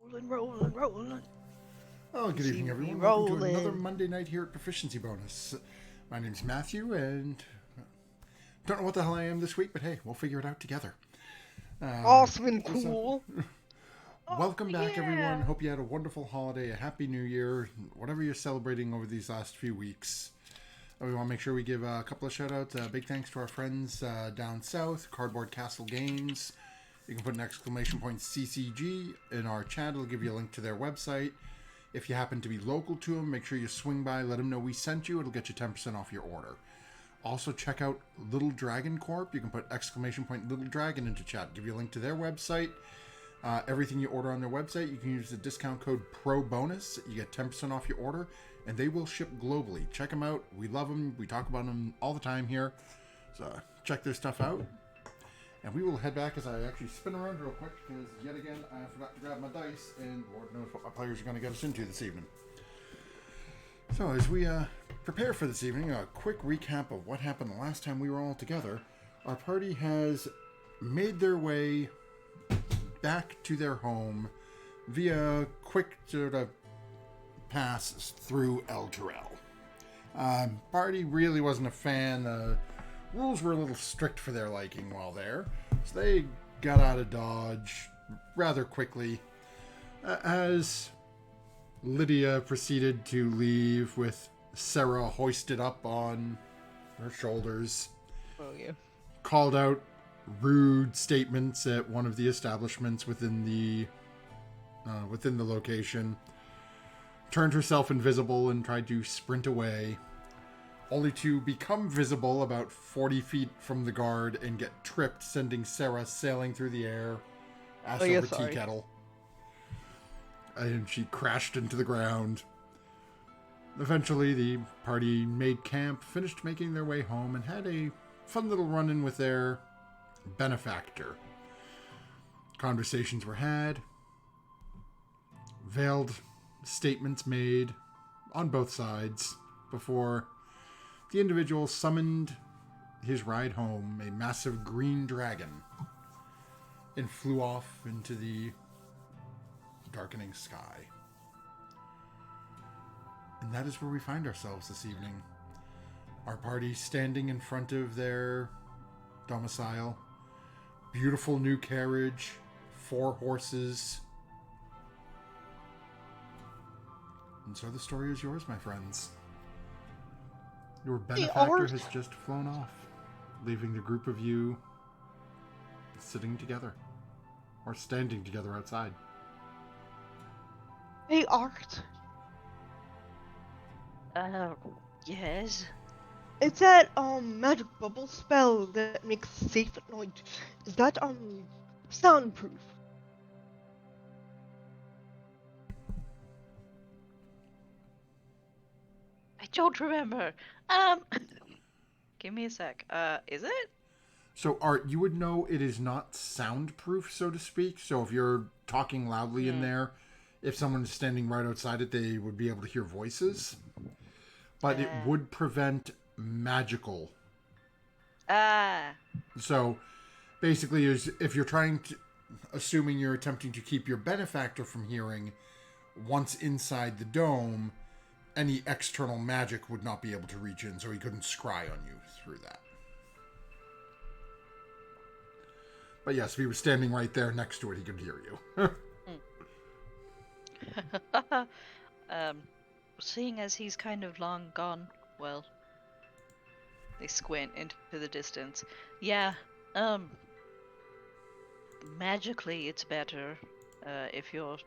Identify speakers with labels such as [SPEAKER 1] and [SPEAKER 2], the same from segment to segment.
[SPEAKER 1] Rolling.
[SPEAKER 2] Oh, good
[SPEAKER 1] See
[SPEAKER 2] evening,
[SPEAKER 1] me
[SPEAKER 2] everyone. Welcome to another
[SPEAKER 1] rolling.
[SPEAKER 2] Monday night here at Proficiency Bonus. My name's Matthew, and don't know what the hell I am this week, but hey, we'll figure it out together.
[SPEAKER 1] Awesome and
[SPEAKER 2] So,
[SPEAKER 1] cool. Oh,
[SPEAKER 2] welcome back, everyone.
[SPEAKER 1] yeah.
[SPEAKER 2] Hope you had a wonderful holiday, a happy new year, whatever you're celebrating over these last few weeks. We want to make sure we give a couple of shout outs. Big thanks to our friends down south, Cardboard Castle Games. You can put an exclamation point CCG in our chat. It'll give you a link to their website. If you happen to be local to them, make sure you swing by, let them know we sent you. It'll get you 10% off your order. Also, check out Little Dragon Corp. You can put exclamation point Little Dragon into chat. Give you a link to their website. Everything you order on their website, you can use the discount code PROBONUS. You get 10% off your order, and they will ship globally. Check them out. We love them. We talk about them all the time here. So check their stuff out. And we will head back as I actually spin around real quick, because yet again I forgot to grab my dice, and Lord knows what my players are going to get us into this evening. So as we prepare for this evening, a quick recap of what happened the last time we were all together. Our party has made their way back to their home via quick sort of pass through El Terrell. Party really wasn't a fan. Rules were a little strict for their liking while there, so they got out of Dodge rather quickly as Lydia proceeded to leave with Sarah hoisted up on her shoulders,
[SPEAKER 1] Oh, yeah.
[SPEAKER 2] called out rude statements at one of the establishments within the location, turned herself invisible and tried to sprint away, only to become visible about 40 feet from the guard and get tripped, sending Sarah sailing through the air, ass over tea kettle. And she crashed into the ground. Eventually, the party made camp, finished making their way home, and had a fun little run-in with their benefactor. Conversations were had, veiled statements made on both sides before the individual summoned his ride home, a massive green dragon, and flew off into the darkening sky. And that is where we find ourselves this evening. Our party standing in front of their domicile. Beautiful new carriage, 4 horses. And so the story is yours, my friends. Your benefactor has just flown off, leaving the group of you sitting together, or standing together outside.
[SPEAKER 1] Hey, Art.
[SPEAKER 3] Yes?
[SPEAKER 1] It's that, magic bubble spell that makes safe at night. Is that, soundproof?
[SPEAKER 3] I don't remember. Give me a sec. Is it?
[SPEAKER 2] So, Art, you would know it is not soundproof, so to speak. So if you're talking loudly in there, if someone's standing right outside it, they would be able to hear voices. But it would prevent magical. So, basically, if you're trying to, assuming you're attempting to keep your benefactor from hearing, once inside the dome, any external magic would not be able to reach in, so he couldn't scry on you through that. But yes, if he was standing right there next to it, he could hear you.
[SPEAKER 3] Seeing as he's kind of long gone, well, they squint into the distance. Yeah, magically it's better. If you're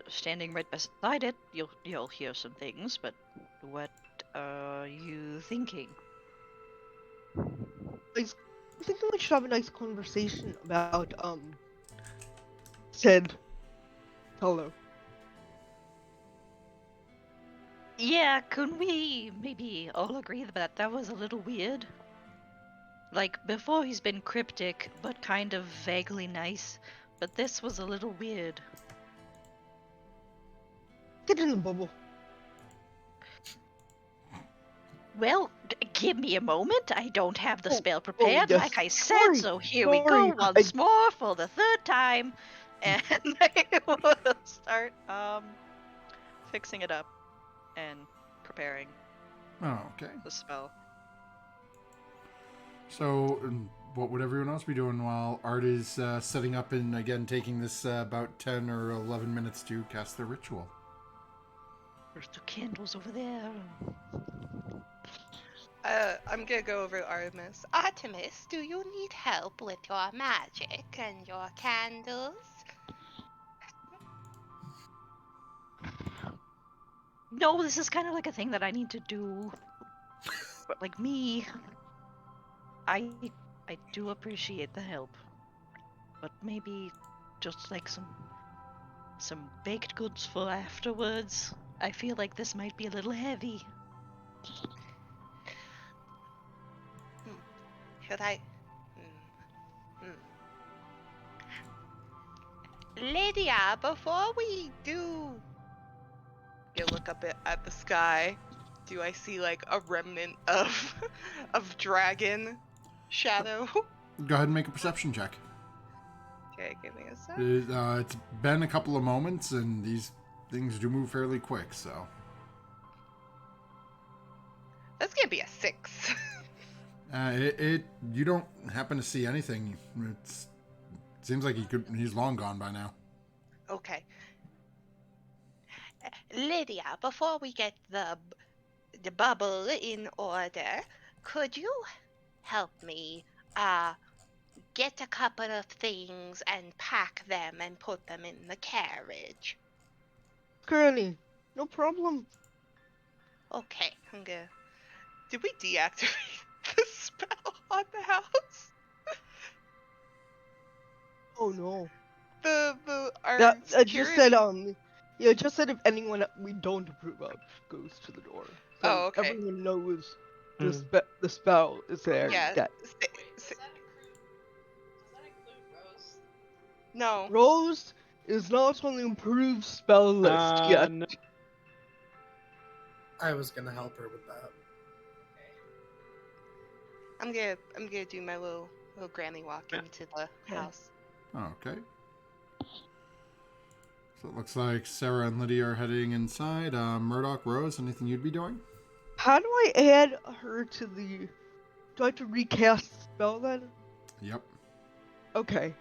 [SPEAKER 3] standing right beside it, you'll hear some things, but what are you thinking?
[SPEAKER 1] I think we should have a nice conversation about, said hello.
[SPEAKER 3] Yeah, could we maybe all agree that that was a little weird? Like, before he's been cryptic, but kind of vaguely nice, but this was a little weird.
[SPEAKER 1] Get in the bubble.
[SPEAKER 3] Well, give me a moment. I don't have the spell prepared,
[SPEAKER 1] yes.
[SPEAKER 3] like I said, so here we go once more for the 3rd time. and I will start fixing it up and preparing
[SPEAKER 2] Oh, okay.
[SPEAKER 3] the spell.
[SPEAKER 2] So, what would everyone else be doing while Art is setting up and again taking this about 10 or 11 minutes to cast their ritual?
[SPEAKER 3] There's two candles over there.
[SPEAKER 4] I'm gonna go over to Artemis. Artemis, do you need help with your magic and your candles?
[SPEAKER 3] No, this is kind of like a thing that I need to do. But like me, I do appreciate the help. But maybe just like some baked goods for afterwards. I feel like this might be a little heavy.
[SPEAKER 4] Should I? Lydia, before we do, you look up at the sky. Do I see like a remnant of of dragon shadow?
[SPEAKER 2] Go ahead and make a perception check.
[SPEAKER 4] Okay, give me a sec.
[SPEAKER 2] It's been a couple of moments, and these things do move fairly quick, so.
[SPEAKER 4] That's gonna be a 6.
[SPEAKER 2] You don't happen to see anything. It seems like he's long gone by now.
[SPEAKER 4] Okay. Lydia, before we get the bubble in order, could you help me get a couple of things and pack them and put them in the carriage?
[SPEAKER 1] Granny, no problem.
[SPEAKER 4] Okay, I'm gonna. Did we deactivate the spell on the house?
[SPEAKER 1] Oh no.
[SPEAKER 4] Our
[SPEAKER 1] That I just said
[SPEAKER 4] security-
[SPEAKER 1] yeah, just said if anyone we don't approve of goes to the door. So
[SPEAKER 4] Oh, okay.
[SPEAKER 1] everyone knows the spell is there.
[SPEAKER 4] Yeah.
[SPEAKER 1] That
[SPEAKER 4] s- s- No.
[SPEAKER 1] Rose is not on the improved spell list yet.
[SPEAKER 5] No.
[SPEAKER 6] I was gonna help her with that.
[SPEAKER 4] I'm gonna do my little granny walk into the house.
[SPEAKER 2] Okay. So it looks like Sarah and Lydia are heading inside. Murdoch, Rose, anything you'd be doing?
[SPEAKER 1] How do I add her to the? Do I have to recast the spell then?
[SPEAKER 2] Yep.
[SPEAKER 1] Okay.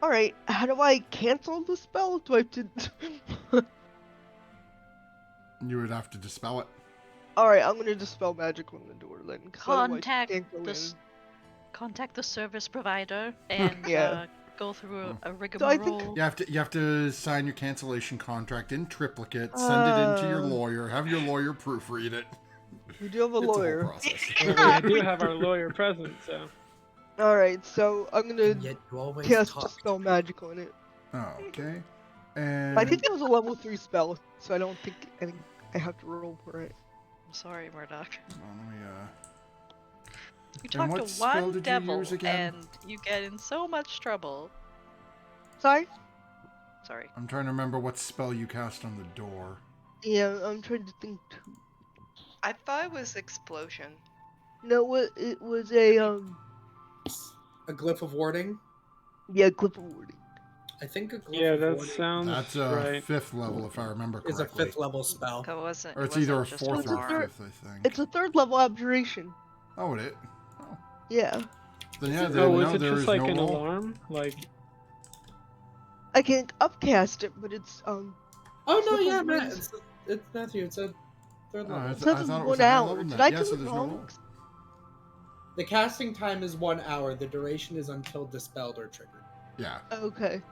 [SPEAKER 1] Alright, how do I cancel the spell? Do I have to...
[SPEAKER 2] You would have to dispel it.
[SPEAKER 1] Alright, I'm gonna dispel magic on the door then. 'cause otherwise
[SPEAKER 3] Contact
[SPEAKER 1] you can't go
[SPEAKER 3] the
[SPEAKER 1] in.
[SPEAKER 3] contact the service provider and
[SPEAKER 1] Yeah.
[SPEAKER 3] go through a
[SPEAKER 1] So I
[SPEAKER 3] rigmarole.
[SPEAKER 1] think-
[SPEAKER 2] You have to sign your cancellation contract in triplicate, send it into your lawyer, have your lawyer proofread it.
[SPEAKER 1] We do have a
[SPEAKER 2] It's a whole
[SPEAKER 1] lawyer.
[SPEAKER 2] process.
[SPEAKER 5] I do have our lawyer present, so.
[SPEAKER 1] Alright, so I'm gonna
[SPEAKER 6] And yet you always
[SPEAKER 1] cast
[SPEAKER 6] talk.
[SPEAKER 1] dispel magic on it.
[SPEAKER 2] Okay. And
[SPEAKER 1] I think it was a level 3 spell, so I don't think I have to roll for it.
[SPEAKER 3] I'm sorry, Murdoch.
[SPEAKER 2] let me,
[SPEAKER 3] You
[SPEAKER 2] And
[SPEAKER 3] talk
[SPEAKER 2] what
[SPEAKER 3] to
[SPEAKER 2] spell
[SPEAKER 3] one
[SPEAKER 2] did you
[SPEAKER 3] devil
[SPEAKER 2] use again?
[SPEAKER 3] and you get in so much trouble.
[SPEAKER 1] Sorry?
[SPEAKER 3] Sorry.
[SPEAKER 2] I'm trying to remember what spell you cast on the door.
[SPEAKER 1] Yeah, I'm trying to think too.
[SPEAKER 4] I thought it was explosion.
[SPEAKER 1] No, it was a,
[SPEAKER 6] A glyph of warding.
[SPEAKER 1] yeah, clip of warding.
[SPEAKER 6] I think a glyph
[SPEAKER 5] Yeah,
[SPEAKER 6] of
[SPEAKER 5] that
[SPEAKER 6] warding
[SPEAKER 5] sounds
[SPEAKER 2] That's a
[SPEAKER 5] right.
[SPEAKER 2] 5th level, if I remember
[SPEAKER 6] is a
[SPEAKER 2] correctly.
[SPEAKER 6] 5th level spell.
[SPEAKER 3] It wasn't.
[SPEAKER 2] Or
[SPEAKER 3] it
[SPEAKER 2] it's either a
[SPEAKER 3] wasn't just
[SPEAKER 2] 4th
[SPEAKER 1] It's a
[SPEAKER 2] or
[SPEAKER 3] alarm.
[SPEAKER 1] third-
[SPEAKER 2] 5th, I think.
[SPEAKER 1] It's a 3rd level abjuration.
[SPEAKER 2] Oh, it is? Oh.
[SPEAKER 1] Yeah.
[SPEAKER 2] Then yeah,
[SPEAKER 5] Oh, is
[SPEAKER 2] no,
[SPEAKER 5] it
[SPEAKER 2] there
[SPEAKER 5] just
[SPEAKER 2] is
[SPEAKER 5] like
[SPEAKER 2] no
[SPEAKER 5] an
[SPEAKER 2] roll.
[SPEAKER 5] alarm? Like,
[SPEAKER 1] I can upcast it, but it's,
[SPEAKER 6] Oh no,
[SPEAKER 1] Slip
[SPEAKER 6] yeah,
[SPEAKER 1] of
[SPEAKER 6] Matt.
[SPEAKER 1] wings.
[SPEAKER 6] It's Matthew. It's a 3rd
[SPEAKER 2] Oh,
[SPEAKER 6] level.
[SPEAKER 1] it says
[SPEAKER 2] I thought it
[SPEAKER 1] 1
[SPEAKER 2] was a high
[SPEAKER 1] hour.
[SPEAKER 2] level
[SPEAKER 1] Did
[SPEAKER 2] net.
[SPEAKER 1] I
[SPEAKER 2] Yeah,
[SPEAKER 1] do
[SPEAKER 2] so
[SPEAKER 1] it
[SPEAKER 2] there's no
[SPEAKER 1] wrong?
[SPEAKER 2] roll.
[SPEAKER 6] The casting time is 1 hour. The duration is until dispelled or triggered.
[SPEAKER 2] Yeah.
[SPEAKER 1] Okay.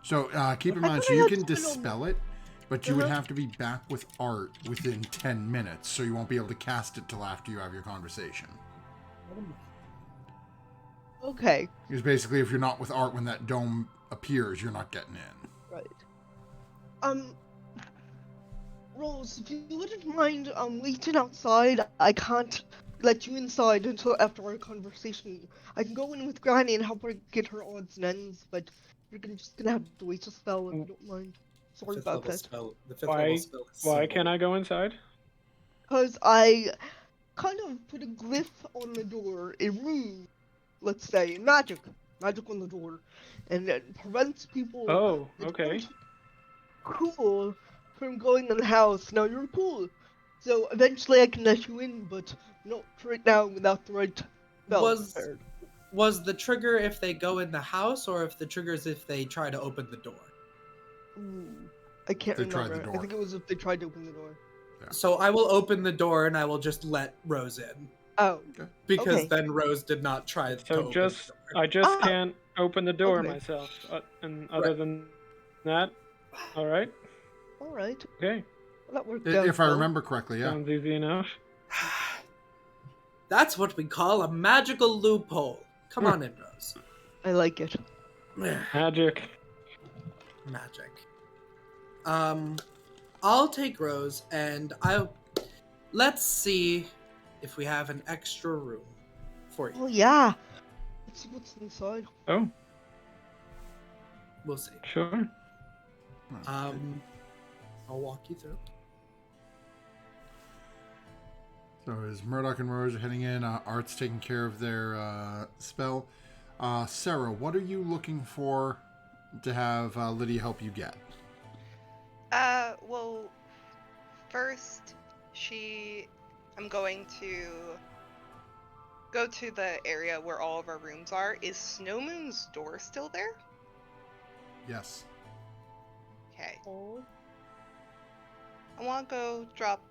[SPEAKER 2] So keep in
[SPEAKER 1] I
[SPEAKER 2] mind,
[SPEAKER 1] thought
[SPEAKER 2] so
[SPEAKER 1] I
[SPEAKER 2] you
[SPEAKER 1] had
[SPEAKER 2] can
[SPEAKER 1] something on-
[SPEAKER 2] dispel it, but you would
[SPEAKER 1] Uh-huh.
[SPEAKER 2] have to be back with Art within 10 minutes, so you won't be able to cast it till after you have your conversation.
[SPEAKER 1] Okay.
[SPEAKER 2] Because basically, if you're not with Art when that dome appears, you're not getting in.
[SPEAKER 1] Right. Rose, if you wouldn't mind, waiting outside, I can't let you inside until after our conversation. I can go in with Granny and help her get her odds and ends, but just gonna have to wait a spell if you don't mind. Sorry
[SPEAKER 6] Fifth
[SPEAKER 1] about
[SPEAKER 6] level
[SPEAKER 1] that.
[SPEAKER 6] spell. The 5th
[SPEAKER 5] Why-
[SPEAKER 6] level spell. Is
[SPEAKER 5] why
[SPEAKER 6] simple.
[SPEAKER 5] can't I go inside?
[SPEAKER 1] Because I kind of put a glyph on the door, a rune, let's say, magic. magic on the door, and it prevents people.
[SPEAKER 5] Oh,
[SPEAKER 1] It
[SPEAKER 5] okay.
[SPEAKER 1] prevents cool from going in the house. Now you're cool, so eventually I can let you in, but not right now without the right spell
[SPEAKER 6] Was
[SPEAKER 1] prepared.
[SPEAKER 6] was the trigger if they go in the house, or if the trigger is if they try to open the door?
[SPEAKER 1] Ooh, I can't
[SPEAKER 2] They tried the
[SPEAKER 1] remember. I
[SPEAKER 2] door.
[SPEAKER 1] think it was if they tried to open the door.
[SPEAKER 6] So I will open the door and I will just let Rose in,
[SPEAKER 1] Oh,
[SPEAKER 2] Okay.
[SPEAKER 6] because
[SPEAKER 1] okay.
[SPEAKER 6] then Rose did not try to
[SPEAKER 5] So
[SPEAKER 6] open
[SPEAKER 5] just
[SPEAKER 6] the door.
[SPEAKER 5] I just
[SPEAKER 1] Ah,
[SPEAKER 5] can't open the door
[SPEAKER 1] okay.
[SPEAKER 5] myself. And
[SPEAKER 6] Right.
[SPEAKER 5] other than that, all right.
[SPEAKER 1] All right.
[SPEAKER 5] Okay.
[SPEAKER 1] Well, that worked out
[SPEAKER 2] If I
[SPEAKER 1] well.
[SPEAKER 2] remember correctly, yeah.
[SPEAKER 5] Sounds easy enough.
[SPEAKER 6] That's what we call a magical loophole. Come on in, Rose.
[SPEAKER 1] I like it.
[SPEAKER 5] Magic.
[SPEAKER 6] Magic. I'll take Rose, and let's see if we have an extra room for you.
[SPEAKER 1] Oh yeah. Let's see what's inside.
[SPEAKER 5] Oh,
[SPEAKER 6] We'll see.
[SPEAKER 5] sure.
[SPEAKER 6] I'll walk you through.
[SPEAKER 2] So as Murdoch and Rose are heading in, Art's taking care of their spell. Sarah, what are you looking for to have Lydia help you get?
[SPEAKER 4] Well, first, I'm going to go to the area where all of our rooms are. Is Snow Moon's door still there?
[SPEAKER 2] Yes.
[SPEAKER 4] Okay.
[SPEAKER 1] Oh.
[SPEAKER 4] I want to go drop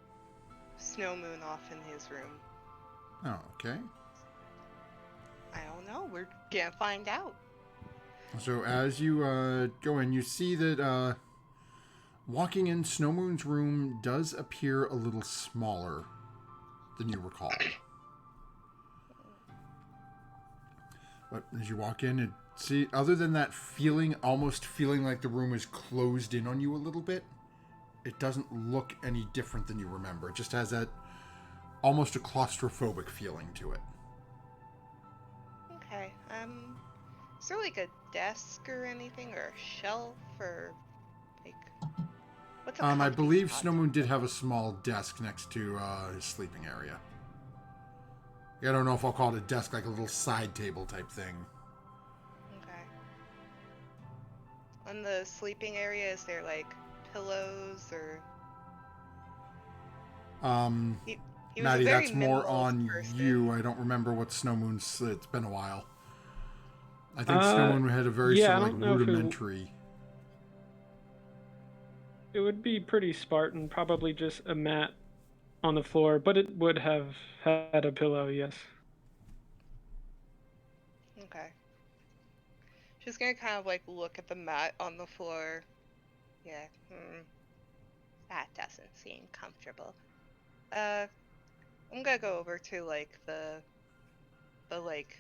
[SPEAKER 4] Snow Moon off in his room.
[SPEAKER 2] Oh, okay.
[SPEAKER 4] I don't know. We're gonna find out.
[SPEAKER 2] So as you go in, you see that walking in, Snow Moon's room does appear a little smaller than you recall. But as you walk in, other than that feeling, almost feeling like the room is closed in on you a little bit, it doesn't look any different than you remember. It just has that almost a claustrophobic feeling to it.
[SPEAKER 4] Okay. Is there like a desk or anything, or a shelf, or like what's a
[SPEAKER 2] I
[SPEAKER 4] comfy
[SPEAKER 2] believe
[SPEAKER 4] spot?
[SPEAKER 2] Snow Moon did have a small desk next to his sleeping area. I don't know if I'll call it a desk, like a little side table type thing.
[SPEAKER 4] Okay. On the sleeping area, is there like pillows or? He was
[SPEAKER 2] Maddie,
[SPEAKER 4] a very
[SPEAKER 2] that's more
[SPEAKER 4] minimalist
[SPEAKER 2] on
[SPEAKER 4] person.
[SPEAKER 2] you. I don't remember what Snow Moon's. It's been a while. I think Snow Moon had a very
[SPEAKER 5] yeah,
[SPEAKER 2] sort
[SPEAKER 5] I
[SPEAKER 2] of
[SPEAKER 5] don't
[SPEAKER 2] like
[SPEAKER 5] know if
[SPEAKER 2] rudimentary.
[SPEAKER 5] it would be pretty Spartan, probably just a mat on the floor, but it would have had a pillow, yes.
[SPEAKER 4] Okay. She's gonna kind of like look at the mat on the floor. Yeah. That doesn't seem comfortable. I'm gonna go over to like the like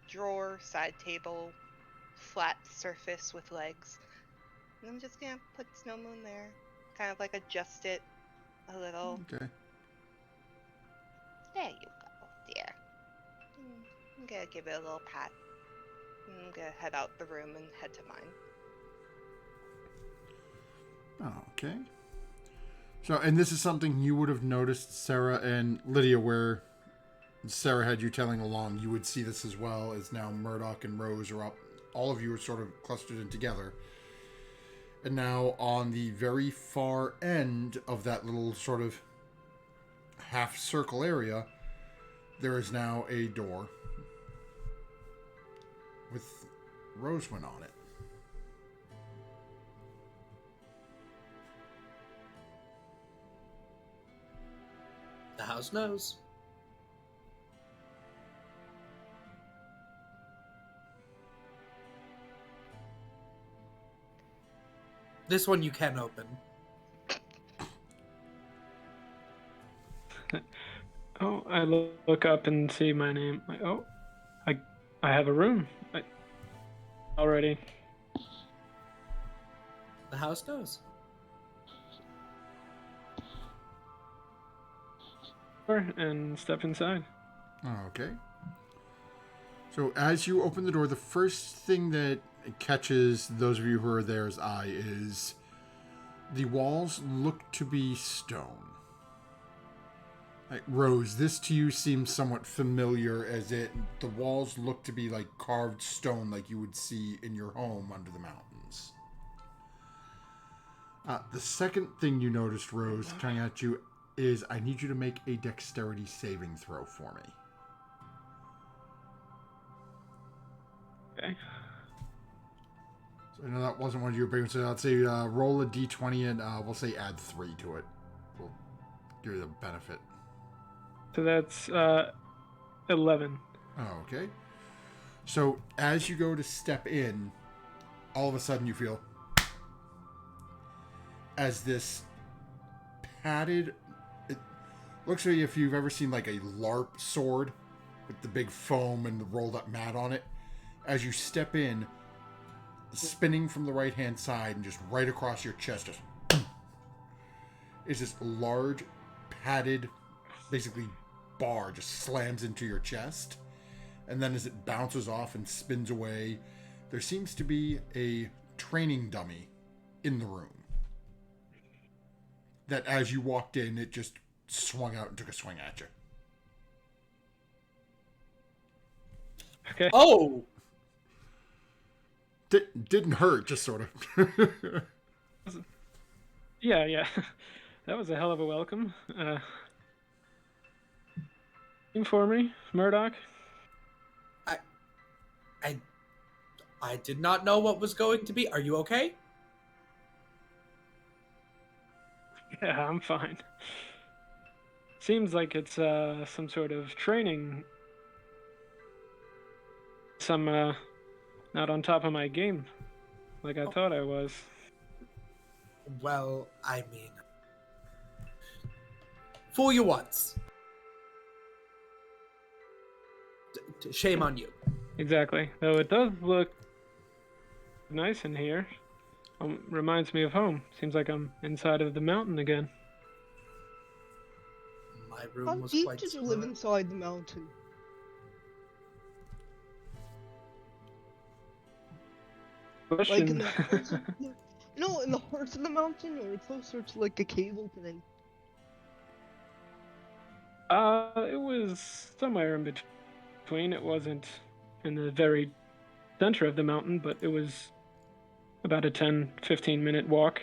[SPEAKER 4] drawer side table, flat surface with legs. And I'm just gonna put Snow Moon there. Kind of like adjust it a little.
[SPEAKER 2] Okay.
[SPEAKER 4] There you go, dear. I'm gonna give it a little pat. I'm gonna head out the room and head to mine.
[SPEAKER 2] Okay. So, and this is something you would have noticed, Sarah and Lydia, where Sarah had you telling along. You would see this as well, as now Murdoch and Rose are up. All of you are sort of clustered in together. And now on the very far end of that little sort of half circle area, there is now a door with Rosewind on it.
[SPEAKER 6] The house knows. This one you can open.
[SPEAKER 5] Oh, I look up and see my name. Like, oh, I have a room. Already.
[SPEAKER 6] The house knows.
[SPEAKER 5] And step inside.
[SPEAKER 2] Okay. So as you open the door, the first thing that catches those of you who are there's eye is the walls look to be stone. Like, Rose, this to you seems somewhat familiar, as the walls look to be like carved stone, like you would see in your home under the mountains. The second thing you noticed, Rose, coming at you, is I need you to make a dexterity saving throw for me.
[SPEAKER 5] Okay.
[SPEAKER 2] So I know that wasn't one of your big ones, so I'd say roll a d20 and we'll say add 3 to it. We'll give you the benefit.
[SPEAKER 5] So that's 11.
[SPEAKER 2] Oh, okay. So as you go to step in, all of a sudden you feel as this padded, it looks like if you've ever seen like a LARP sword with the big foam and the rolled up mat on it. As you step in, spinning from the right hand side and just right across your chest, just is this large padded, basically bar just slams into your chest, and then as it bounces off and spins away, there seems to be a training dummy in the room that as you walked in, it just swung out and took a swing at you.
[SPEAKER 5] Okay.
[SPEAKER 6] Oh,
[SPEAKER 2] Didn't hurt, just sort of.
[SPEAKER 5] Yeah. That was a hell of a welcome. For me, Murdoch.
[SPEAKER 6] I did not know what was going to be. Are you okay?
[SPEAKER 5] Yeah, I'm fine. Seems like it's some sort of training. Some not on top of my game, like I thought I was.
[SPEAKER 6] Well, I mean, fool you once. Shame on you.
[SPEAKER 5] Exactly. Though it does look nice in here. Reminds me of home. Seems like I'm inside of the mountain again.
[SPEAKER 6] My
[SPEAKER 1] How
[SPEAKER 6] room was
[SPEAKER 1] deep
[SPEAKER 6] quite
[SPEAKER 1] did you
[SPEAKER 6] small.
[SPEAKER 1] live inside the mountain? Like in
[SPEAKER 5] Question.
[SPEAKER 1] the heart of the, no, in the heart of the mountain, or closer to like a cave opening?
[SPEAKER 5] It was somewhere in between. It wasn't in the very center of the mountain, but it was about a 10-15 minute walk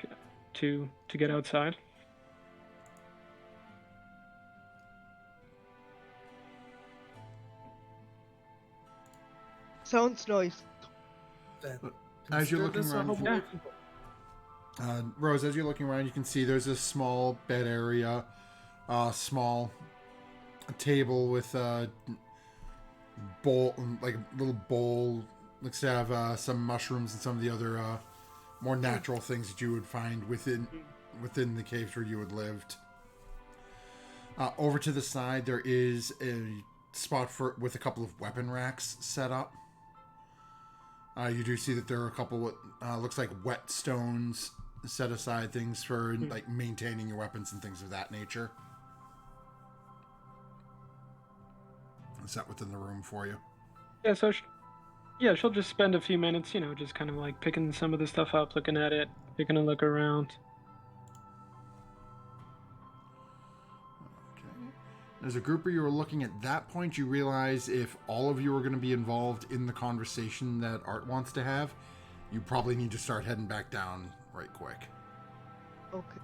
[SPEAKER 5] to get outside.
[SPEAKER 1] Sounds nice.
[SPEAKER 6] Then
[SPEAKER 2] As you're
[SPEAKER 6] consider
[SPEAKER 2] looking
[SPEAKER 6] this a
[SPEAKER 2] around,
[SPEAKER 6] home
[SPEAKER 2] you
[SPEAKER 6] away
[SPEAKER 5] Yeah.
[SPEAKER 6] from home.
[SPEAKER 2] Rose, as you're looking around, you can see there's a small bed area, small table with a bowl, like a little bowl. Looks to have some mushrooms and some of the other more natural things that you would find within the caves where you had lived. Over to the side, there is a spot with a couple of weapon racks set up. You do see that there are a couple what looks like whetstones set aside, things for like maintaining your weapons and things of that nature. Set within the room for you.
[SPEAKER 5] Yeah, so she'll just spend a few minutes, just kind of like picking some of the stuff up, looking at it, taking a look around.
[SPEAKER 2] Okay. As a group you were looking at that point, you realize if all of you are going to be involved in the conversation that Art wants to have, you probably need to start heading back down right quick.
[SPEAKER 1] Okay.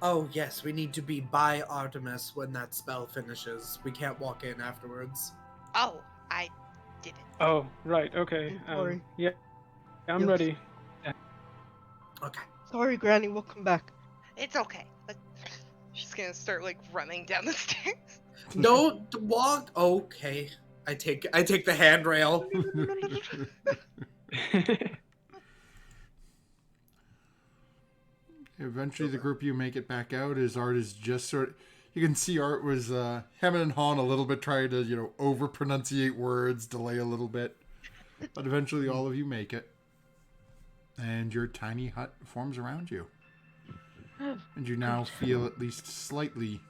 [SPEAKER 6] Oh, yes, we need to be by Artemis when that spell finishes. We can't walk in afterwards.
[SPEAKER 4] Oh, I didn't.
[SPEAKER 5] Oh, right, okay.
[SPEAKER 1] Sorry.
[SPEAKER 5] Yeah, I'm
[SPEAKER 1] Yes.
[SPEAKER 5] ready.
[SPEAKER 6] Okay.
[SPEAKER 1] Sorry, Granny, we'll come back.
[SPEAKER 4] It's okay. She's gonna start like running down the stairs.
[SPEAKER 6] Don't walk. Okay. I take the handrail.
[SPEAKER 2] Eventually, the group you make it back out as Art is just sort of. You can see Art was hemming and hawing a little bit, trying to, over pronunciate words, delay a little bit. But eventually, all of you make it. And your tiny hut forms around you. And you now feel at least slightly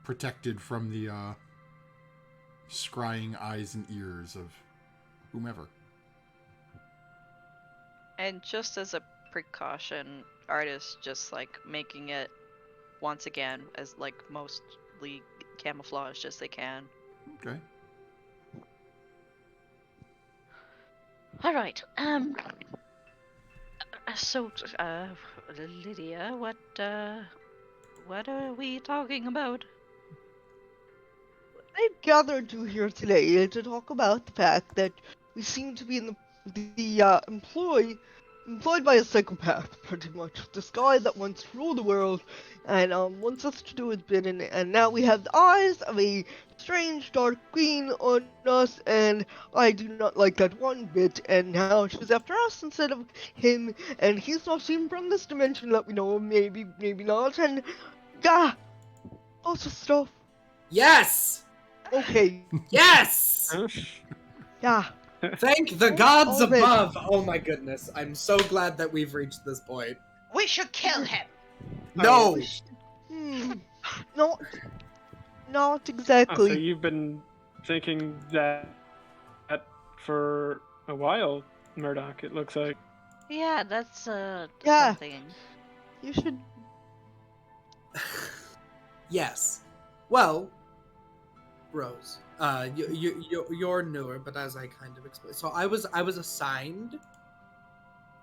[SPEAKER 2] protected from the scrying eyes and ears of whomever.
[SPEAKER 3] And just as a precaution, Artist just like making it once again as like mostly camouflaged as they can.
[SPEAKER 2] Okay.
[SPEAKER 3] All right. So, Lydia, what are we talking about?
[SPEAKER 1] I gathered you here today to talk about the fact that we seem to be in employed by a psychopath, pretty much. This guy that wants to rule the world and wants us to do his bidding, and now we have the eyes of a strange dark queen on us, and I do not like that one bit. And now she's after us instead of him, and he's not even from this dimension that we know of. Maybe not, and yeah, lots of stuff.
[SPEAKER 6] Yes!
[SPEAKER 1] Okay,
[SPEAKER 6] Yes!
[SPEAKER 1] yeah.
[SPEAKER 6] Thank the
[SPEAKER 1] All-
[SPEAKER 6] gods
[SPEAKER 1] all of it.
[SPEAKER 6] above! Oh my goodness, I'm so glad that we've reached this point.
[SPEAKER 4] We should kill him.
[SPEAKER 6] No!
[SPEAKER 1] Not, not
[SPEAKER 5] Oh, so
[SPEAKER 1] exactly.
[SPEAKER 5] you've been thinking that for a while, Murdoch, it looks like.
[SPEAKER 3] Yeah, that's
[SPEAKER 1] Yeah.
[SPEAKER 3] something.
[SPEAKER 1] You should.
[SPEAKER 6] Yes. Well, Rose, you're newer, but as I kind of explained, so I was assigned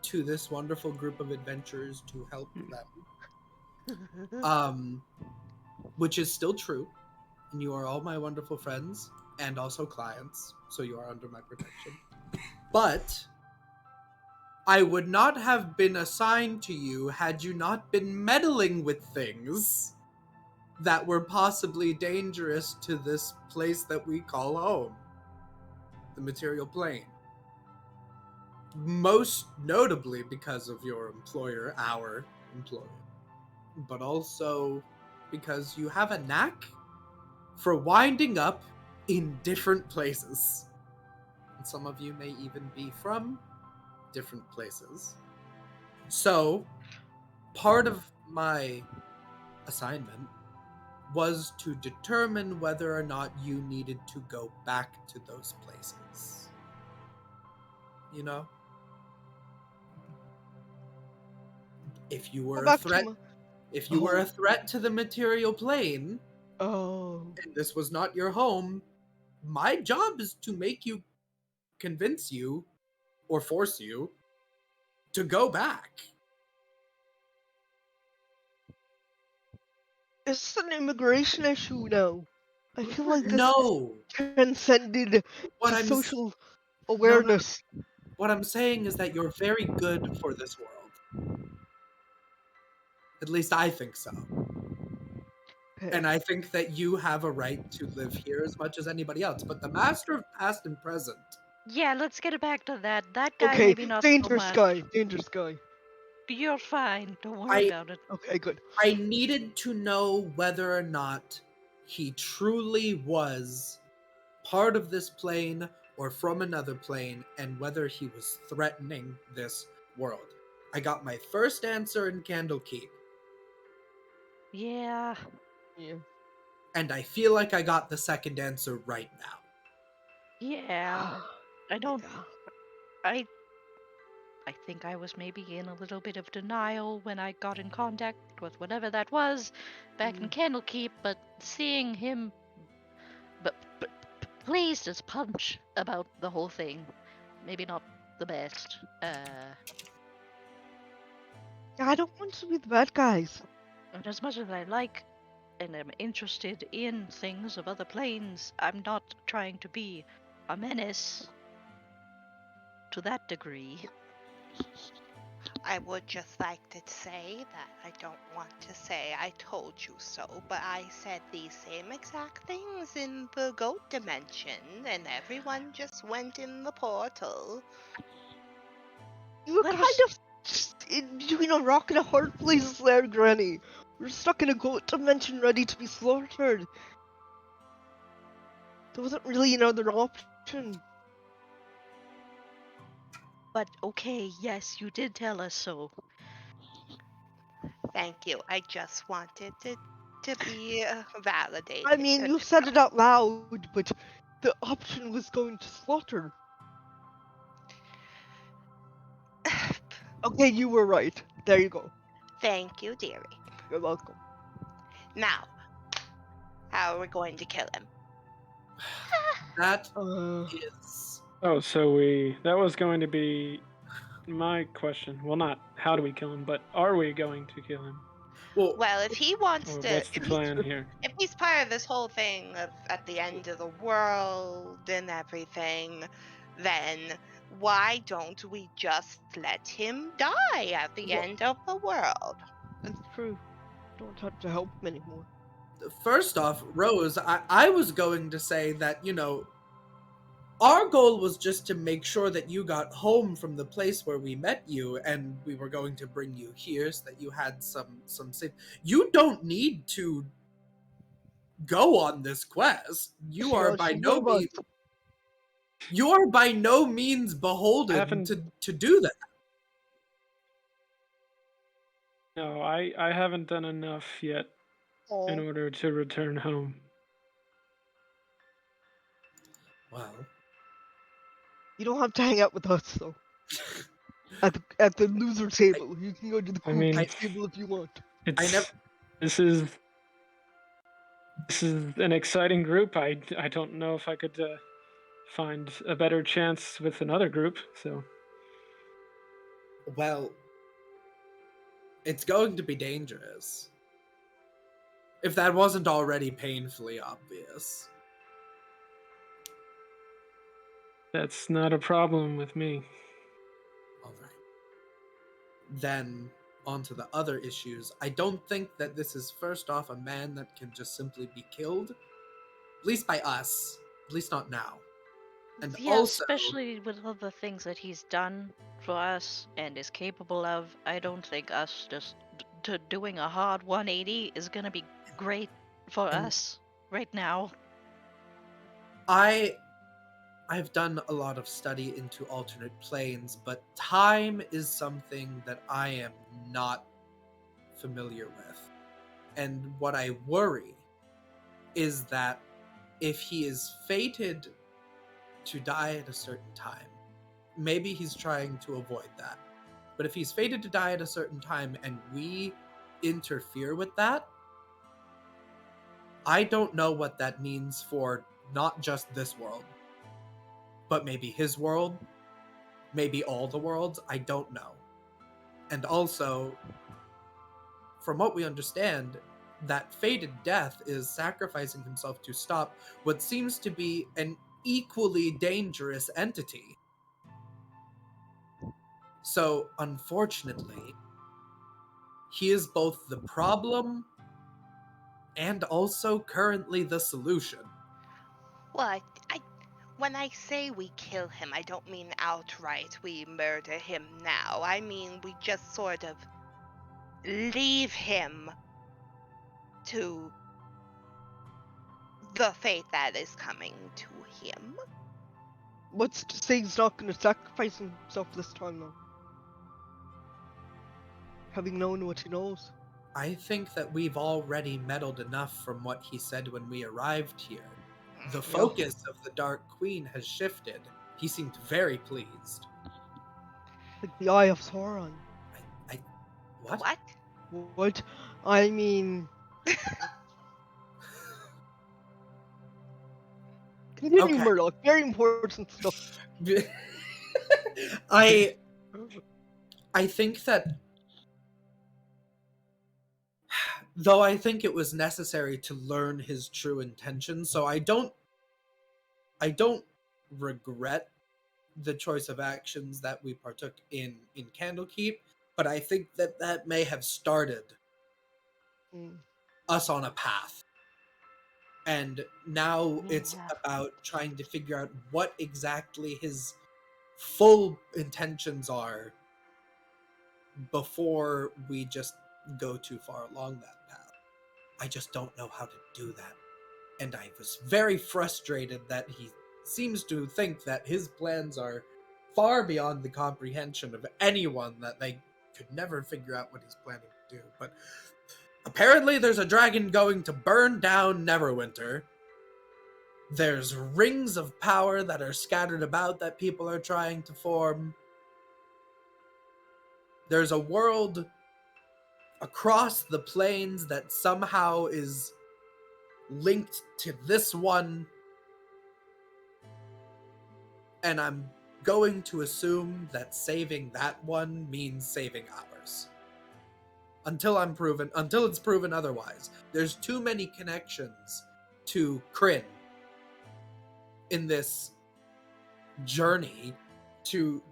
[SPEAKER 6] to this wonderful group of adventurers to help them, which is still true, and you are all my wonderful friends and also clients, so you are under my protection. But I would not have been assigned to you had you not been meddling with things that were possibly dangerous to this place that we call home, the material plane. Most notably because of your employer, our employer, but also because you have a knack for winding up in different places. And some of you may even be from different places. So, part of my assignment was to determine whether or not you needed to go back to those places. You know? If you
[SPEAKER 1] Go
[SPEAKER 6] were a
[SPEAKER 1] back to
[SPEAKER 6] threat,
[SPEAKER 1] my.
[SPEAKER 6] if you were a threat to the material plane
[SPEAKER 1] Oh.
[SPEAKER 6] and this was not your home, my job is to make you convince you or force you to go back.
[SPEAKER 1] Is this an immigration issue now? I feel like this
[SPEAKER 6] No.
[SPEAKER 1] transcended
[SPEAKER 6] What
[SPEAKER 1] to
[SPEAKER 6] I'm
[SPEAKER 1] social
[SPEAKER 6] no,
[SPEAKER 1] awareness.
[SPEAKER 6] what I'm saying is that you're very good for this world. At least I think so. And I think that you have a right to live here as much as anybody else. But the master of past and present,
[SPEAKER 3] Yeah, let's get back to that. That guy
[SPEAKER 1] Okay,
[SPEAKER 3] maybe not so
[SPEAKER 1] dangerous
[SPEAKER 3] much.
[SPEAKER 1] guy, dangerous guy.
[SPEAKER 3] You're fine. Don't worry about it.
[SPEAKER 1] Okay, good.
[SPEAKER 6] I needed to know whether or not he truly was part of this plane or from another plane, and whether he was threatening this world. I got my first answer in Candlekeep,
[SPEAKER 3] Yeah.
[SPEAKER 1] Yeah.
[SPEAKER 6] and I feel like I got the second answer right now.
[SPEAKER 3] Yeah. I don't.
[SPEAKER 1] Yeah.
[SPEAKER 3] I think I was maybe in a little bit of denial when I got in contact with whatever that was back in Candlekeep, but seeing him but pleased as punch about the whole thing. Maybe not the best.
[SPEAKER 1] I don't want to be the bad guys.
[SPEAKER 3] And as much as I like and am interested in things of other planes, I'm not trying to be a menace to that degree.
[SPEAKER 4] I would just like to say that I don't want to say I told you so, but I said these same exact things in the goat dimension, and everyone just went in the portal.
[SPEAKER 1] You were
[SPEAKER 3] Let
[SPEAKER 1] kind
[SPEAKER 3] us-
[SPEAKER 1] of just in between a rock and a hard place there, Granny. We're stuck in a goat dimension ready to be slaughtered. There wasn't really another option.
[SPEAKER 3] But okay, yes, you did tell us so.
[SPEAKER 4] Thank you. I just wanted to be validated.
[SPEAKER 1] I mean, you said it out loud, but the option was going to slaughter. Okay, you were right. There you go.
[SPEAKER 4] Thank you, dearie.
[SPEAKER 1] You're welcome.
[SPEAKER 4] Now, how are we going to kill him?
[SPEAKER 6] That
[SPEAKER 1] Uh,
[SPEAKER 6] is.
[SPEAKER 5] Oh, so that was going to be my question. Well, not how do we kill him, but are we going to kill him?
[SPEAKER 6] Well,
[SPEAKER 4] Well, if he wants
[SPEAKER 5] Or
[SPEAKER 4] to,
[SPEAKER 5] what's the plan here?
[SPEAKER 4] if he's part of this whole thing of at the end of the world and everything, then why don't we just let him die at the
[SPEAKER 1] Well-
[SPEAKER 4] end of the world?
[SPEAKER 1] it's true. Don't have to help him anymore.
[SPEAKER 6] first off, Rose, I was going to say that, our goal was just to make sure that you got home from the place where we met you, and we were going to bring you here so that you had some safe. You don't need to go on this quest. You are
[SPEAKER 1] Yeah,
[SPEAKER 6] by
[SPEAKER 1] so
[SPEAKER 6] no
[SPEAKER 1] what about
[SPEAKER 6] means you are by no means
[SPEAKER 5] I
[SPEAKER 6] beholden
[SPEAKER 5] haven't.
[SPEAKER 6] to do that.
[SPEAKER 5] No, I haven't done enough yet in
[SPEAKER 1] oh,
[SPEAKER 5] order to return home.
[SPEAKER 6] Well,
[SPEAKER 1] you don't have to hang out with us though. At the loser table, you can go to the
[SPEAKER 5] I
[SPEAKER 1] cool
[SPEAKER 5] mean,
[SPEAKER 1] kids table if you want.
[SPEAKER 5] it's
[SPEAKER 6] never-
[SPEAKER 5] this is an exciting group. I don't know if I could find a better chance with another group. So
[SPEAKER 6] well, it's going to be dangerous. If that wasn't already painfully obvious.
[SPEAKER 5] that's not a problem with me.
[SPEAKER 6] All right. Then on to the other issues. I don't think that this is first off a man that can just simply be killed, at least by us, at least not now. And
[SPEAKER 3] Yeah,
[SPEAKER 6] also,
[SPEAKER 3] especially with all the things that he's done for us and is capable of. I don't think us just doing a hard 180 is gonna be great for
[SPEAKER 6] And-
[SPEAKER 3] us right now.
[SPEAKER 6] I've done a lot of study into alternate planes, but time is something that I am not familiar with. And what I worry is that if he is fated to die at a certain time, maybe he's trying to avoid that. But if he's fated to die at a certain time and we interfere with that, I don't know what that means for not just this world, but maybe his world, maybe all the worlds. I don't know. And also, from what we understand, that fated death is sacrificing himself to stop what seems to be an equally dangerous entity. So, unfortunately, he is both the problem and also currently the solution.
[SPEAKER 4] Well, when I say we kill him, I don't mean outright we murder him now. I mean we just sort of leave him to the fate that is coming to him.
[SPEAKER 1] What's to say he's not going to sacrifice himself this time though? Having known what he knows.
[SPEAKER 6] I think that we've already meddled enough from what he said when we arrived here. The focus of the Dark Queen has shifted. He seemed very pleased.
[SPEAKER 1] Like the Eye of Sauron.
[SPEAKER 6] What?
[SPEAKER 4] What?
[SPEAKER 1] What? I mean... Continue,
[SPEAKER 6] Okay.
[SPEAKER 1] Murdoch. Very important stuff.
[SPEAKER 6] I think that though I think it was necessary to learn his true intentions, so I don't regret the choice of actions that we partook in Candlekeep, but I think that that may have started
[SPEAKER 1] Mm.
[SPEAKER 6] us on a path. And now it's
[SPEAKER 3] Yeah.
[SPEAKER 6] about trying to figure out what exactly his full intentions are before we just go too far along that path. I just don't know how to do that. And I was very frustrated that he seems to think that his plans are far beyond the comprehension of anyone, that they could never figure out what he's planning to do. But apparently there's a dragon going to burn down Neverwinter. There's rings of power that are scattered about that people are trying to form. There's a world across the plains that somehow is linked to this one, and I'm going to assume that saving that one means saving ours. Until it's proven otherwise. There's too many connections to Kryn in this journey to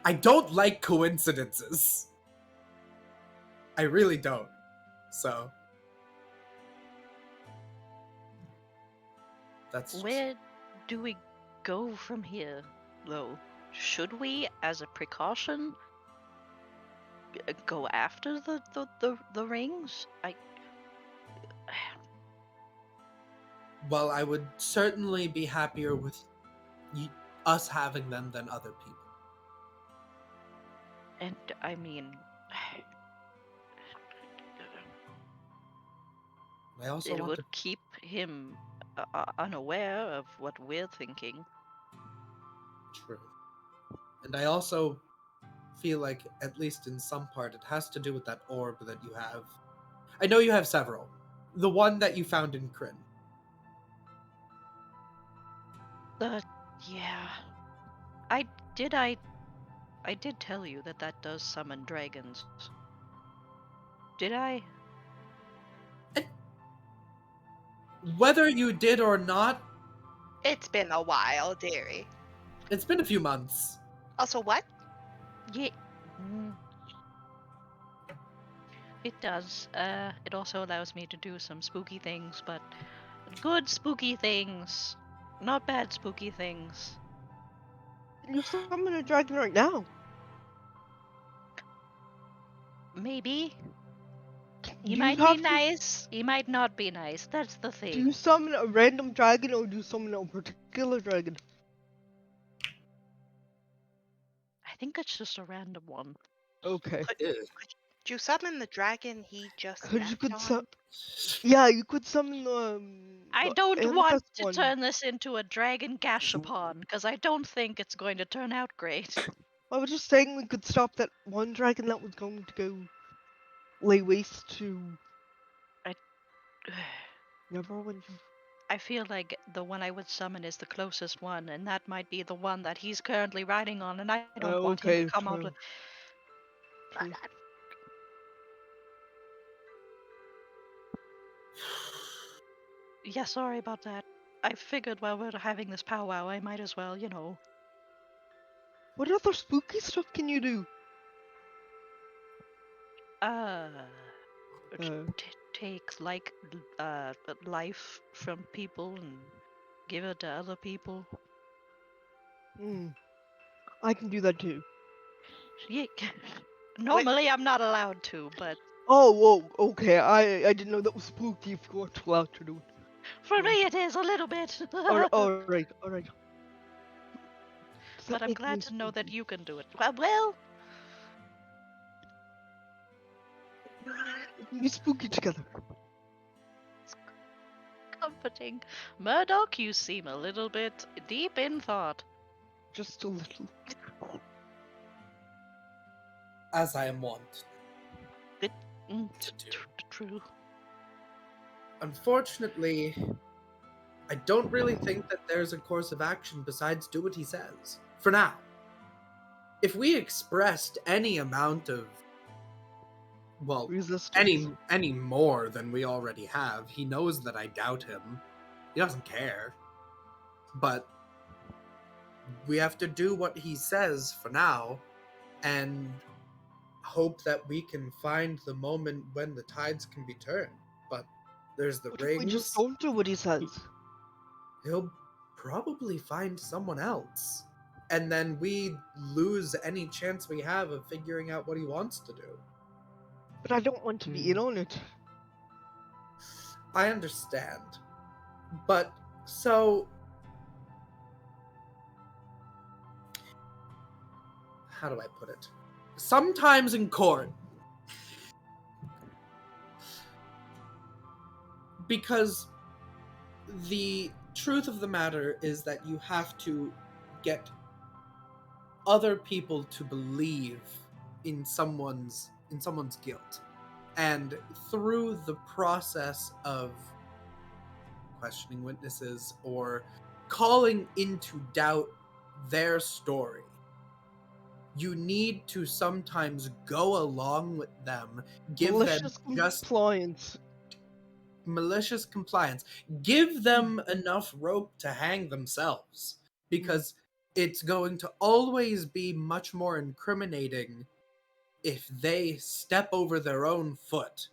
[SPEAKER 6] I don't like coincidences. I really don't. So that's
[SPEAKER 3] Where do we go from here, though? Should we, as a precaution, go after the rings?
[SPEAKER 6] Well, I would certainly be happier with us having them than other people.
[SPEAKER 3] And I mean,
[SPEAKER 6] I also
[SPEAKER 3] it
[SPEAKER 6] want
[SPEAKER 3] would
[SPEAKER 6] to.
[SPEAKER 3] keep him unaware of what we're thinking.
[SPEAKER 6] True. And I also feel like, at least in some part, it has to do with that orb that you have. I know you have several. The one that you found in Kryn.
[SPEAKER 3] Yeah. I did tell you that does summon dragons. Did I?
[SPEAKER 6] Whether you did or not,
[SPEAKER 4] It's been a while, dearie.
[SPEAKER 6] it's been a few months.
[SPEAKER 4] Also, what?
[SPEAKER 3] Yeah. It does. It also allows me to do some spooky things, but good spooky things. Not bad spooky things.
[SPEAKER 1] Can you summon a dragon right now?
[SPEAKER 3] Maybe. He
[SPEAKER 1] Do you
[SPEAKER 3] might be
[SPEAKER 1] have to-
[SPEAKER 3] nice. He might not be nice. That's the
[SPEAKER 1] Do
[SPEAKER 3] thing.
[SPEAKER 1] you summon a random dragon or do you summon a particular dragon?
[SPEAKER 3] I think it's just a random one.
[SPEAKER 1] Okay.
[SPEAKER 6] Ew.
[SPEAKER 4] Did you summon the dragon he just
[SPEAKER 1] Cause you
[SPEAKER 4] left
[SPEAKER 1] could
[SPEAKER 4] on?
[SPEAKER 1] Yeah, you could summon
[SPEAKER 3] I
[SPEAKER 1] the
[SPEAKER 3] don't want
[SPEAKER 1] amethyst
[SPEAKER 3] to
[SPEAKER 1] one.
[SPEAKER 3] turn this into a dragon gashapon, because I don't think it's going to turn out great.
[SPEAKER 1] I was just saying we could stop that one dragon that was going to go lay waste to Neverwinter.
[SPEAKER 3] I feel like the one I would summon is the closest one, and that might be the one that he's currently riding on, and I don't want him
[SPEAKER 1] Okay,
[SPEAKER 3] to come out
[SPEAKER 1] true.
[SPEAKER 3] with.
[SPEAKER 1] True.
[SPEAKER 3] Yeah, sorry about that. I figured while we're having this powwow, I might as well,
[SPEAKER 1] What other spooky stuff can you do?
[SPEAKER 3] uh,
[SPEAKER 1] Uh,
[SPEAKER 3] take life from people and give it to other people.
[SPEAKER 1] I can do that too.
[SPEAKER 3] Yeah. Normally, I'm not allowed to, but
[SPEAKER 1] Oh, whoa, okay. I didn't know that was spooky if you weren't allowed to do it.
[SPEAKER 3] for me, it is a little bit.
[SPEAKER 1] Alright.
[SPEAKER 3] But I'm glad to know that you can do it. Well,
[SPEAKER 1] we can be spooky together.
[SPEAKER 3] comforting. Murdoch, you seem a little bit deep in thought.
[SPEAKER 1] Just a little.
[SPEAKER 6] As I am wont
[SPEAKER 3] Mm,
[SPEAKER 6] to do.
[SPEAKER 3] True.
[SPEAKER 6] Unfortunately, I don't really think that there's a course of action besides do what he says. For now. If we expressed any amount of, well,
[SPEAKER 1] Resistance.
[SPEAKER 6] any more than we already have, he knows that I doubt him. He doesn't care. But we have to do what he says for now and hope that we can find the moment when the tides can be turned. But there's the
[SPEAKER 1] What if we
[SPEAKER 6] rings.
[SPEAKER 1] just don't do what he says?
[SPEAKER 6] He'll probably find someone else. And then we lose any chance we have of figuring out what he wants to do.
[SPEAKER 1] But I don't want to be in on it.
[SPEAKER 6] I understand. But, so... how do I put it? Sometimes in court, because the truth of the matter is that you have to get other people to believe in in someone's guilt. And through the process of questioning witnesses or calling into doubt their story, you need to sometimes go along with them, give
[SPEAKER 1] Malicious
[SPEAKER 6] them just
[SPEAKER 1] compliance.
[SPEAKER 6] malicious compliance, give them enough rope to hang themselves, because it's going to always be much more incriminating if they step over their own foot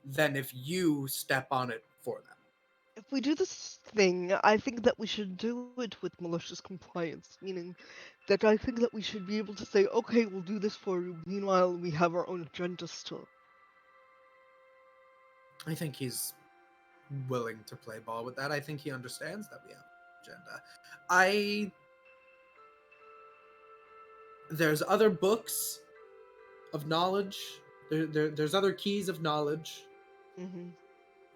[SPEAKER 6] than if you step on it for them.
[SPEAKER 1] If we do this thing, I think that we should do it with malicious compliance, meaning that I think that we should be able to say, okay, we'll do this for you, meanwhile we have our own agenda still.
[SPEAKER 6] I think he's willing to play ball with that. I think he understands that we have an agenda. There's other books of knowledge. There's other keys of knowledge.
[SPEAKER 1] Mm-hmm.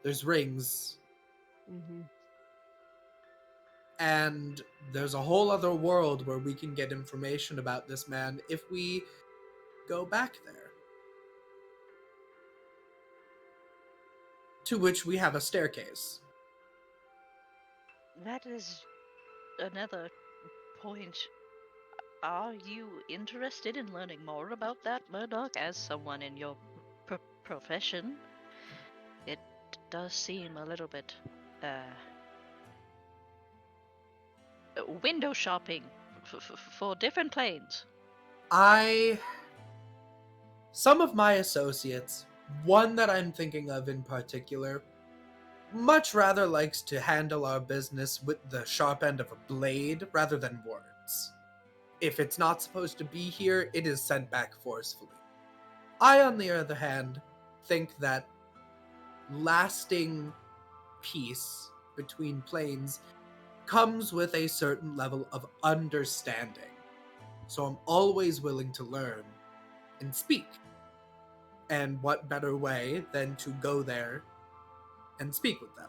[SPEAKER 6] There's rings.
[SPEAKER 1] Mm-hmm.
[SPEAKER 6] And there's a whole other world where we can get information about this man if we go back there. To which we have a staircase.
[SPEAKER 3] That is another point. Are you interested in learning more about that, Murdoch, as someone in your profession? It does seem a little bit, window shopping for different planes.
[SPEAKER 6] Some of my associates, one that I'm thinking of in particular, much rather likes to handle our business with the sharp end of a blade rather than words. If it's not supposed to be here, it is sent back forcefully. I, on the other hand, think that lasting peace between planes comes with a certain level of understanding. So I'm always willing to learn and speak. And what better way than to go there and speak with them?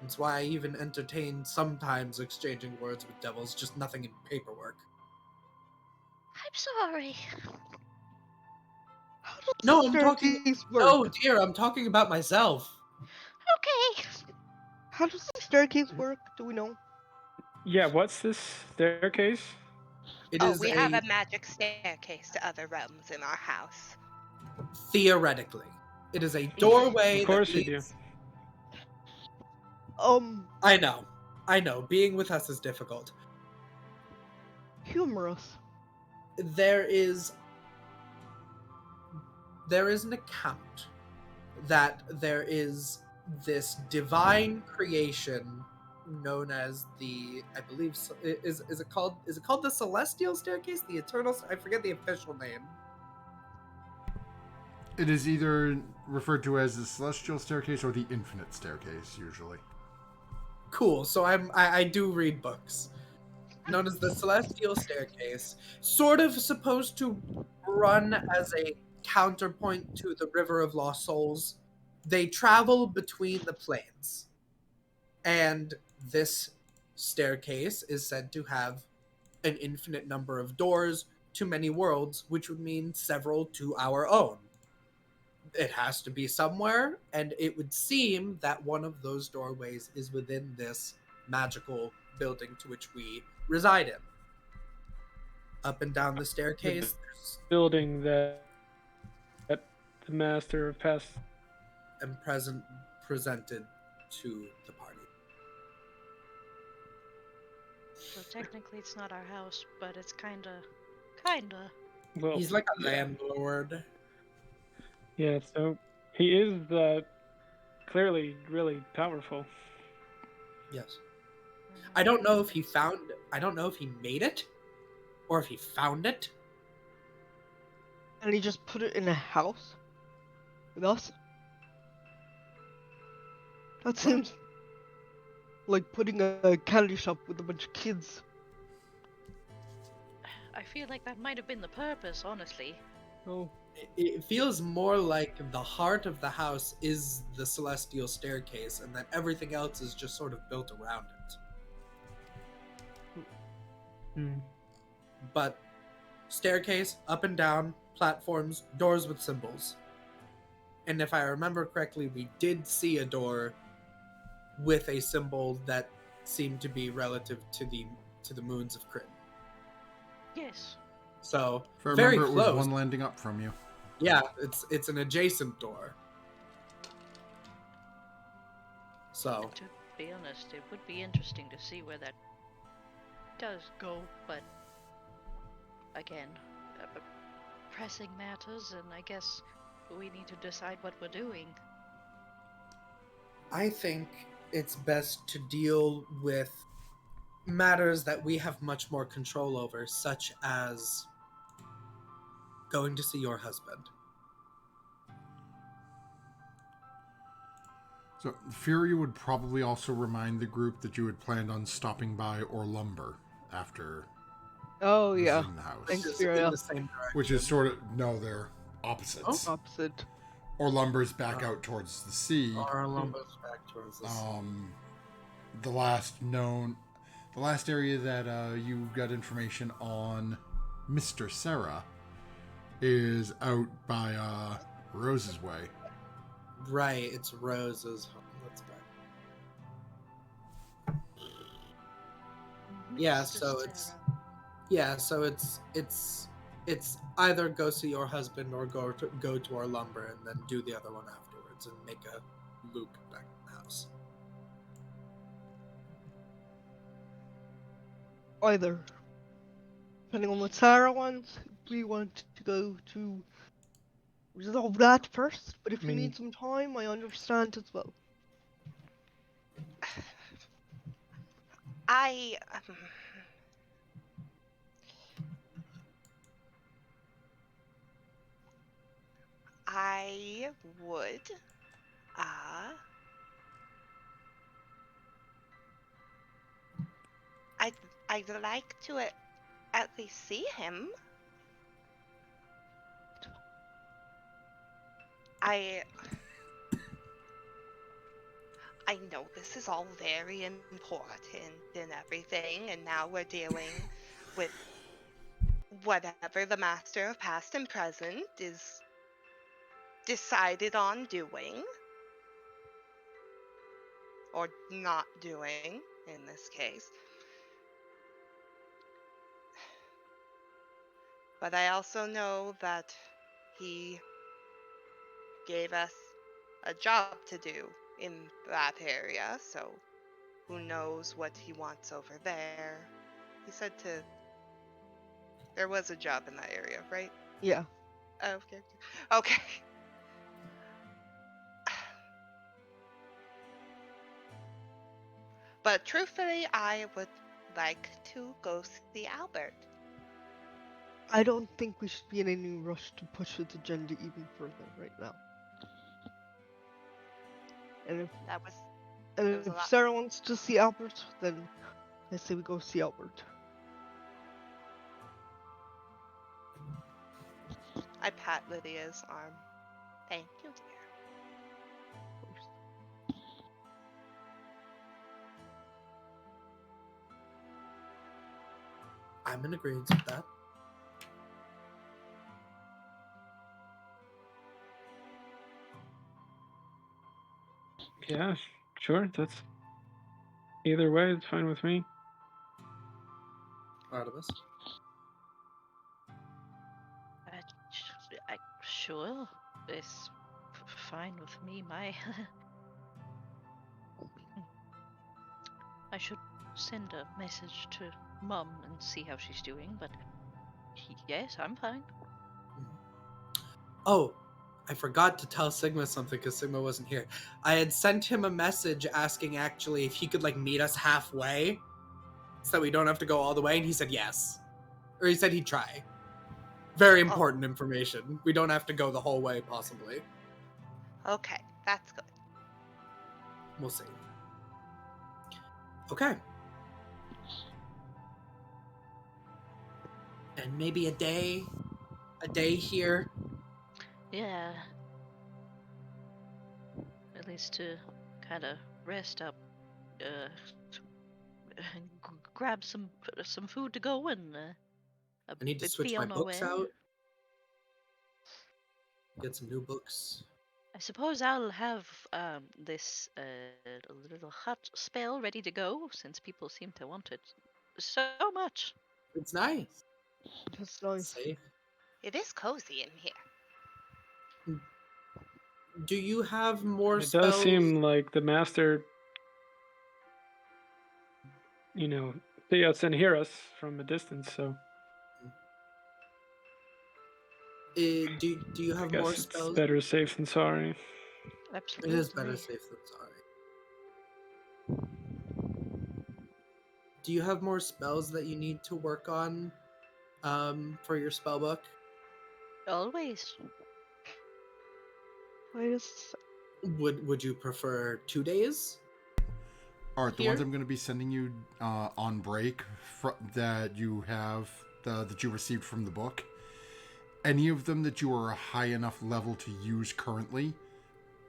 [SPEAKER 6] That's why I even entertain sometimes exchanging words with devils, just nothing in paperwork.
[SPEAKER 4] I'm sorry.
[SPEAKER 1] How does
[SPEAKER 6] No,
[SPEAKER 1] the
[SPEAKER 6] I'm talking.
[SPEAKER 1] staircase work?
[SPEAKER 6] Oh dear, I'm talking about myself.
[SPEAKER 4] Okay.
[SPEAKER 1] How does the staircase work? Do we know?
[SPEAKER 5] Yeah, what's this staircase?
[SPEAKER 6] It is
[SPEAKER 4] We have a magic staircase to other realms in our house.
[SPEAKER 6] theoretically, it is a doorway.
[SPEAKER 5] Of course
[SPEAKER 6] that
[SPEAKER 5] you do.
[SPEAKER 6] leads...
[SPEAKER 1] Um,
[SPEAKER 6] I know. Being with us is difficult.
[SPEAKER 1] humorous.
[SPEAKER 6] There is an account that there is this divine creation known as I believe is it called the celestial staircase, the eternal, I forget the official name.
[SPEAKER 2] It is either referred to as the celestial staircase or the infinite staircase, usually.
[SPEAKER 6] Cool. So I do read books. Known as the celestial staircase, sort of supposed to run as a counterpoint to the River of Lost Souls. They travel between the planes. And this staircase is said to have an infinite number of doors to many worlds, which would mean several to our own. It has to be somewhere, and it would seem that one of those doorways is within this magical building to which we reside in. Up and down the staircase,
[SPEAKER 5] Building that the master of past
[SPEAKER 6] and presented to the party.
[SPEAKER 3] So technically it's not our house, but it's kinda.
[SPEAKER 5] well,
[SPEAKER 6] He's like a landlord.
[SPEAKER 5] yeah, so he is clearly really powerful.
[SPEAKER 6] Yes. I don't know if he made it, or if he found it.
[SPEAKER 1] And he just put it in a house? With us? That seems like putting a candy shop with a bunch of kids.
[SPEAKER 3] I feel like that might have been the purpose, honestly.
[SPEAKER 5] Oh,
[SPEAKER 6] It feels more like the heart of the house is the celestial staircase, and that everything else is just sort of built around it.
[SPEAKER 5] hmm.
[SPEAKER 6] But staircase, up and down, platforms, doors with symbols. And if I remember correctly, we did see a door with a symbol that seemed to be relative to the moons of Kryn.
[SPEAKER 3] Yes.
[SPEAKER 6] So
[SPEAKER 2] If I
[SPEAKER 6] very
[SPEAKER 2] remember, it was
[SPEAKER 6] close.
[SPEAKER 2] one landing up from you.
[SPEAKER 6] Yeah, it's an adjacent door. So
[SPEAKER 3] To be honest, it would be interesting to see where that does go, but again, pressing matters, and I guess we need to decide what we're doing.
[SPEAKER 6] I think it's best to deal with matters that we have much more control over, such as going to see your husband.
[SPEAKER 2] So Fury would probably also remind the group that you had planned on stopping by or lumber after
[SPEAKER 1] Oh yeah.
[SPEAKER 2] visiting the house.
[SPEAKER 1] Thanks,
[SPEAKER 6] Just
[SPEAKER 1] Furia.
[SPEAKER 6] in the same direction.
[SPEAKER 2] Which is sort of, no, they're opposites.
[SPEAKER 1] Opposite.
[SPEAKER 2] Or lumber's back out towards the sea.
[SPEAKER 6] Or Olympus back towards the sea.
[SPEAKER 2] The last area that you got information on Mr. Sarah is out by Rose's Way.
[SPEAKER 6] Right, it's Rose's home. That's back. Yeah, so it's it's either go see your husband or go to our lumber and then do the other one afterwards and make a loop back to the house.
[SPEAKER 1] Either. Depending on what Sarah wants, we want to go to resolve that first, but if
[SPEAKER 6] I
[SPEAKER 1] you
[SPEAKER 6] mean-
[SPEAKER 1] need some time, I understand as well.
[SPEAKER 4] I I would I'd like to at least see him. I know this is all very important and everything, and now we're dealing with whatever the Master of Past and Present is decided on doing. Or not doing, in this case. But I also know that he gave us a job to do in that area, so who knows what he wants over there. He said there was a job in that area, right?
[SPEAKER 1] Yeah.
[SPEAKER 4] Okay. Okay. But truthfully, I would like to go see Albert.
[SPEAKER 1] I don't think we should be in any rush to push this agenda even further right now. And if
[SPEAKER 4] That was was a lot.
[SPEAKER 1] Sarah wants to see Albert, then I say we go see Albert.
[SPEAKER 4] I pat Lydia's arm. Thank you, dear.
[SPEAKER 1] Of course.
[SPEAKER 6] I'm in agreement with that.
[SPEAKER 5] Yeah, sure. That's either way. It's fine with me.
[SPEAKER 6] Artemis.
[SPEAKER 3] Sure, it's fine with me. I should send a message to Mum and see how she's doing, but yes, I'm fine.
[SPEAKER 6] Oh, I forgot to tell Sigma something because Sigma wasn't here. I had sent him a message asking actually if he could like meet us halfway so that we don't have to go all the way, and he said yes. Or he said he'd try. Very important information. We don't have to go the whole way, possibly.
[SPEAKER 4] Okay, that's good.
[SPEAKER 6] We'll see. Okay. And maybe a day here.
[SPEAKER 3] Yeah. At least to kind of rest up, grab some food to go and
[SPEAKER 6] I need to
[SPEAKER 3] It'd
[SPEAKER 6] switch
[SPEAKER 3] be
[SPEAKER 6] my
[SPEAKER 3] on my
[SPEAKER 6] books
[SPEAKER 3] way.
[SPEAKER 6] out. Get some new books.
[SPEAKER 3] I suppose I'll have this little hut spell ready to go, since people seem to want it so much.
[SPEAKER 6] It's nice.
[SPEAKER 1] That's nice.
[SPEAKER 6] Safe.
[SPEAKER 4] It is cozy in here.
[SPEAKER 6] Do you have more
[SPEAKER 5] It
[SPEAKER 6] spells?
[SPEAKER 5] does seem like the master, see us and hear us from a distance. So
[SPEAKER 6] Do you
[SPEAKER 5] I
[SPEAKER 6] have
[SPEAKER 5] guess
[SPEAKER 6] more
[SPEAKER 5] it's
[SPEAKER 6] spells?
[SPEAKER 5] better safe than sorry.
[SPEAKER 6] It
[SPEAKER 3] Absolutely.
[SPEAKER 6] is better safe than sorry. Do you have more spells that you need to work on for your spell book?
[SPEAKER 3] Always.
[SPEAKER 1] I just
[SPEAKER 6] Would you prefer 2 days?
[SPEAKER 2] Art, the ones
[SPEAKER 6] Here?
[SPEAKER 2] I'm going to be sending you on break that you have that you received from the book, any of them that you are a high enough level to use currently,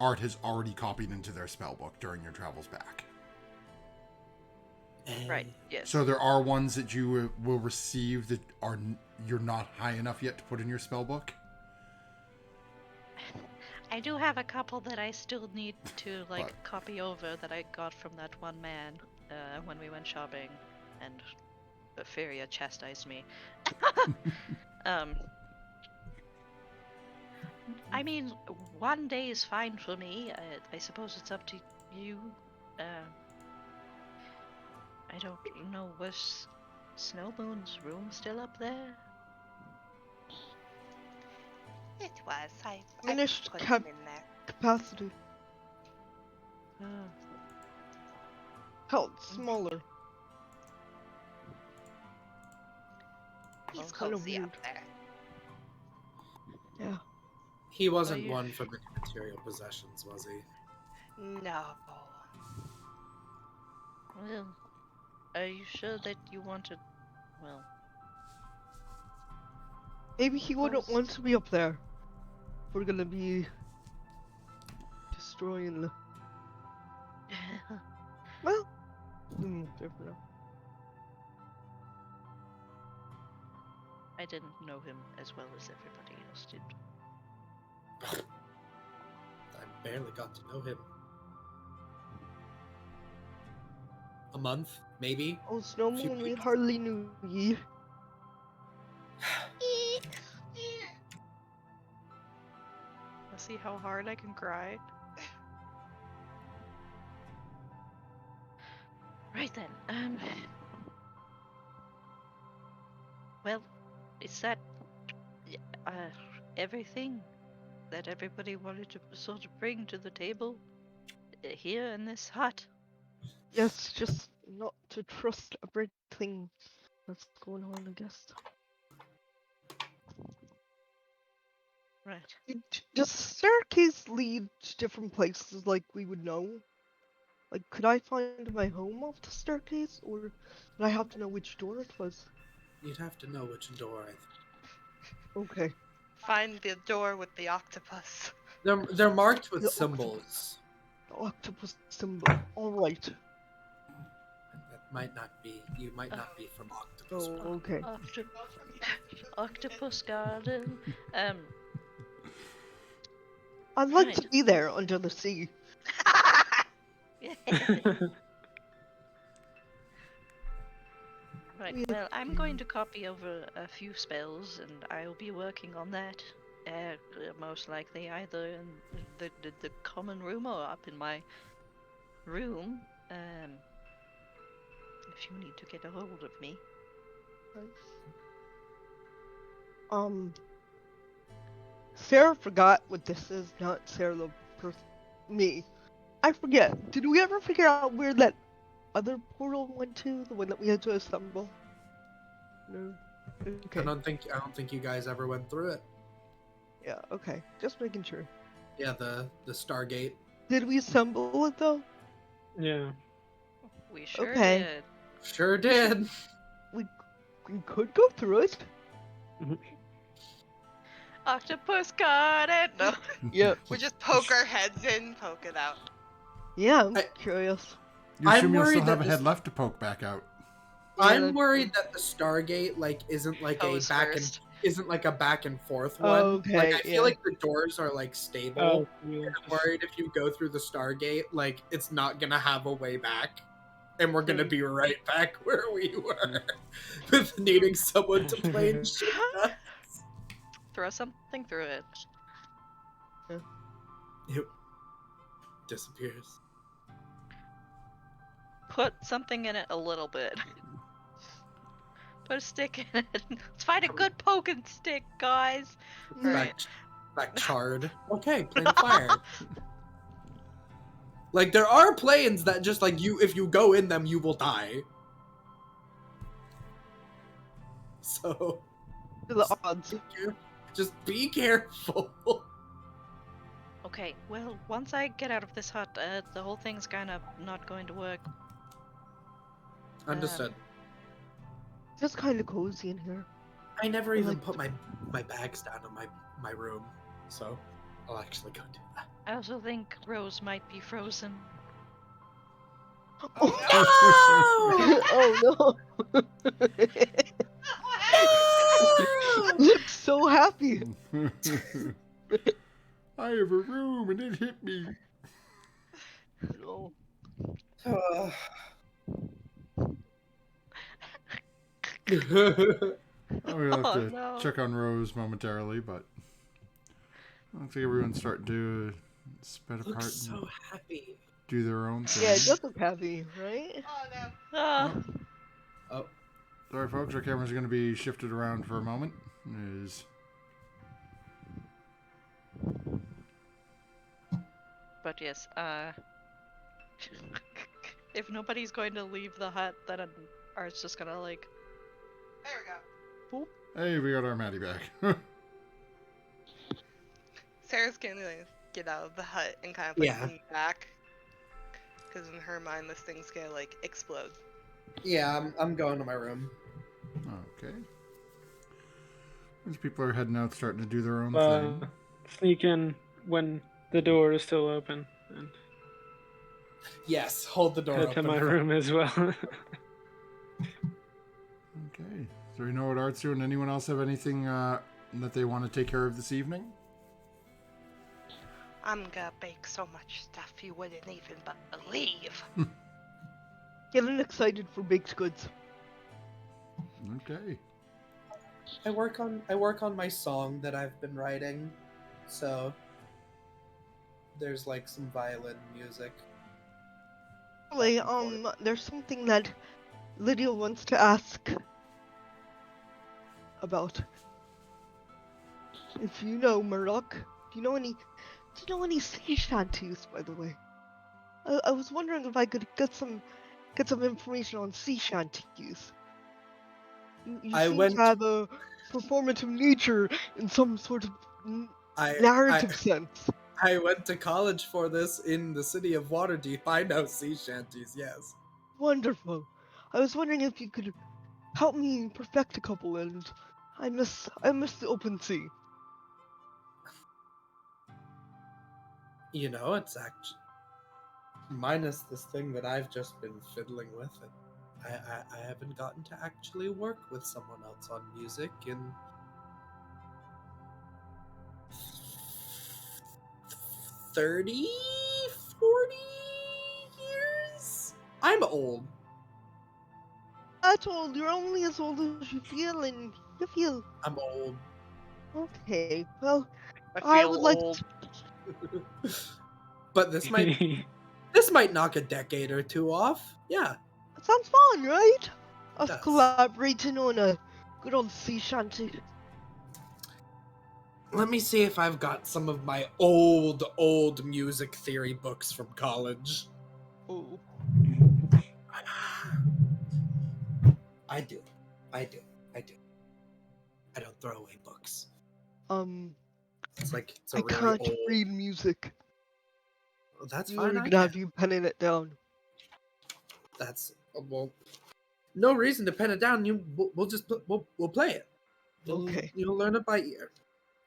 [SPEAKER 2] Art has already copied into their spell book during your travels back.
[SPEAKER 3] Right. Yes.
[SPEAKER 2] So there are ones that you will receive that you're not high enough yet to put in your spell book.
[SPEAKER 3] I do have a couple that I still need to
[SPEAKER 2] But-
[SPEAKER 3] copy over that I got from that one man when we went shopping, and Feria chastised me. I mean, 1 day is fine for me. I suppose it's up to you. I don't know, was Snowmoon's room still up there?
[SPEAKER 4] It was. I
[SPEAKER 1] Finished
[SPEAKER 4] put him in there.
[SPEAKER 1] capacity.
[SPEAKER 3] Oh.
[SPEAKER 1] Hell, it's smaller.
[SPEAKER 4] He's
[SPEAKER 1] kinda
[SPEAKER 4] cozy
[SPEAKER 1] weird.
[SPEAKER 4] up there.
[SPEAKER 1] Yeah.
[SPEAKER 6] He wasn't
[SPEAKER 3] you-
[SPEAKER 6] one for many material possessions, was he?
[SPEAKER 4] No.
[SPEAKER 3] Well, are you sure that you wanted... Well...
[SPEAKER 1] Maybe he wouldn't
[SPEAKER 3] Suppose-
[SPEAKER 1] want to be up there. We're gonna be destroying the. Well, different.
[SPEAKER 3] I didn't know him as well as everybody else did.
[SPEAKER 6] I barely got to know him. A month, maybe?
[SPEAKER 1] Oh, Snowmoon, we
[SPEAKER 6] weeks.
[SPEAKER 1] hardly knew ye.
[SPEAKER 3] See how hard I can cry? Right then, well, is that everything that everybody wanted to sort of bring to the table here in this hut?
[SPEAKER 1] Yes, just not to trust everything that's going on, I guess.
[SPEAKER 3] Right.
[SPEAKER 1] Does the staircase lead to different places like we would know? Like, could I find my home off the staircase, or would I have to know which door it was?
[SPEAKER 6] You'd have to know which door. I think.
[SPEAKER 1] Okay.
[SPEAKER 4] Find the door with the octopus.
[SPEAKER 6] They're marked with
[SPEAKER 1] The
[SPEAKER 6] symbols.
[SPEAKER 1] The octopus symbol. Alright.
[SPEAKER 6] That might not be. You might not be from Octopus.
[SPEAKER 1] Oh,
[SPEAKER 6] Park.
[SPEAKER 1] okay.
[SPEAKER 3] Octopus Garden.
[SPEAKER 1] I'd like
[SPEAKER 3] Right.
[SPEAKER 1] to be there under the sea.
[SPEAKER 3] Right,
[SPEAKER 1] Yeah.
[SPEAKER 3] well, I'm going to copy over a few spells, and I'll be working on that. Most likely either in the common room or up in my room. If you need to get a hold of me.
[SPEAKER 1] Sarah forgot what this is, not Sarah the person. Me. I forget. Did we ever figure out where that other portal went to? The one that we had to assemble? No. Okay.
[SPEAKER 6] I don't think you guys ever went through it.
[SPEAKER 1] Yeah, okay. Just making sure.
[SPEAKER 6] Yeah, the Stargate.
[SPEAKER 1] Did we assemble it though?
[SPEAKER 5] Yeah.
[SPEAKER 3] We sure
[SPEAKER 1] Okay.
[SPEAKER 3] did.
[SPEAKER 6] Sure did.
[SPEAKER 1] We could go through it.
[SPEAKER 3] Octopus Garden! No.
[SPEAKER 1] Yeah.
[SPEAKER 4] We just poke our heads in, poke it out.
[SPEAKER 1] Yeah, I'm
[SPEAKER 6] I-
[SPEAKER 1] curious.
[SPEAKER 2] You
[SPEAKER 6] I'm
[SPEAKER 2] assume you'll
[SPEAKER 6] worried
[SPEAKER 2] still have
[SPEAKER 6] that
[SPEAKER 2] a head
[SPEAKER 6] this-
[SPEAKER 2] left to poke back out.
[SPEAKER 6] I'm
[SPEAKER 1] that's
[SPEAKER 6] worried
[SPEAKER 1] true.
[SPEAKER 6] that the Stargate isn't
[SPEAKER 3] Toes first.
[SPEAKER 6] a back and forth one. Like
[SPEAKER 1] Okay,
[SPEAKER 6] I feel
[SPEAKER 1] yeah.
[SPEAKER 6] like the doors are stable.
[SPEAKER 5] Oh, you
[SPEAKER 6] I'm
[SPEAKER 5] just
[SPEAKER 6] worried if you go through the Stargate, it's not gonna have a way back. And we're gonna
[SPEAKER 1] Hmm.
[SPEAKER 6] be right back where we were. With needing someone to play and shit us.
[SPEAKER 3] Throw something through it.
[SPEAKER 6] It disappears.
[SPEAKER 3] Put something in it a little bit. Put a stick in it. Let's find a good poking stick, guys.
[SPEAKER 6] It's
[SPEAKER 3] Alright.
[SPEAKER 6] back charred. Okay, plane of fire. There are planes that just if you go in them you will die. So
[SPEAKER 1] The odds.
[SPEAKER 6] just be careful.
[SPEAKER 3] Okay, well, once I get out of this hut, the whole thing's kind of not going to work.
[SPEAKER 6] Understood.
[SPEAKER 1] Just kind of cozy in here.
[SPEAKER 6] I never
[SPEAKER 1] I
[SPEAKER 6] even
[SPEAKER 1] like-
[SPEAKER 6] put my bags down in my room, so I'll actually go do that.
[SPEAKER 3] I also think Rose might be frozen.
[SPEAKER 1] Oh no! Looks so happy.
[SPEAKER 2] I have a room and it hit me.
[SPEAKER 1] No.
[SPEAKER 2] I'm gonna have
[SPEAKER 3] Oh,
[SPEAKER 2] to
[SPEAKER 3] no.
[SPEAKER 2] check on Rose momentarily, but I don't think everyone's starting to spread apart
[SPEAKER 6] Looks
[SPEAKER 2] and
[SPEAKER 6] so happy.
[SPEAKER 2] do their own thing.
[SPEAKER 1] Yeah, it does look happy, right?
[SPEAKER 3] Ah,
[SPEAKER 6] Oh,
[SPEAKER 2] Sorry, folks, our camera's going to be shifted around for a moment.
[SPEAKER 3] but yes, if nobody's going to leave the hut, then Art's just gonna
[SPEAKER 4] There we go.
[SPEAKER 2] Hey, we got our Maddie back.
[SPEAKER 4] Sarah's gonna get out of the hut and kind of
[SPEAKER 6] Yeah.
[SPEAKER 4] move back. Because in her mind, this thing's gonna explode.
[SPEAKER 6] yeah, I'm going to my room.
[SPEAKER 2] Okay. As people are heading out, starting to do their own thing.
[SPEAKER 5] sneak in when the door is still open and
[SPEAKER 6] Yes, hold the door
[SPEAKER 5] head to
[SPEAKER 6] open.
[SPEAKER 5] my room as well.
[SPEAKER 2] Okay. So we know what Art's doing. Anyone else have anything that they want to take care of this evening?
[SPEAKER 4] I'm gonna bake so much stuff you wouldn't even believe.
[SPEAKER 1] Getting excited for baked goods.
[SPEAKER 2] Okay.
[SPEAKER 6] I work on my song that I've been writing, so there's some violin music.
[SPEAKER 1] Actually,
[SPEAKER 6] Back and forth.
[SPEAKER 1] there's something that Lydia wants to ask about. If you know Murdoch, do you know any sea shanties, by the way? I was wondering if I could get some information on sea shanties. You
[SPEAKER 6] I
[SPEAKER 1] seem
[SPEAKER 6] went-
[SPEAKER 1] to have a performative nature in some sort of
[SPEAKER 6] I
[SPEAKER 1] narrative sense.
[SPEAKER 6] I went to college for this in the city of Waterdeep. I know sea shanties, yes.
[SPEAKER 1] Wonderful. I was wondering if you could help me perfect a couple, and I miss the open sea.
[SPEAKER 6] You know, it's actually minus this thing that I've just been fiddling with. I haven't gotten to actually work with someone else on music in 30, 40 years? I'm old.
[SPEAKER 1] I told you're only as old as you feel, and you feel
[SPEAKER 6] I'm old.
[SPEAKER 1] okay. Well,
[SPEAKER 3] I
[SPEAKER 1] I
[SPEAKER 3] feel
[SPEAKER 1] would like
[SPEAKER 3] old.
[SPEAKER 6] But this might knock a decade or two off. Yeah.
[SPEAKER 1] That sounds fun, right? Us
[SPEAKER 6] Does.
[SPEAKER 1] collaborating on a good old sea shanty.
[SPEAKER 6] Let me see if I've got some of my old music theory books from college.
[SPEAKER 1] Oh,
[SPEAKER 6] I do. I don't throw away books. It's a
[SPEAKER 1] I
[SPEAKER 6] really
[SPEAKER 1] can't
[SPEAKER 6] old.
[SPEAKER 1] read music.
[SPEAKER 6] That's
[SPEAKER 1] You
[SPEAKER 6] fine.
[SPEAKER 1] are
[SPEAKER 6] I
[SPEAKER 1] gonna have
[SPEAKER 6] can.
[SPEAKER 1] you penning it down.
[SPEAKER 6] That's well. No reason to pen it down. We'll just we'll play it.
[SPEAKER 1] Okay.
[SPEAKER 6] You'll learn it by ear.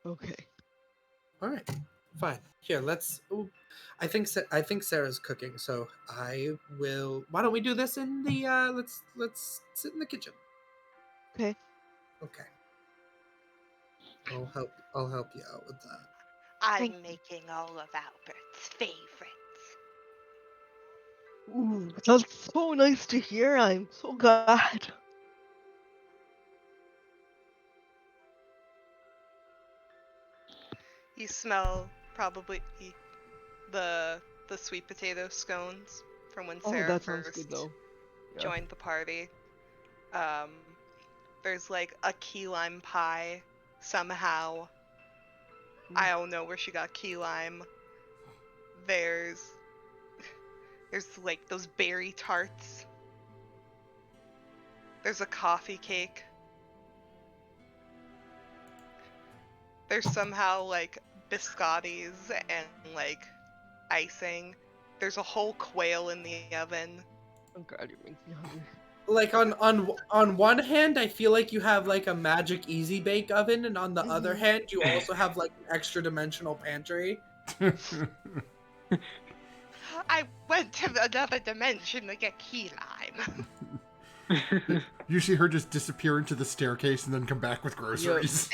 [SPEAKER 1] Okay.
[SPEAKER 6] All right. Fine. Here, let's. Ooh, I think Sarah's cooking, so I will. Why don't we do this in the? Let's sit in the kitchen.
[SPEAKER 1] Okay.
[SPEAKER 6] Okay. I'll help you out with that.
[SPEAKER 4] I'm
[SPEAKER 1] Thank you.
[SPEAKER 4] making all of Albert's favorites.
[SPEAKER 1] Ooh, that's so nice to hear. I'm so glad.
[SPEAKER 7] You smell probably the the sweet potato scones from when
[SPEAKER 1] Oh,
[SPEAKER 7] Sarah
[SPEAKER 1] that sounds good
[SPEAKER 7] first
[SPEAKER 1] though. Yeah.
[SPEAKER 7] joined the party. Um, there's like a key lime pie somehow. I don't know where she got key lime. There's like those berry tarts. There's a coffee cake. There's somehow like biscottis and like icing. There's a whole quail in the oven.
[SPEAKER 1] Oh god, you're making me hungry.
[SPEAKER 6] Like on one hand, I feel like you have like a magic easy bake oven, and on the other hand, you also have like an extra dimensional pantry.
[SPEAKER 4] I went to another dimension to get key lime.
[SPEAKER 2] You see her just disappear into the staircase and then come back with groceries.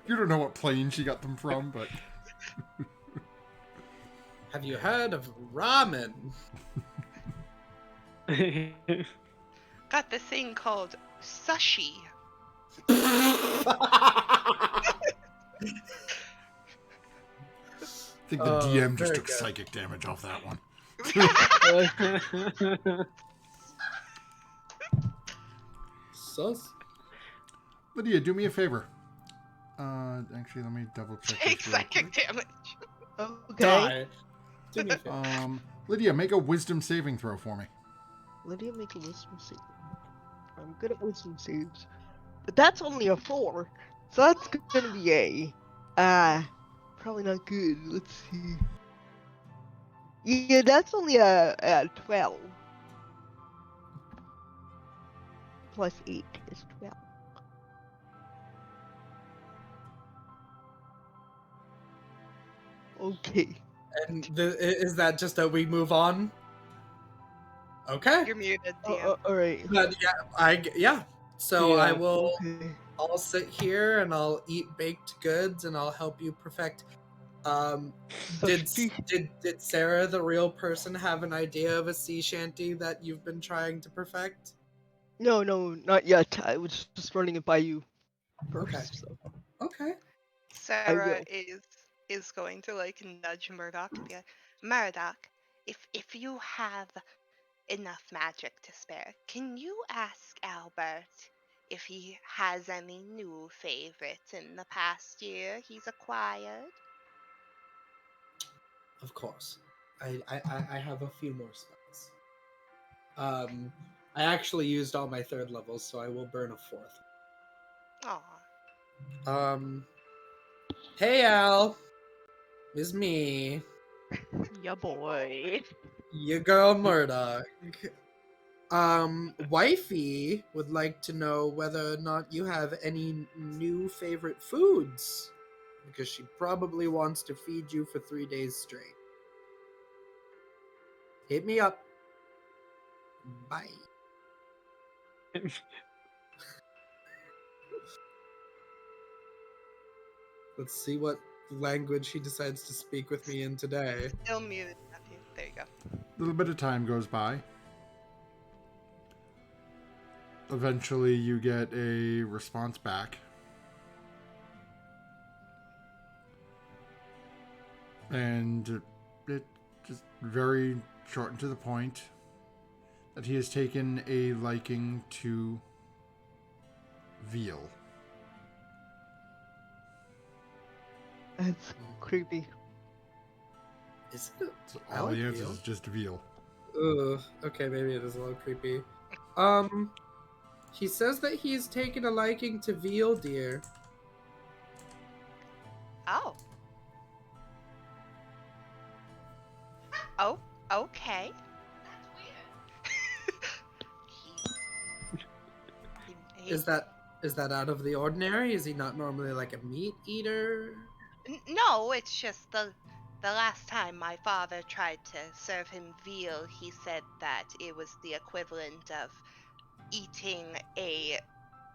[SPEAKER 2] You don't know what plane she got them from, but
[SPEAKER 6] Have you heard of ramen?
[SPEAKER 4] Got this thing called sushi.
[SPEAKER 2] I think the DM just
[SPEAKER 6] very
[SPEAKER 2] took
[SPEAKER 6] good.
[SPEAKER 2] psychic damage off that one.
[SPEAKER 6] Sus.
[SPEAKER 2] Lydia, do me a favor. Actually, let me double check.
[SPEAKER 4] Take
[SPEAKER 2] this real
[SPEAKER 4] psychic
[SPEAKER 2] quick.
[SPEAKER 4] damage.
[SPEAKER 1] Okay.
[SPEAKER 6] Die. Do me a favor.
[SPEAKER 2] Lydia, make a wisdom saving throw for me.
[SPEAKER 1] Lydia, make a wisdom save. I'm good at wisdom saves. But that's only a 4. So that's gonna be a... probably not good. Let's see. Yeah, that's only a 12. Plus 8 is 12. Okay.
[SPEAKER 6] And is that just that we move on? Okay.
[SPEAKER 7] You're muted, DM.
[SPEAKER 1] Alright.
[SPEAKER 6] But yeah. So
[SPEAKER 5] Yeah.
[SPEAKER 6] I will.
[SPEAKER 1] Okay.
[SPEAKER 6] I'll sit here and I'll eat baked goods and I'll help you perfect. Did Sarah, the real person, have an idea of a sea shanty that you've been trying to perfect?
[SPEAKER 1] No, not yet. I was just running it by you first.
[SPEAKER 6] Okay.
[SPEAKER 1] So.
[SPEAKER 6] Okay.
[SPEAKER 7] Sarah
[SPEAKER 1] will.
[SPEAKER 7] is going to like nudge Murdoch and be like,
[SPEAKER 4] Murdoch, if you have enough magic to spare, can you ask Albert if he has any new favorites in the past year he's acquired?
[SPEAKER 6] Of course. I have a few more spells. I actually used all my third levels, so I will burn a fourth.
[SPEAKER 4] Aw.
[SPEAKER 6] Hey Al. It's me.
[SPEAKER 3] Ya boy.
[SPEAKER 6] Your girl Murdoch. Wifey would like to know whether or not you have any new favorite foods. Because she probably wants to feed you for 3 days straight. Hit me up. Bye. Let's see what language he decides to speak with me in today.
[SPEAKER 7] still muted, Matthew. There you go.
[SPEAKER 2] A little bit of time goes by. Eventually, you get a response back. And it just very short and to the point that he has taken a liking to veal.
[SPEAKER 1] That's creepy.
[SPEAKER 6] Is it?
[SPEAKER 2] So
[SPEAKER 6] I
[SPEAKER 2] all
[SPEAKER 6] like
[SPEAKER 2] the answers
[SPEAKER 6] veal.
[SPEAKER 2] is just veal.
[SPEAKER 6] Ugh. Okay, maybe it is a little creepy. He says that he's taken a liking to veal deer.
[SPEAKER 4] Oh. Oh, okay.
[SPEAKER 6] Is that out of the ordinary? Is he not normally like a meat eater?
[SPEAKER 4] No, it's just The last time my father tried to serve him veal, he said that it was the equivalent of eating a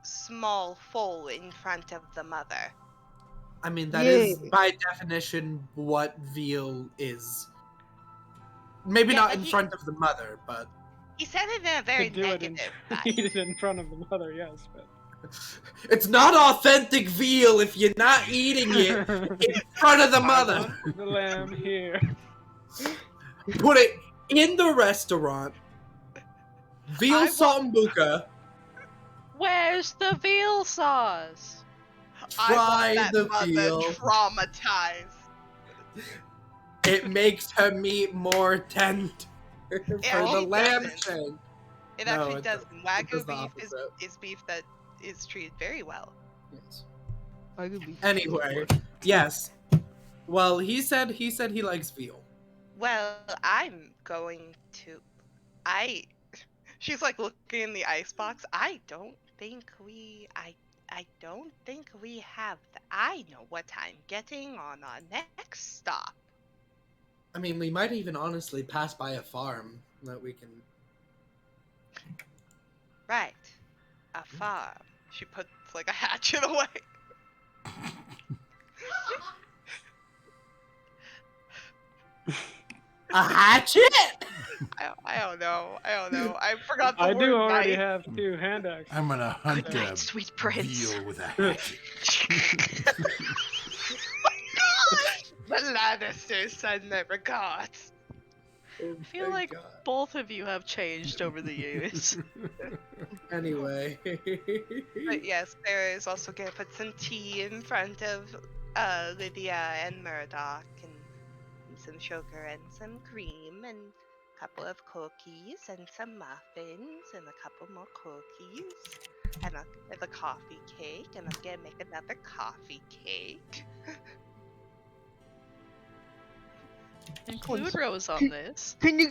[SPEAKER 4] small foal in front of the mother.
[SPEAKER 6] I mean, that
[SPEAKER 1] Yay.
[SPEAKER 6] is by definition what veal is. Maybe
[SPEAKER 4] Yeah,
[SPEAKER 6] not
[SPEAKER 4] but
[SPEAKER 6] in
[SPEAKER 4] he-
[SPEAKER 6] front of the mother, but
[SPEAKER 4] He said it in a very
[SPEAKER 5] Could do it in,
[SPEAKER 4] negative
[SPEAKER 5] eat
[SPEAKER 4] light.
[SPEAKER 5] it in front of the mother, yes, but
[SPEAKER 6] it's not authentic veal if you're not eating it in front of the
[SPEAKER 5] I
[SPEAKER 6] mother.
[SPEAKER 5] want the lamb here.
[SPEAKER 6] Put it in the restaurant. Veal
[SPEAKER 7] I
[SPEAKER 6] sambuca.
[SPEAKER 3] Where's the veal sauce?
[SPEAKER 7] I want
[SPEAKER 6] Try
[SPEAKER 7] that
[SPEAKER 6] the
[SPEAKER 7] mother
[SPEAKER 6] veal.
[SPEAKER 7] traumatized.
[SPEAKER 6] It makes her meat more tender for the
[SPEAKER 7] actually
[SPEAKER 6] lamb
[SPEAKER 7] doesn't.
[SPEAKER 6] shank.
[SPEAKER 7] It
[SPEAKER 6] No,
[SPEAKER 7] actually
[SPEAKER 6] it
[SPEAKER 7] doesn't.
[SPEAKER 6] does
[SPEAKER 7] Wagyu
[SPEAKER 6] the
[SPEAKER 7] beef is,
[SPEAKER 6] opposite.
[SPEAKER 7] is beef that is treated very well.
[SPEAKER 6] Yes.
[SPEAKER 1] I could be.
[SPEAKER 6] Anyway, yes. Well, he said he likes veal.
[SPEAKER 7] Well, I'm going to. She's like looking in the icebox. I don't think we. I don't think we have. I know what I'm getting on our next stop.
[SPEAKER 6] I mean, we might even honestly pass by a farm that we can.
[SPEAKER 7] Right, a farm. She puts like a hatchet away.
[SPEAKER 6] A hatchet?
[SPEAKER 7] I don't know. I don't know. I forgot the
[SPEAKER 5] I
[SPEAKER 7] word
[SPEAKER 5] do already
[SPEAKER 7] knife.
[SPEAKER 5] have 2 hand axes.
[SPEAKER 2] I'm gonna hunt
[SPEAKER 3] Good night, sweet prince.
[SPEAKER 2] veal with a hatchet.
[SPEAKER 7] The Lannisters send their regards.
[SPEAKER 3] I feel like both of you have changed over the years.
[SPEAKER 6] Anyway.
[SPEAKER 7] But yes, there is also gonna put some tea in front of Lydia and Murdoch, and some sugar and some cream, and a couple of cookies and some muffins and a couple more cookies and a coffee cake, and I'm gonna make another coffee cake.
[SPEAKER 3] Include Rose on this.
[SPEAKER 1] Can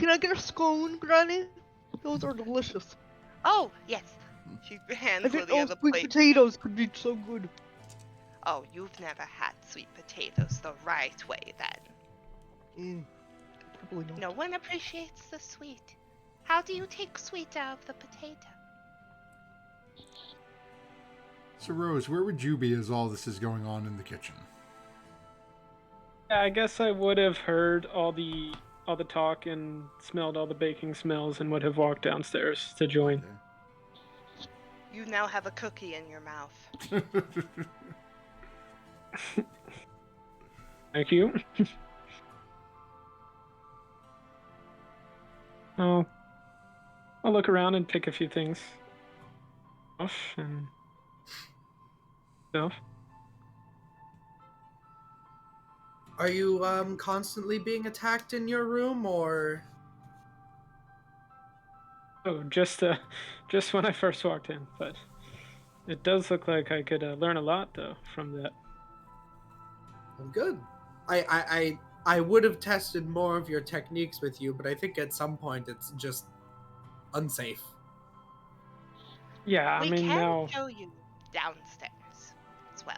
[SPEAKER 1] I get a scone, Granny? Those are delicious.
[SPEAKER 7] Oh yes, she
[SPEAKER 1] I
[SPEAKER 7] hands
[SPEAKER 1] didn't
[SPEAKER 7] Lydia
[SPEAKER 1] know
[SPEAKER 7] the
[SPEAKER 1] sweet
[SPEAKER 7] plate.
[SPEAKER 1] potatoes could be so good.
[SPEAKER 7] Oh, you've never had sweet potatoes the right way then.
[SPEAKER 1] Probably not.
[SPEAKER 4] No one appreciates the sweet. How do you take sweet out of the potato?
[SPEAKER 2] So, Rose, where would you be as all this is going on in the kitchen?
[SPEAKER 5] Yeah, I guess I would have heard all the talk and smelled all the baking smells and would have walked downstairs to join.
[SPEAKER 7] You now have a cookie in your mouth.
[SPEAKER 5] Thank you. I'll look around and pick a few things off and stuff.
[SPEAKER 6] Are you constantly being attacked in your room, or?
[SPEAKER 5] Oh, just when I first walked in, but it does look like I could learn a lot though from that.
[SPEAKER 6] I'm good. I would have tested more of your techniques with you, but I think at some point it's just unsafe.
[SPEAKER 5] Yeah, I
[SPEAKER 4] We
[SPEAKER 5] mean
[SPEAKER 4] can
[SPEAKER 5] now.
[SPEAKER 4] show you downstairs as well.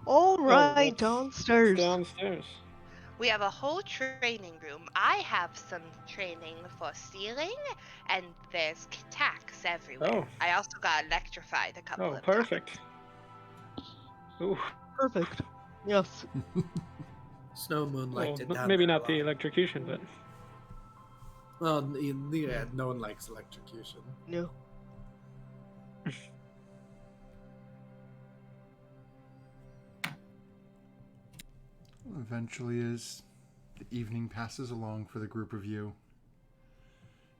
[SPEAKER 1] All
[SPEAKER 5] Oh,
[SPEAKER 1] right,
[SPEAKER 5] that's
[SPEAKER 1] downstairs.
[SPEAKER 5] Downstairs.
[SPEAKER 4] We have a whole training room. I have some training for stealing, and there's tacks everywhere.
[SPEAKER 5] Oh.
[SPEAKER 4] I also got electrified a couple
[SPEAKER 5] Oh,
[SPEAKER 4] of
[SPEAKER 5] perfect. Ooh.
[SPEAKER 1] Perfect. Yes.
[SPEAKER 6] Snow Moon liked it down
[SPEAKER 5] Maybe
[SPEAKER 6] there
[SPEAKER 5] not
[SPEAKER 6] a
[SPEAKER 5] the
[SPEAKER 6] lot.
[SPEAKER 5] electrocution, but
[SPEAKER 6] Well, yeah, no one likes electrocution.
[SPEAKER 1] No.
[SPEAKER 2] Eventually, as the evening passes along for the group of you,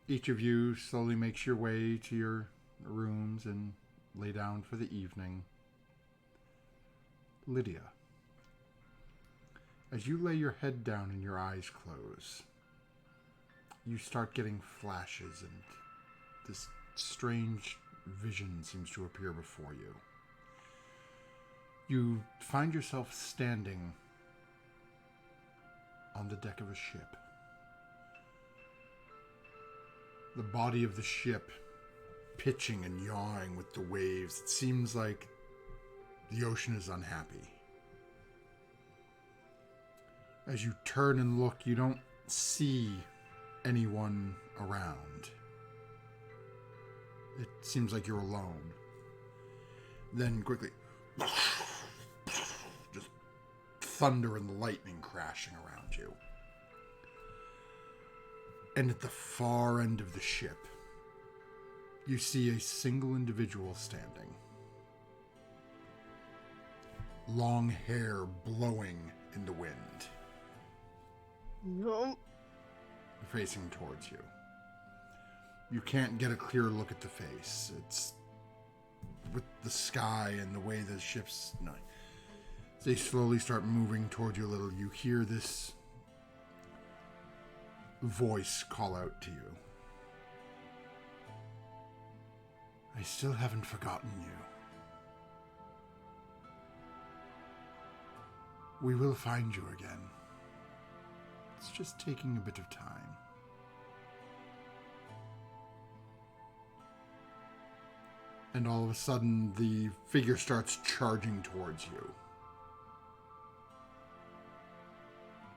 [SPEAKER 2] each of you slowly makes your way to your rooms and lay down for the evening. Lydia, as you lay your head down and your eyes close, you start getting flashes and this strange vision seems to appear before you. You find yourself standing on the deck of a ship. The body of the ship pitching and yawing with the waves. It seems like the ocean is unhappy. As you turn and look, you don't see anyone around. It seems like you're alone. Then quickly, just thunder and lightning crashing around you. And at the far end of the ship, you see a single individual standing. Long hair blowing in the wind.
[SPEAKER 1] No.
[SPEAKER 2] Facing towards you. You can't get a clear look at the face. It's with the sky and the way the ship's... No, they slowly start moving toward you a little. You hear this voice call out to you. I still haven't forgotten you. We will find you again. It's just taking a bit of time. And all of a sudden, the figure starts charging towards you.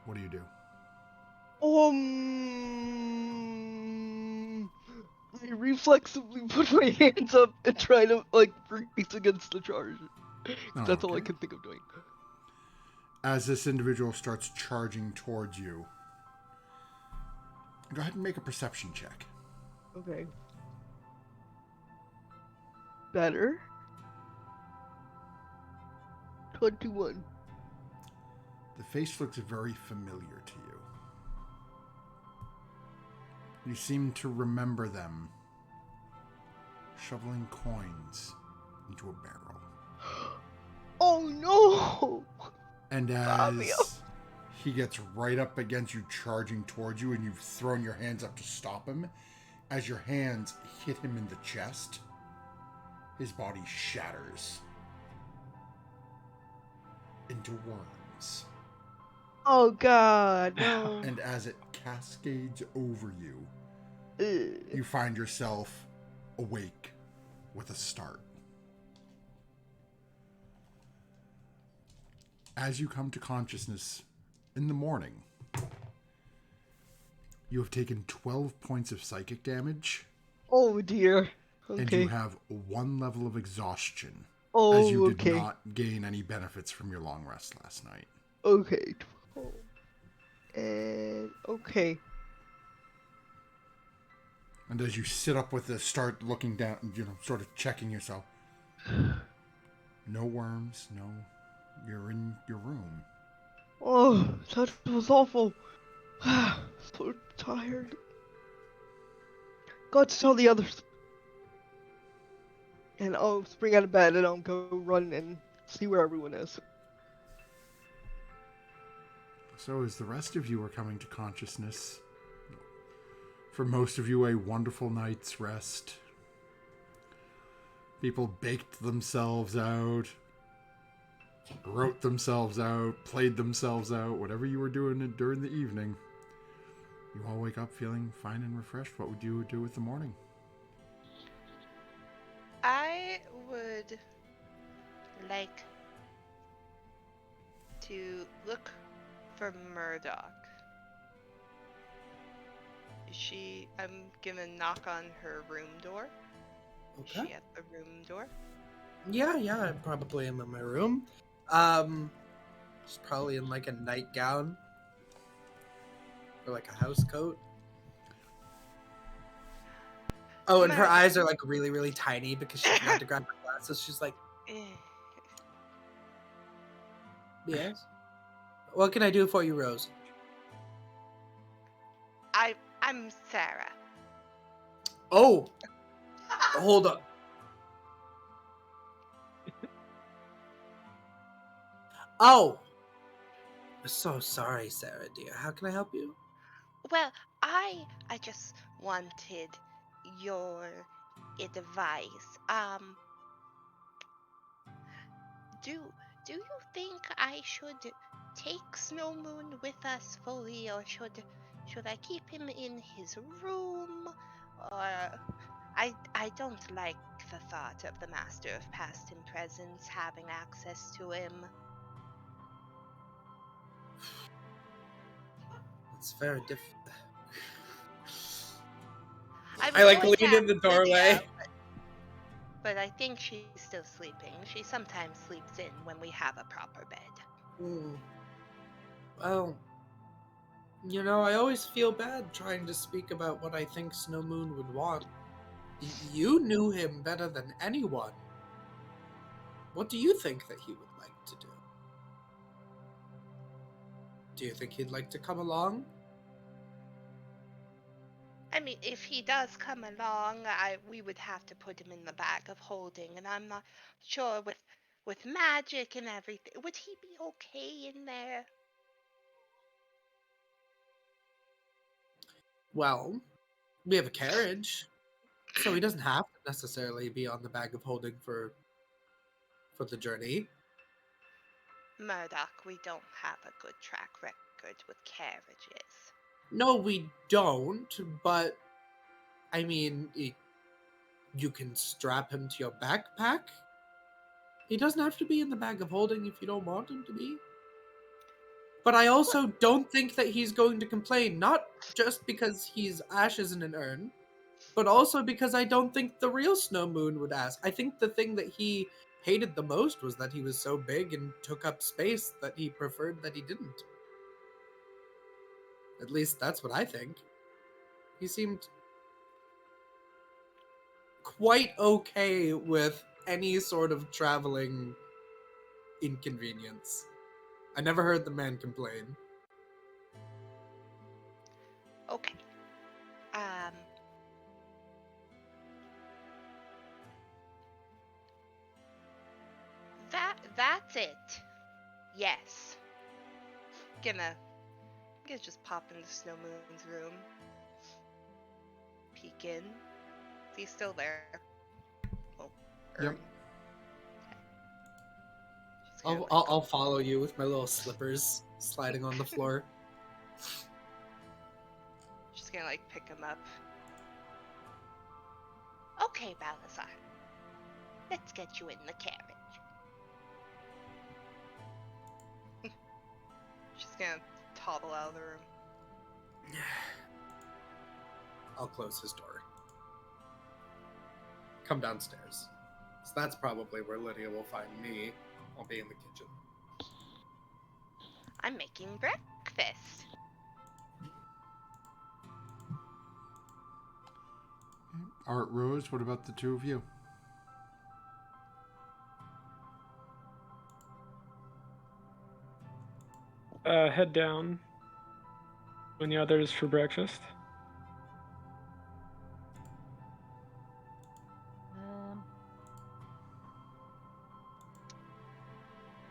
[SPEAKER 2] What do you do?
[SPEAKER 1] I reflexively put my hands up and try to, like, brace against the charge. That's all I
[SPEAKER 2] Okay.
[SPEAKER 1] can think of doing.
[SPEAKER 2] As this individual starts charging towards you, go ahead and make a perception check.
[SPEAKER 1] Okay. Better. 21.
[SPEAKER 2] The face looks very familiar to you. You seem to remember them shoveling coins into a barrel.
[SPEAKER 1] Oh no!
[SPEAKER 2] And
[SPEAKER 1] me up.
[SPEAKER 2] as he gets right up against you, charging towards you, and you've thrown your hands up to stop him, as your hands hit him in the chest, his body shatters into worms.
[SPEAKER 1] Oh god, no.
[SPEAKER 2] And as it cascades over you,
[SPEAKER 1] Ugh.
[SPEAKER 2] you find yourself awake with a start. As you come to consciousness in the morning, you have taken 12 points of psychic damage,
[SPEAKER 1] Oh dear.
[SPEAKER 2] and
[SPEAKER 1] Okay.
[SPEAKER 2] you have 1 level of exhaustion,
[SPEAKER 1] Oh,
[SPEAKER 2] as you did
[SPEAKER 1] okay.
[SPEAKER 2] not gain any benefits from your long rest last night.
[SPEAKER 1] Okay. 12. And okay.
[SPEAKER 2] And as you sit up with this, start looking down, sort of checking yourself. No worms, no. You're in your room.
[SPEAKER 1] Oh, that was awful. So tired. Got to tell the others. And I'll spring out of bed and I'll go run and see where everyone is.
[SPEAKER 2] So as the rest of you are coming to consciousness, for most of you, a wonderful night's rest. People baked themselves out, wrote themselves out, played themselves out, whatever you were doing during the evening. You all wake up feeling fine and refreshed. What would you do with the morning?
[SPEAKER 7] I would like to look for Murdoch. I'm gonna knock on her room door. Is she
[SPEAKER 6] Okay.
[SPEAKER 7] at the room door?
[SPEAKER 6] Yeah, I probably am in my room. She's probably in like a nightgown or like a house coat. Oh, and her
[SPEAKER 7] Murdoch.
[SPEAKER 6] eyes are like really, really tiny because she had to grab her glasses. She's like,
[SPEAKER 7] Eh.
[SPEAKER 6] yes. What can I do for you, Rose?
[SPEAKER 7] I'm Sarah.
[SPEAKER 6] Oh, hold on. Oh, so sorry, Sarah dear. How can I help you?
[SPEAKER 4] Well, I just wanted your advice. Do you think I should take Snow Moon with us fully, or should I keep him in his room? Or I don't like the thought of the Master of Past and Presence having access to him.
[SPEAKER 6] It's very difficult.
[SPEAKER 4] I
[SPEAKER 6] I
[SPEAKER 4] was
[SPEAKER 6] like
[SPEAKER 4] going to
[SPEAKER 6] lean in
[SPEAKER 4] ask
[SPEAKER 6] the doorway.
[SPEAKER 4] Lydia, but I think she's still sleeping. She sometimes sleeps in when we have a proper bed.
[SPEAKER 6] Hmm. Well, I always feel bad trying to speak about what I think Snow Moon would want. You knew him better than anyone. What do you think that he would like to do? Do you think he'd like to come along?
[SPEAKER 4] I mean, if he does come along, we would have to put him in the bag of holding, and I'm not sure with magic and everything. Would he be okay in there?
[SPEAKER 6] Well, we have a carriage, so he doesn't have to necessarily be on the bag of holding for the journey.
[SPEAKER 4] Murdoch, we don't have a good track record with carriages.
[SPEAKER 6] No, we don't, but I mean, you can strap him to your backpack. He doesn't have to be in the bag of holding if you don't want him to be. But I also don't think that he's going to complain, not just because he's ashes in an urn, but also because I don't think the real Snow Moon would ask. I think the thing that he hated the most was that he was so big and took up space that he preferred that he didn't. At least that's what I think. He seemed quite okay with any sort of traveling inconvenience. I never heard the man complain.
[SPEAKER 4] Okay. Um. That's it. Yes. Gonna just pop into Snow Moon's room. Peek in. Is he still there? Oh,
[SPEAKER 2] Yep.
[SPEAKER 4] urn. Just gonna,
[SPEAKER 6] I'll follow you with my little slippers sliding on the floor.
[SPEAKER 4] Just gonna pick him up. Okay, Balazar. Let's get you in the carriage. She's gonna toddle out of the room.
[SPEAKER 6] I'll close his door. Come downstairs. So that's probably where Lydia will find me. I'll be in the kitchen.
[SPEAKER 4] I'm making breakfast.
[SPEAKER 2] Art Rose, what about the two of you?
[SPEAKER 5] Head down. Join the others for breakfast.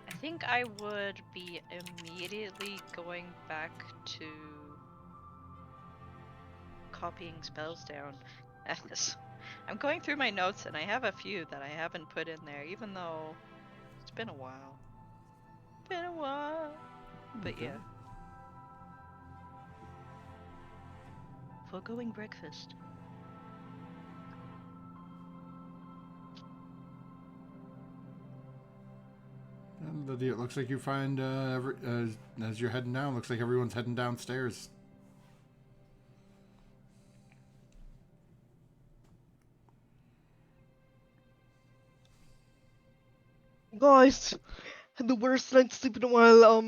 [SPEAKER 3] I think I would be immediately going back to copying spells down. As I'm going through my notes and I have a few that I haven't put in there, even though it's been a while. Been a while. But
[SPEAKER 2] Okay.
[SPEAKER 3] yeah. Foregoing breakfast.
[SPEAKER 2] And Lydia, it looks like you find as you're heading down, looks like everyone's heading downstairs.
[SPEAKER 1] Guys, had the worst night's sleep in a while.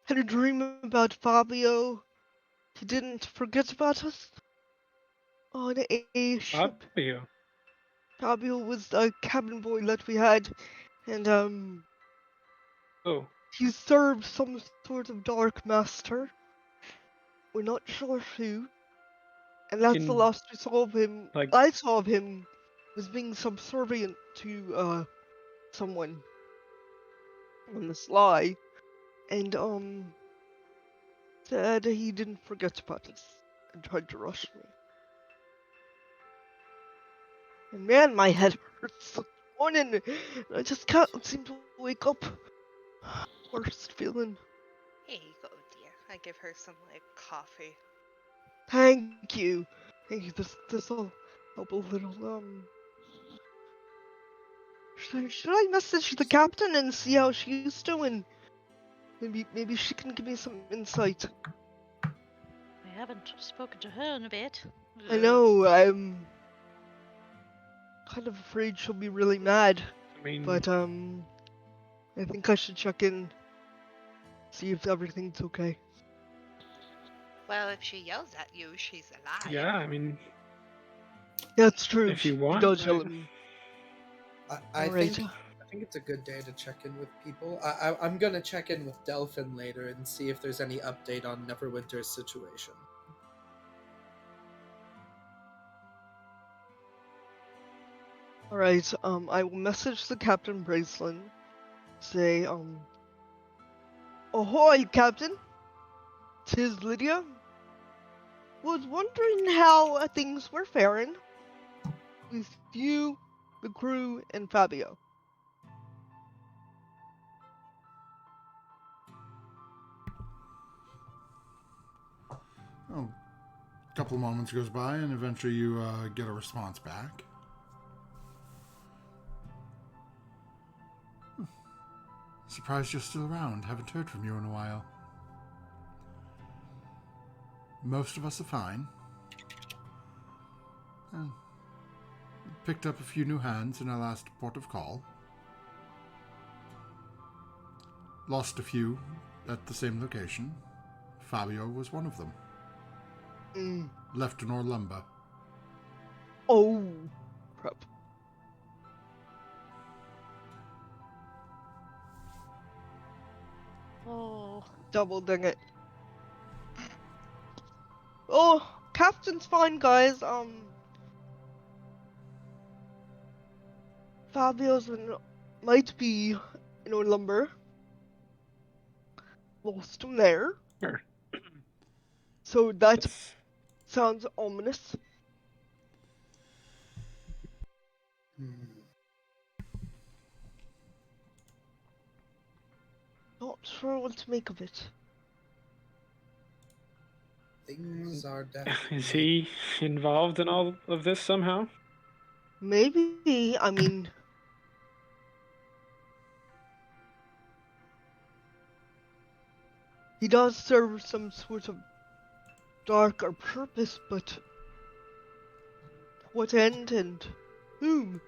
[SPEAKER 1] Had a dream about Fabio. He didn't forget about us on a ship.
[SPEAKER 5] Fabio.
[SPEAKER 1] Fabio was a cabin boy that we had, and
[SPEAKER 5] Oh,
[SPEAKER 1] he served some sort of dark master. We're not sure who, and that's the
[SPEAKER 5] In,
[SPEAKER 1] last we saw of him.
[SPEAKER 5] like-
[SPEAKER 1] I saw of him was being subservient to someone on the sly, and said he didn't forget about us and tried to rush me. And man, my head hurts this morning. I just can't seem to wake up. Worst feeling.
[SPEAKER 4] Here you go, dear. I give her some coffee.
[SPEAKER 1] Thank you. Thank you. This'll help a little. Should I message the captain and see how she's doing? Maybe she can give me some insight.
[SPEAKER 3] haven't spoken to her in a bit.
[SPEAKER 1] I know, I'm kind of afraid she'll be really mad,
[SPEAKER 5] I mean,
[SPEAKER 1] but I think I should check in, see if everything's okay.
[SPEAKER 4] Well, if she yells at you, she's alive.
[SPEAKER 5] yeah, I mean,
[SPEAKER 1] Yeah, it's true.
[SPEAKER 5] if you
[SPEAKER 1] She
[SPEAKER 5] want,
[SPEAKER 1] does yell at me.
[SPEAKER 6] I
[SPEAKER 1] Alright.
[SPEAKER 6] think it's a good day to check in with people. I'm gonna check in with Delphin later and see if there's any update on Neverwinter's situation.
[SPEAKER 1] Alright, I will message the Captain Braceland, say, ahoy, Captain! 'Tis Lydia. Was wondering how things were faring with you, the crew, and Fabio.
[SPEAKER 2] Oh, a couple of moments goes by, and eventually you get a response back. Surprised you're still around. Haven't heard from you in a while. Most of us are fine. Picked up a few new hands in our last port of call. Lost a few at the same location. Fabio was one of them. Left in Orlumba.
[SPEAKER 1] Oh, crap.
[SPEAKER 3] Oh.
[SPEAKER 1] Double dang it. Oh, Captain's fine, guys. Fabio's might be in Orlumber. Lost him there.
[SPEAKER 5] Sure.
[SPEAKER 1] So that sounds ominous. Not sure what to make of it.
[SPEAKER 6] Things are definitely...
[SPEAKER 5] Is he involved in all of this somehow?
[SPEAKER 1] Maybe, I mean... He does serve some sort of darker purpose, but... What end and whom?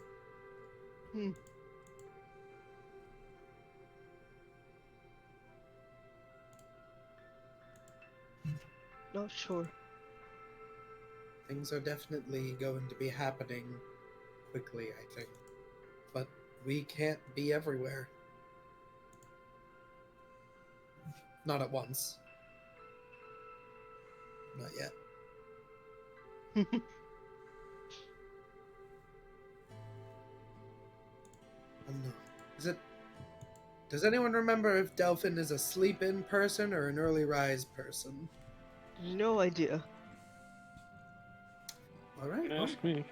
[SPEAKER 1] Not sure.
[SPEAKER 6] Things are definitely going to be happening quickly, I think. But we can't be everywhere. Not at once. Not yet. Does anyone remember if Delphin is a sleep-in person or an early rise person?
[SPEAKER 1] No idea.
[SPEAKER 6] All right.
[SPEAKER 5] Don't ask me.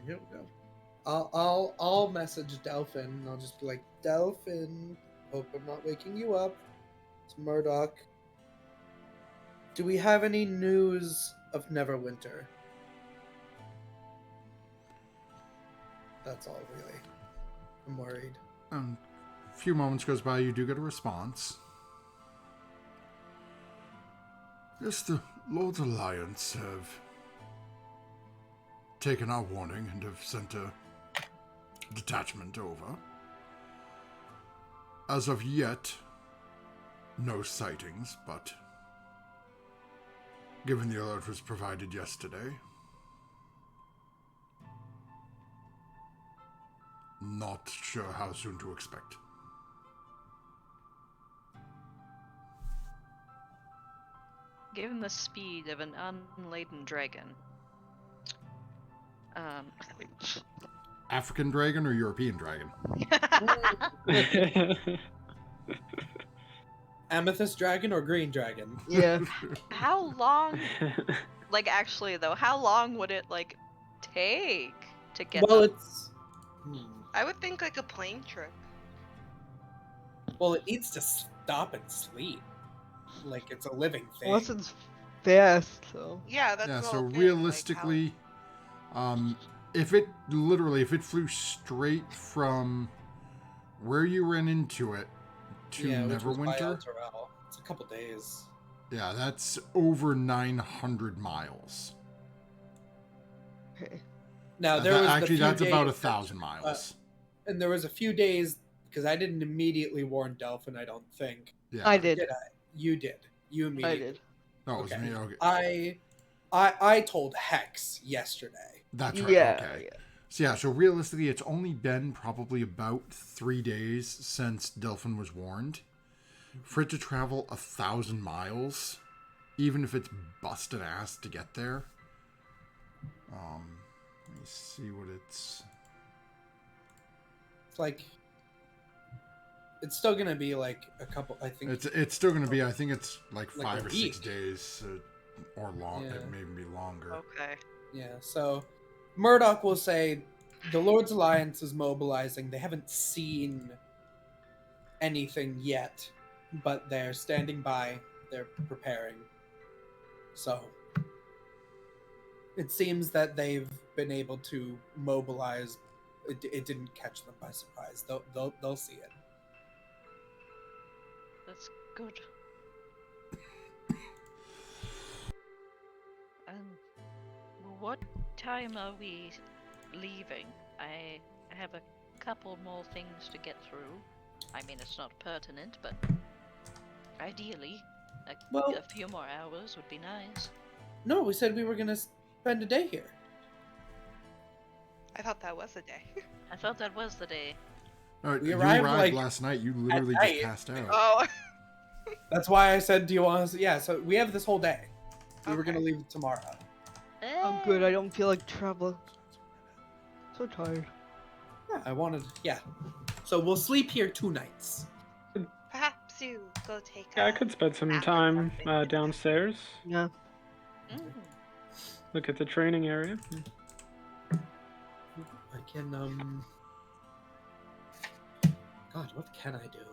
[SPEAKER 6] Here we go. I'll message Delphin. And I'll just be like, Delphin, hope I'm not waking you up. It's Murdoch. Do we have any news of Neverwinter? That's all, really. I'm worried.
[SPEAKER 2] A few moments goes by, you do get a response. Yes, the Lord's Alliance have taken our warning and have sent a detachment over. As of yet, no sightings, but given the alert was provided yesterday, not sure how soon to expect.
[SPEAKER 3] Given the speed of an unladen dragon,
[SPEAKER 2] African dragon or European dragon?
[SPEAKER 6] Amethyst dragon or green dragon?
[SPEAKER 1] Yeah.
[SPEAKER 3] how long? Like, actually, though, how long would it take to get?
[SPEAKER 6] Well,
[SPEAKER 3] up?
[SPEAKER 6] it's...
[SPEAKER 7] I would think like a plane trip.
[SPEAKER 6] Well, it needs to stop and sleep. Like, it's a living thing.
[SPEAKER 1] Unless it's fast, so...
[SPEAKER 7] Yeah, that's
[SPEAKER 2] Yeah,
[SPEAKER 7] the
[SPEAKER 2] so
[SPEAKER 7] whole thing,
[SPEAKER 2] realistically, if it flew straight from where you ran into it to
[SPEAKER 6] which was by
[SPEAKER 2] Neverwinter,
[SPEAKER 6] Alterel. It's a couple days.
[SPEAKER 2] Yeah, that's over 900 miles.
[SPEAKER 1] Okay.
[SPEAKER 6] Now there was
[SPEAKER 2] Actually,
[SPEAKER 6] the few
[SPEAKER 2] that's about
[SPEAKER 6] days
[SPEAKER 2] 1,000 miles.
[SPEAKER 6] and there was a few days because I didn't immediately warn Delphin. I don't think.
[SPEAKER 2] Yeah.
[SPEAKER 1] I did.
[SPEAKER 6] Did I? You did. You
[SPEAKER 1] I
[SPEAKER 6] immediately.
[SPEAKER 1] did.
[SPEAKER 2] That was
[SPEAKER 6] Okay.
[SPEAKER 2] me. Okay.
[SPEAKER 6] I told Hex yesterday.
[SPEAKER 2] That's right.
[SPEAKER 1] Yeah.
[SPEAKER 2] Okay.
[SPEAKER 1] Yeah.
[SPEAKER 2] So yeah, so realistically, it's only been probably about 3 days since Delphin was warned. For it to travel 1,000 miles, even if it's busted ass to get there. Let me see what it's.
[SPEAKER 6] It's like it's still gonna be like a couple. I think
[SPEAKER 2] It's still going to be. I think it's like
[SPEAKER 6] Like
[SPEAKER 2] 5
[SPEAKER 6] a
[SPEAKER 2] or 6
[SPEAKER 6] week.
[SPEAKER 2] days, or long.
[SPEAKER 6] Yeah.
[SPEAKER 2] It may even be longer.
[SPEAKER 7] Okay.
[SPEAKER 6] Yeah, so Murdoch will say the Lord's Alliance is mobilizing. They haven't seen anything yet, but they're standing by. They're preparing. So it seems that they've been able to mobilize. It didn't catch them by surprise. They'll see it.
[SPEAKER 3] That's good. And what time are we leaving? I have a couple more things to get through. I mean, it's not pertinent, but ideally,
[SPEAKER 6] Well-
[SPEAKER 3] a few more hours would be nice.
[SPEAKER 6] No, we said we were gonna spend a day here.
[SPEAKER 7] I thought that was a day.
[SPEAKER 3] I thought that was the day.
[SPEAKER 6] We
[SPEAKER 2] You
[SPEAKER 6] arrived,
[SPEAKER 2] arrived
[SPEAKER 6] like,
[SPEAKER 2] last night. You literally
[SPEAKER 6] at
[SPEAKER 2] just
[SPEAKER 6] night.
[SPEAKER 2] passed out.
[SPEAKER 7] Oh.
[SPEAKER 6] That's why I said, "Do you want to?" Yeah. So we have this whole day. We were gonna
[SPEAKER 7] Okay.
[SPEAKER 6] leave tomorrow.
[SPEAKER 1] I'm good. I don't feel like traveling. So tired.
[SPEAKER 6] Yeah, I wanted. Yeah. So we'll sleep here 2 nights.
[SPEAKER 4] Perhaps you go take
[SPEAKER 5] Yeah, I
[SPEAKER 4] a
[SPEAKER 5] could spend some
[SPEAKER 4] nap or
[SPEAKER 5] time
[SPEAKER 4] something.
[SPEAKER 5] downstairs.
[SPEAKER 1] Yeah.
[SPEAKER 3] Mm.
[SPEAKER 5] Look at the training area.
[SPEAKER 6] I can God, what can I do?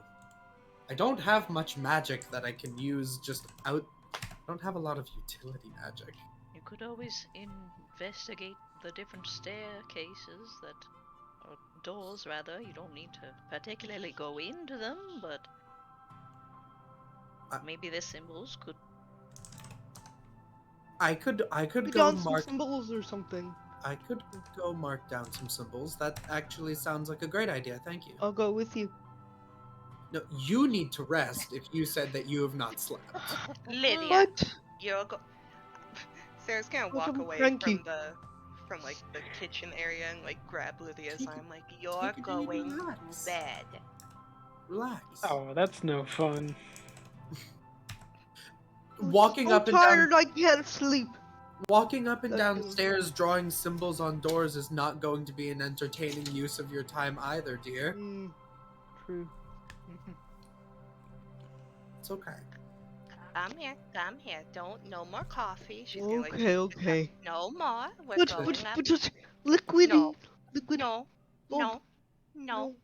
[SPEAKER 6] I don't have much magic that I can use just out. I don't have a lot of utility magic.
[SPEAKER 3] You could always investigate the different staircases or doors rather. You don't need to particularly go into them, but maybe the symbols could.
[SPEAKER 6] I could
[SPEAKER 1] Put
[SPEAKER 6] go
[SPEAKER 1] down some
[SPEAKER 6] mark.
[SPEAKER 1] symbols or something.
[SPEAKER 6] I could go mark down some symbols. That actually sounds like a great idea. Thank you.
[SPEAKER 1] I'll go with you.
[SPEAKER 6] No, you need to rest if you said that you have not slept.
[SPEAKER 4] Lydia,
[SPEAKER 1] What?
[SPEAKER 4] you're go-
[SPEAKER 7] Sarah's gonna
[SPEAKER 1] But
[SPEAKER 7] walk
[SPEAKER 1] I'm
[SPEAKER 7] away
[SPEAKER 1] cranky.
[SPEAKER 7] from like the kitchen area and like grab Lydia's
[SPEAKER 6] Take
[SPEAKER 7] arm like
[SPEAKER 4] you're
[SPEAKER 6] Take a day to
[SPEAKER 4] going to
[SPEAKER 6] relax.
[SPEAKER 4] bed.
[SPEAKER 6] Relax.
[SPEAKER 5] Oh, that's no fun.
[SPEAKER 6] Walking
[SPEAKER 1] so
[SPEAKER 6] up and down.
[SPEAKER 1] tired I can't sleep.
[SPEAKER 6] Walking up and
[SPEAKER 1] That's
[SPEAKER 6] down
[SPEAKER 1] good.
[SPEAKER 6] stairs drawing symbols on doors is not going to be an entertaining use of your time either, dear.
[SPEAKER 1] True.
[SPEAKER 6] It's okay.
[SPEAKER 4] Come here. Don't, no more coffee. She's gonna like,
[SPEAKER 1] Okay.
[SPEAKER 4] no more. We're
[SPEAKER 1] But,
[SPEAKER 4] going
[SPEAKER 1] but,
[SPEAKER 4] up.
[SPEAKER 1] but just liquid.
[SPEAKER 4] No.
[SPEAKER 1] Liquid.
[SPEAKER 4] No,
[SPEAKER 1] Oh,
[SPEAKER 4] no, no,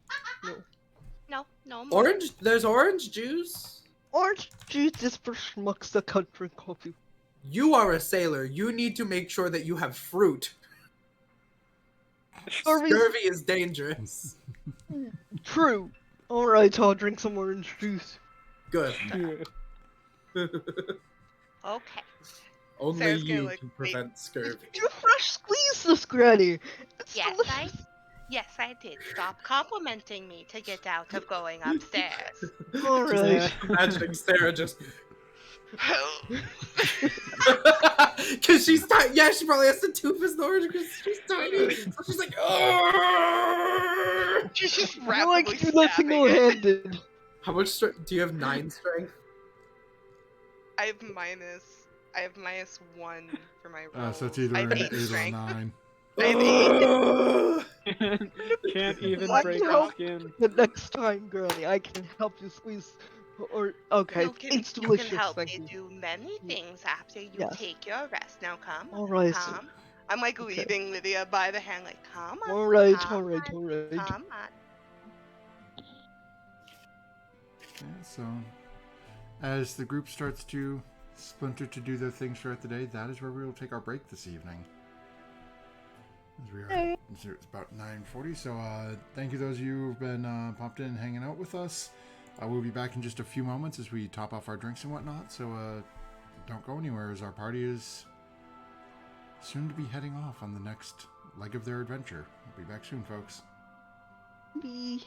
[SPEAKER 1] No.
[SPEAKER 4] no more.
[SPEAKER 6] Orange? There's orange juice?
[SPEAKER 1] Orange juice is for schmucks that can't drink coffee.
[SPEAKER 6] You are a sailor. You need to make sure that you have fruit.
[SPEAKER 1] Scurvy.
[SPEAKER 6] Scurvy is dangerous.
[SPEAKER 1] True. Alright, I'll drink some orange juice.
[SPEAKER 6] Good.
[SPEAKER 4] Okay.
[SPEAKER 6] Only
[SPEAKER 7] Sarah's gonna,
[SPEAKER 6] you
[SPEAKER 7] like,
[SPEAKER 6] can prevent scurvy.
[SPEAKER 1] You fresh squeeze this, Granny. It's delicious.
[SPEAKER 4] Yes, I did. Stop complimenting me to get out of going upstairs.
[SPEAKER 1] Alright.
[SPEAKER 6] Imagining Sarah just. Because she's tiny. Yeah, she probably has to toothless orange because she's tiny. So she's like, oh.
[SPEAKER 7] She's just
[SPEAKER 1] I like
[SPEAKER 7] rapidly
[SPEAKER 1] to do that
[SPEAKER 7] stabbing it.
[SPEAKER 1] single-handed.
[SPEAKER 6] How much strength? Do you have 9 strength?
[SPEAKER 7] I have minus -1 for my roll.
[SPEAKER 2] So it's either
[SPEAKER 7] I
[SPEAKER 2] an
[SPEAKER 7] have
[SPEAKER 2] 8
[SPEAKER 7] 8
[SPEAKER 2] or
[SPEAKER 7] strength.
[SPEAKER 2] 9.
[SPEAKER 7] I have 8.
[SPEAKER 5] Can't even
[SPEAKER 1] What
[SPEAKER 5] break
[SPEAKER 1] the
[SPEAKER 5] her
[SPEAKER 1] hell?
[SPEAKER 5] skin.
[SPEAKER 1] The next time, Granny, I can help you squeeze. Or okay, it's
[SPEAKER 4] You
[SPEAKER 1] delicious.
[SPEAKER 4] can help
[SPEAKER 1] Thank
[SPEAKER 4] me
[SPEAKER 1] you.
[SPEAKER 4] do many things after you
[SPEAKER 1] Yes.
[SPEAKER 4] take your rest. Now come.
[SPEAKER 1] Alright.
[SPEAKER 4] Come.
[SPEAKER 7] I'm like
[SPEAKER 1] Okay.
[SPEAKER 7] leading Lydia by the hand, like,
[SPEAKER 4] Come on.
[SPEAKER 1] Alright.
[SPEAKER 4] Come on.
[SPEAKER 1] Alright.
[SPEAKER 4] Come on.
[SPEAKER 2] Yeah, so as the group starts to splinter to do their things throughout the day, that is where we will take our break this evening. As we are, it's about 9:40. So thank you those of you who've been popped in and hanging out with us. We'll be back in just a few moments as we top off our drinks and whatnot. So don't go anywhere, as our party is soon to be heading off on the next leg of their adventure. We'll be back soon, folks.
[SPEAKER 1] Be.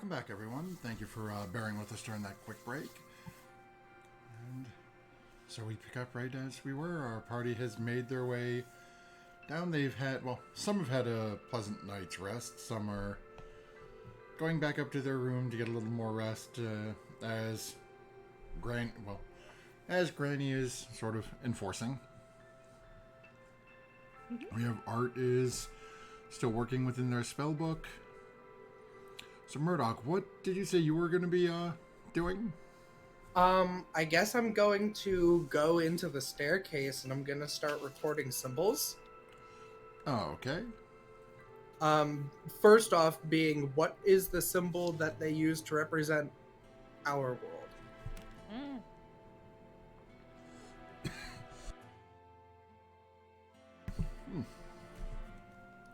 [SPEAKER 2] welcome back, everyone. Thank you for bearing with us during that quick break. And so we pick up right as we were. Our party has made their way down. They've had, well, some have had a pleasant night's rest. Some are going back up to their room to get a little more rest as Granny is sort of enforcing. We have Art is still working within their spell book. So Murdoch, what did you say you were going to be doing?
[SPEAKER 6] I guess I'm going to go into the staircase and I'm going to start recording symbols.
[SPEAKER 2] Oh, okay.
[SPEAKER 6] First off being, what is the symbol that they use to represent our world?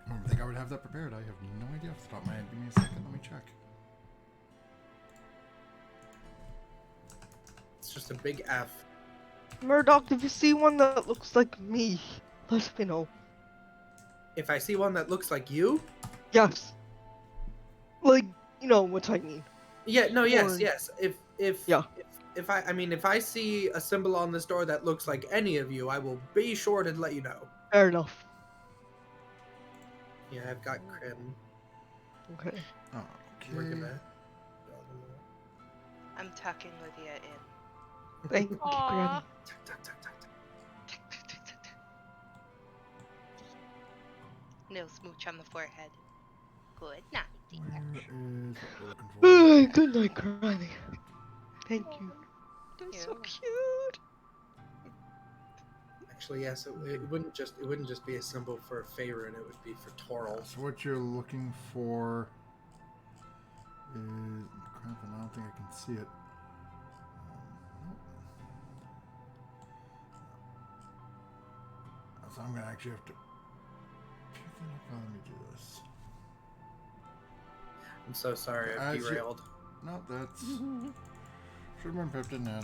[SPEAKER 2] I don't think I would have that prepared. I have no idea off the top of my head. Give me a second. Let me check.
[SPEAKER 6] It's just a big F.
[SPEAKER 1] Murdoch, if you see one that looks like me, let me know.
[SPEAKER 6] If I see one that looks like you?
[SPEAKER 1] Yes. Like, you know what I mean.
[SPEAKER 6] Yeah, no, yes,
[SPEAKER 1] Or-
[SPEAKER 6] yes. If I see a symbol on this door that looks like any of you, I will be sure to let you know.
[SPEAKER 1] Fair enough.
[SPEAKER 6] Yeah, I've got Crim.
[SPEAKER 1] Okay.
[SPEAKER 6] We're
[SPEAKER 2] Okay.
[SPEAKER 6] gonna.
[SPEAKER 7] I'm tucking Lydia in.
[SPEAKER 1] Thank you, Granny.
[SPEAKER 6] Tuck, tuck, tuck, tuck, tuck.
[SPEAKER 4] No smooch on the forehead. Good night, dear.
[SPEAKER 2] Where is what we're looking for?
[SPEAKER 1] Good night, Granny. Thank you.
[SPEAKER 3] They're so
[SPEAKER 4] Ew.
[SPEAKER 3] cute.
[SPEAKER 6] Actually, yes, it wouldn't just be a symbol for Faerun, it would be for Toril.
[SPEAKER 2] So what you're looking for is crap, and I don't think I can see it. So I'm gonna actually have to pick it up. Let me do this.
[SPEAKER 6] I'm so sorry, I
[SPEAKER 2] As you-
[SPEAKER 6] derailed.
[SPEAKER 2] No, that's should have been pipped in that.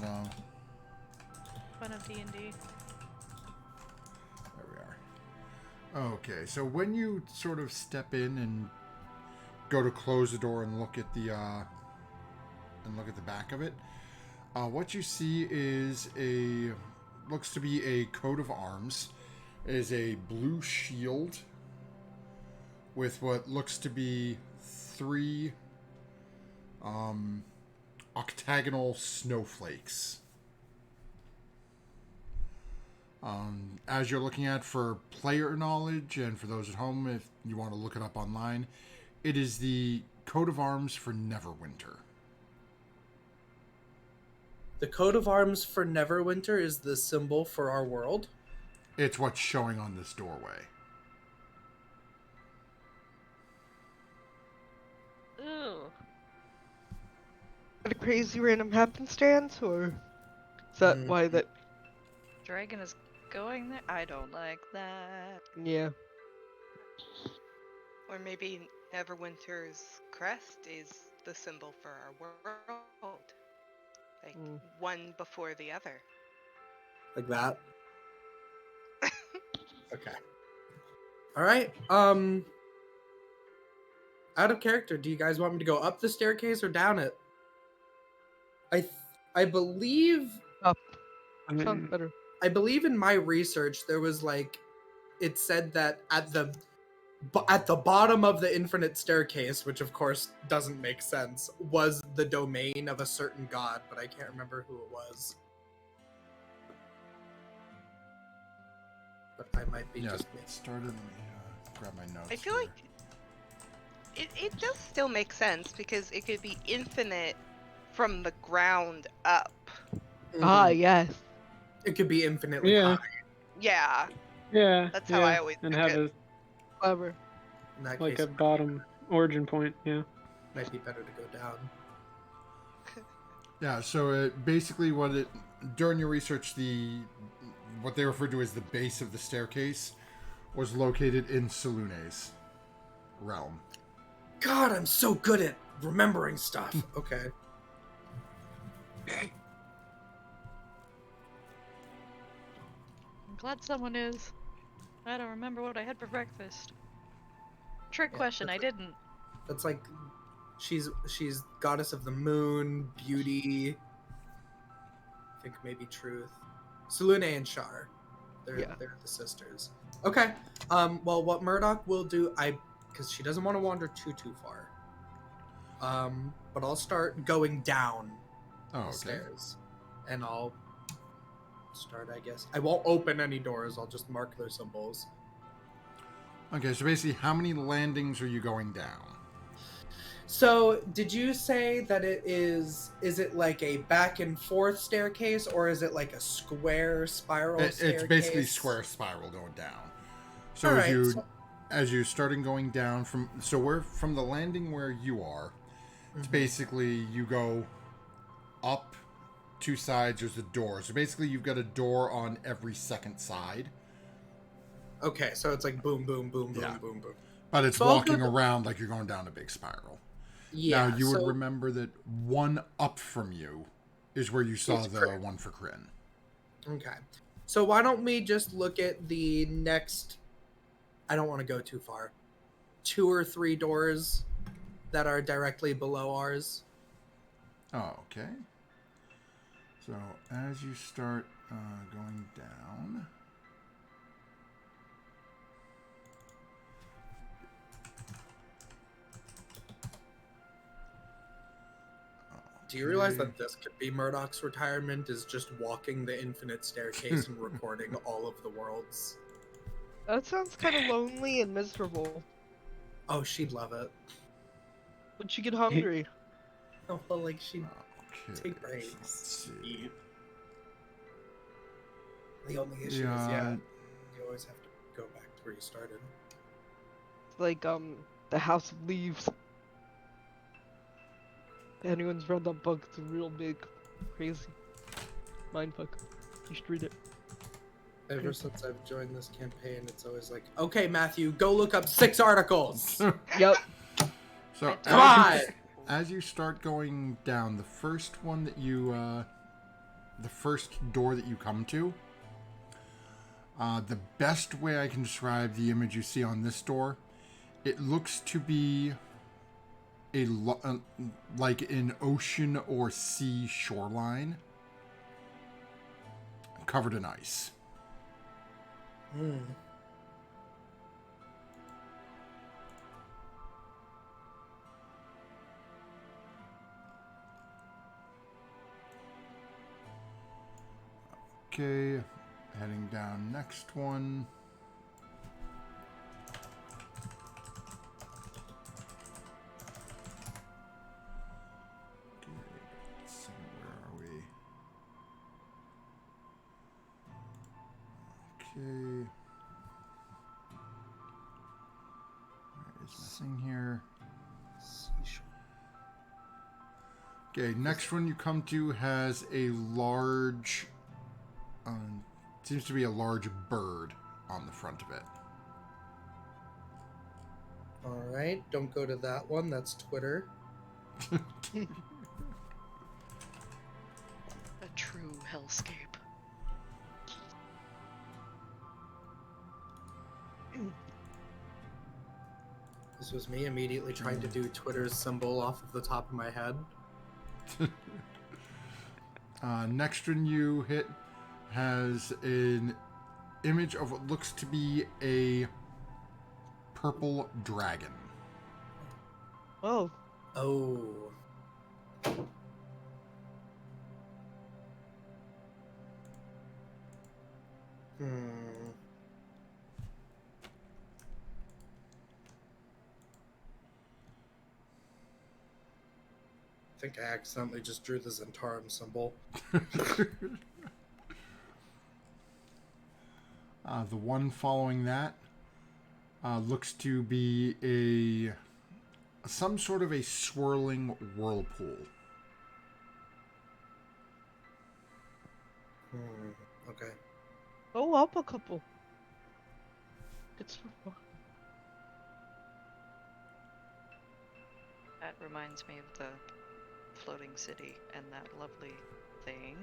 [SPEAKER 3] Fun of D&D.
[SPEAKER 2] There we are. Okay, so when you sort of step in and go to close the door and look at the back of it, what you see is looks to be a coat of arms. It is a blue shield with what looks to be 3 octagonal snowflakes. As you're looking at for player knowledge, and for those at home, if you want to look it up online, it is the coat of arms for Neverwinter.
[SPEAKER 6] The coat of arms for Neverwinter is the symbol for our world.
[SPEAKER 2] It's what's showing on this doorway.
[SPEAKER 3] Ooh.
[SPEAKER 1] A crazy random happenstance, or is that why that?
[SPEAKER 3] Dragon is going there? I don't like that.
[SPEAKER 1] Yeah.
[SPEAKER 7] Or maybe Neverwinter's crest is the symbol for our world. Like, one before the other.
[SPEAKER 6] Like that. Okay. Alright, out of character, do you guys want me to go up the staircase or down it? I believe
[SPEAKER 1] Up.
[SPEAKER 5] I mean,
[SPEAKER 1] Sounds better.
[SPEAKER 6] I believe in my research there was like, it said that at the bottom of the infinite staircase, which of course doesn't make sense, was the domain of a certain god, but I can't remember who it was. But I might be
[SPEAKER 2] Yeah,
[SPEAKER 6] just
[SPEAKER 2] it started. Let me grab my notes.
[SPEAKER 7] I feel
[SPEAKER 2] here.
[SPEAKER 7] like it does still make sense because it could be infinite from the ground up.
[SPEAKER 1] Ah, yes.
[SPEAKER 6] It could be infinitely
[SPEAKER 5] Yeah.
[SPEAKER 6] high.
[SPEAKER 7] Yeah,
[SPEAKER 5] yeah.
[SPEAKER 7] That's how I
[SPEAKER 5] yeah,
[SPEAKER 7] always
[SPEAKER 5] and
[SPEAKER 7] took
[SPEAKER 5] have
[SPEAKER 7] it.
[SPEAKER 1] Clever.
[SPEAKER 6] In that
[SPEAKER 5] like
[SPEAKER 6] case,
[SPEAKER 5] a bottom origin point. Yeah.
[SPEAKER 6] might be better to go down.
[SPEAKER 2] Yeah, so basically during your research, what they referred to as the base of the staircase was located in Salune's realm.
[SPEAKER 6] God, I'm so good at remembering stuff. Okay.
[SPEAKER 3] I'm glad someone is. I don't remember what I had for breakfast. Trick
[SPEAKER 6] Yeah,
[SPEAKER 3] question, I
[SPEAKER 6] that's
[SPEAKER 3] didn't.
[SPEAKER 6] That's like She's goddess of the moon, beauty. I think maybe truth. Selune and Shar.
[SPEAKER 1] Yeah.
[SPEAKER 6] They're the sisters. Okay. Well, what Murdoch will do, because she doesn't want to wander too far. But I'll start going down
[SPEAKER 2] Oh,
[SPEAKER 6] the
[SPEAKER 2] okay.
[SPEAKER 6] stairs, and I'll start. I guess I won't open any doors. I'll just mark their symbols.
[SPEAKER 2] Okay, so basically, how many landings are you going down?
[SPEAKER 6] So, did you say that it is? Is it like a back and forth staircase, or is it like a square spiral staircase?
[SPEAKER 2] It's basically square spiral going down. So
[SPEAKER 6] All
[SPEAKER 2] as
[SPEAKER 6] right,
[SPEAKER 2] you
[SPEAKER 6] so-
[SPEAKER 2] as you're starting going down from the landing where you are, it's basically you go up two sides. There's a door. So basically, you've got a door on every second side.
[SPEAKER 6] Okay, so it's like boom, boom, boom, boom,
[SPEAKER 2] Yeah.
[SPEAKER 6] boom, boom.
[SPEAKER 2] But it's
[SPEAKER 6] So I'll
[SPEAKER 2] walking
[SPEAKER 6] go to-
[SPEAKER 2] around like you're going down a big spiral.
[SPEAKER 6] Yeah.
[SPEAKER 2] Now, you would
[SPEAKER 6] so-
[SPEAKER 2] remember that one up from you is where you saw
[SPEAKER 6] It's
[SPEAKER 2] the
[SPEAKER 6] Kryn.
[SPEAKER 2] one for Kryn.
[SPEAKER 6] Okay. So why don't we just look at the next? I don't want to go too far. 2 or 3 doors that are directly below ours.
[SPEAKER 2] Oh, okay. So as you start going down...
[SPEAKER 6] Do you realize that this could be Murdoch's retirement? Is just walking the infinite staircase and recording all of the worlds?
[SPEAKER 1] That sounds kind of lonely and miserable.
[SPEAKER 6] Oh, she'd love it.
[SPEAKER 1] Would you get hungry?
[SPEAKER 6] Oh, well, like she'd
[SPEAKER 2] Okay,
[SPEAKER 6] take breaks.
[SPEAKER 2] let's see.
[SPEAKER 6] Eat. The only issue is, you always have to go back to where you started.
[SPEAKER 1] It's like the House of Leaves. If anyone's read that book, it's real big, crazy mindfuck. You should read it.
[SPEAKER 6] Ever since I've joined this campaign, it's always like, okay, Matthew, go look up 6 articles.
[SPEAKER 1] Yep.
[SPEAKER 2] So
[SPEAKER 6] Come on!
[SPEAKER 2] as you start going down, the first one that you, the first door that you come to, the best way I can describe the image you see on this door, it looks to be like an ocean or sea shoreline covered in ice. Okay, heading down next one. Okay, let's see, where are we? Okay. Where is my thing here? Okay, next one you come to has a large, seems to be a large bird on the front of it.
[SPEAKER 6] Alright, don't go to that one. That's Twitter.
[SPEAKER 3] A true hellscape.
[SPEAKER 6] This was me immediately trying to do Twitter's symbol off of the top of my head.
[SPEAKER 2] Next one you hit has an image of what looks to be a purple dragon.
[SPEAKER 1] Oh,
[SPEAKER 6] Oh. I think I accidentally just drew the Zentarum symbol.
[SPEAKER 2] The one following that looks to be some sort of a swirling whirlpool.
[SPEAKER 6] Okay.
[SPEAKER 1] go up a couple. It's so fun.
[SPEAKER 3] That reminds me of the floating city and that lovely thing.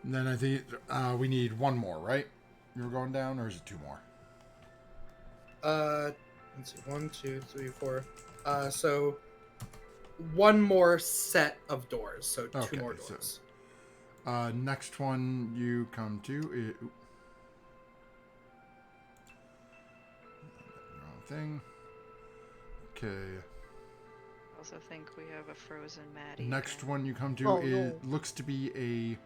[SPEAKER 2] And then I think we need one more, right? You're going down, or is it two more?
[SPEAKER 6] Let's see, 1, 2, 3, 4. So one more set of doors, so two
[SPEAKER 2] Okay,
[SPEAKER 6] more
[SPEAKER 2] so-
[SPEAKER 6] doors.
[SPEAKER 2] Next one you come to is... Wrong thing. Okay.
[SPEAKER 3] I also think we have a frozen Maddie.
[SPEAKER 2] Next
[SPEAKER 3] again.
[SPEAKER 2] one you come to
[SPEAKER 1] Oh,
[SPEAKER 2] is
[SPEAKER 1] no.
[SPEAKER 2] looks to be a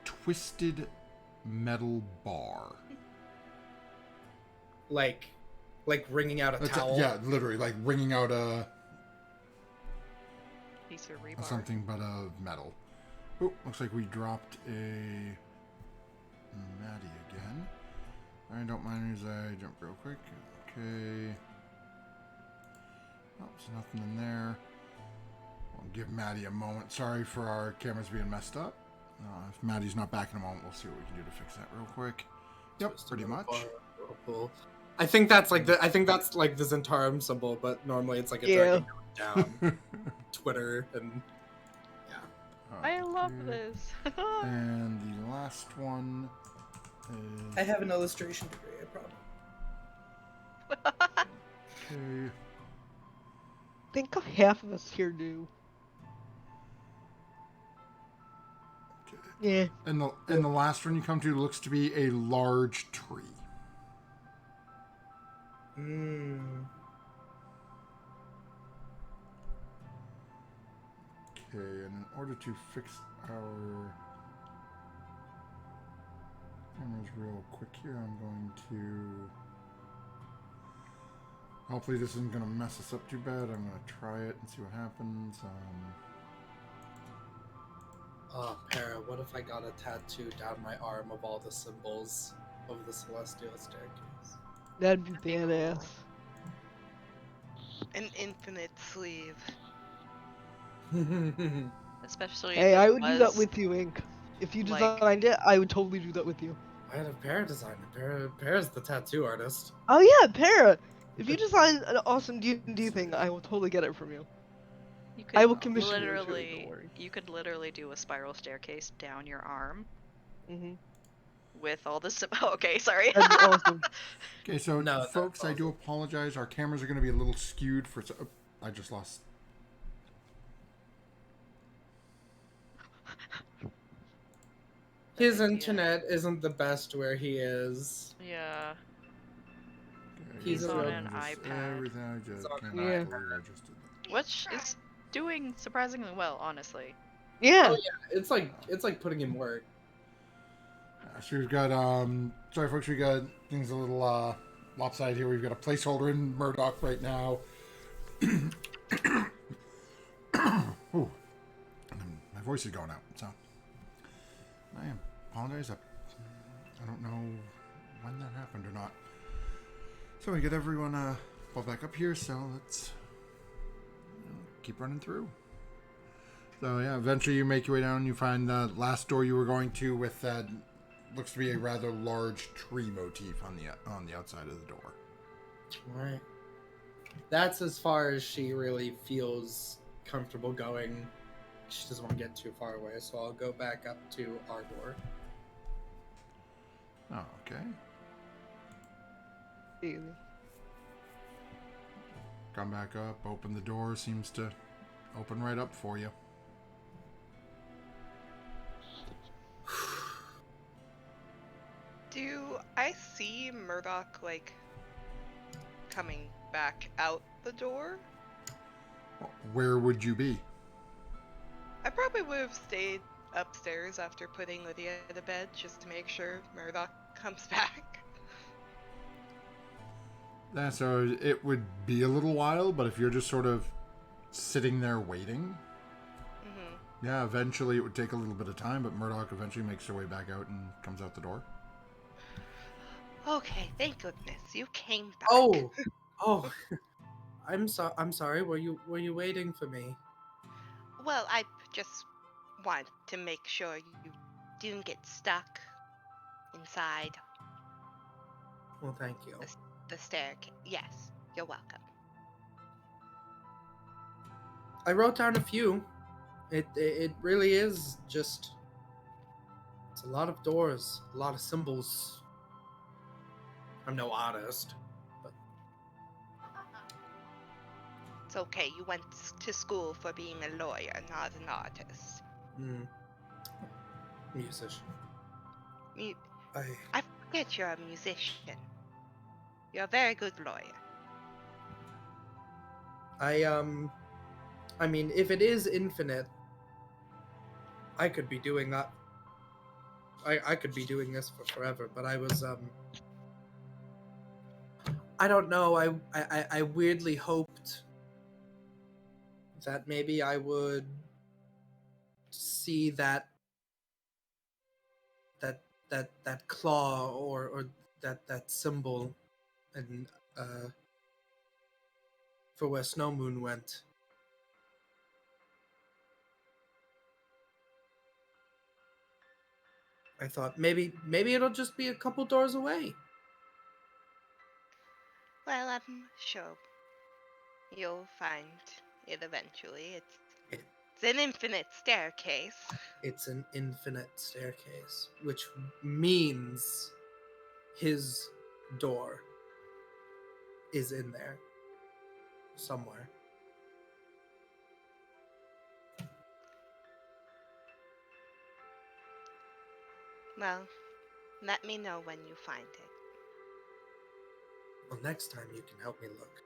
[SPEAKER 2] twisted metal bar.
[SPEAKER 6] Like wringing out a
[SPEAKER 2] That's
[SPEAKER 6] towel.
[SPEAKER 2] yeah, literally like wringing out a
[SPEAKER 3] Piece of rebar.
[SPEAKER 2] something but of metal. Oh, looks like we dropped a Maddie again. I don't mind as I jump real quick. Okay. Oh, there's nothing in there. I'll give Maddie a moment. Sorry for our cameras being messed up. If Maddie's not back in a moment, we'll see what we can do to fix that real quick. Yep,
[SPEAKER 6] Twisted
[SPEAKER 2] pretty
[SPEAKER 6] metal
[SPEAKER 2] much.
[SPEAKER 6] bar, whirlpool. I think that's like the Zentarum symbol, but normally it's like a
[SPEAKER 1] Yeah.
[SPEAKER 6] dragon going down. Twitter and yeah.
[SPEAKER 3] I love
[SPEAKER 2] Okay.
[SPEAKER 3] this.
[SPEAKER 2] And the last one is...
[SPEAKER 6] I have an illustration degree, I promise.
[SPEAKER 2] Okay.
[SPEAKER 1] I think half of us here do.
[SPEAKER 2] Okay.
[SPEAKER 1] Yeah.
[SPEAKER 2] And the last one you come to looks to be a large tree.
[SPEAKER 6] Mm.
[SPEAKER 2] Okay, and in order to fix our cameras real quick here, I'm going to... Hopefully this isn't going to mess us up too bad. I'm going to try it and see what happens.
[SPEAKER 6] Oh, Para, what if I got a tattoo down my arm of all the symbols of the Celestial Staircase?
[SPEAKER 1] That'd be badass.
[SPEAKER 7] An infinite sleeve.
[SPEAKER 3] Especially
[SPEAKER 1] Hey,
[SPEAKER 3] if
[SPEAKER 1] I
[SPEAKER 3] it
[SPEAKER 1] would do that
[SPEAKER 3] was
[SPEAKER 1] with you, Ink. If you
[SPEAKER 3] like-
[SPEAKER 1] designed it, I would totally do that with you.
[SPEAKER 6] I had a Para design it. Para's the tattoo artist.
[SPEAKER 1] Oh yeah, Para! If you design an awesome D&D thing, I will totally get it from you.
[SPEAKER 3] you could
[SPEAKER 1] I will commission you to it,
[SPEAKER 3] literally,
[SPEAKER 1] don't worry.
[SPEAKER 3] you could literally do a spiral staircase down your arm
[SPEAKER 1] Mm-hmm.
[SPEAKER 3] with all the. Oh, okay, sorry.
[SPEAKER 1] That'd be awesome.
[SPEAKER 2] Okay, so
[SPEAKER 6] No, that's
[SPEAKER 2] folks, I do
[SPEAKER 6] awesome.
[SPEAKER 2] apologize. Our cameras are going to be a little skewed for... Oh, I just lost...
[SPEAKER 6] His
[SPEAKER 3] idea.
[SPEAKER 6] internet isn't the best where he is.
[SPEAKER 3] Yeah.
[SPEAKER 2] Okay,
[SPEAKER 6] He's
[SPEAKER 2] so
[SPEAKER 6] on
[SPEAKER 3] an
[SPEAKER 2] just
[SPEAKER 3] iPad.
[SPEAKER 2] Everything I just
[SPEAKER 6] He's on
[SPEAKER 2] can't
[SPEAKER 6] an
[SPEAKER 1] Yeah.
[SPEAKER 2] believe I just did that.
[SPEAKER 3] Which is doing surprisingly well, honestly.
[SPEAKER 1] Yeah.
[SPEAKER 6] Oh yeah, it's like putting in work.
[SPEAKER 2] So we've got sorry folks, we got things a little lopsided here. We've got a placeholder in Murdoch right now. Ooh. My voice is going out, so I apologize. I don't know when that happened or not. So we get everyone pulled back up here, so let's keep running through. So yeah, eventually you make your way down. You find the last door you were going to with that looks to be a rather large tree motif on the outside of the door.
[SPEAKER 6] Right. That's as far as she really feels comfortable going. She doesn't want to get too far away, so I'll go back up to our door.
[SPEAKER 2] Oh, okay.
[SPEAKER 1] Easy.
[SPEAKER 2] Come back up, open the door, seems to open right up for you.
[SPEAKER 7] Do I see Murdoch, like, coming back out the door?
[SPEAKER 2] Where would you be?
[SPEAKER 7] I probably would have stayed upstairs after putting Lydia to bed just to make sure Murdoch comes back.
[SPEAKER 2] Yeah, so it would be a little while, but if you're just sort of sitting there waiting,
[SPEAKER 7] Mm-hmm.
[SPEAKER 2] yeah, eventually it would take a little bit of time, but Murdoch eventually makes her way back out and comes out the door.
[SPEAKER 4] Okay, thank goodness you came back.
[SPEAKER 6] Oh, I'm sorry. Were you waiting for me?
[SPEAKER 4] Well, I just want to make sure you didn't get stuck inside
[SPEAKER 6] Well, thank you.
[SPEAKER 4] the staircase. Yes, you're welcome.
[SPEAKER 6] I wrote down a few. It really is just. It's a lot of doors, a lot of symbols. I'm no artist, but
[SPEAKER 4] It's okay. You went to school for being a lawyer, not an artist.
[SPEAKER 6] Musician.
[SPEAKER 4] You,
[SPEAKER 6] I
[SPEAKER 4] I forget you're a musician. You're a very good lawyer.
[SPEAKER 6] I mean, if it is infinite, I could be doing that. I could be doing this for forever, but I don't know. I weirdly hoped that maybe I would see that claw or that symbol, and for where Snow Moon went. I thought maybe it'll just be a couple doors away.
[SPEAKER 4] Well, I'm sure you'll find it eventually. It's an infinite staircase.
[SPEAKER 6] It's an infinite staircase, which means his door is in there somewhere.
[SPEAKER 4] Well, let me know when you find it.
[SPEAKER 6] Well, next time you can help me look.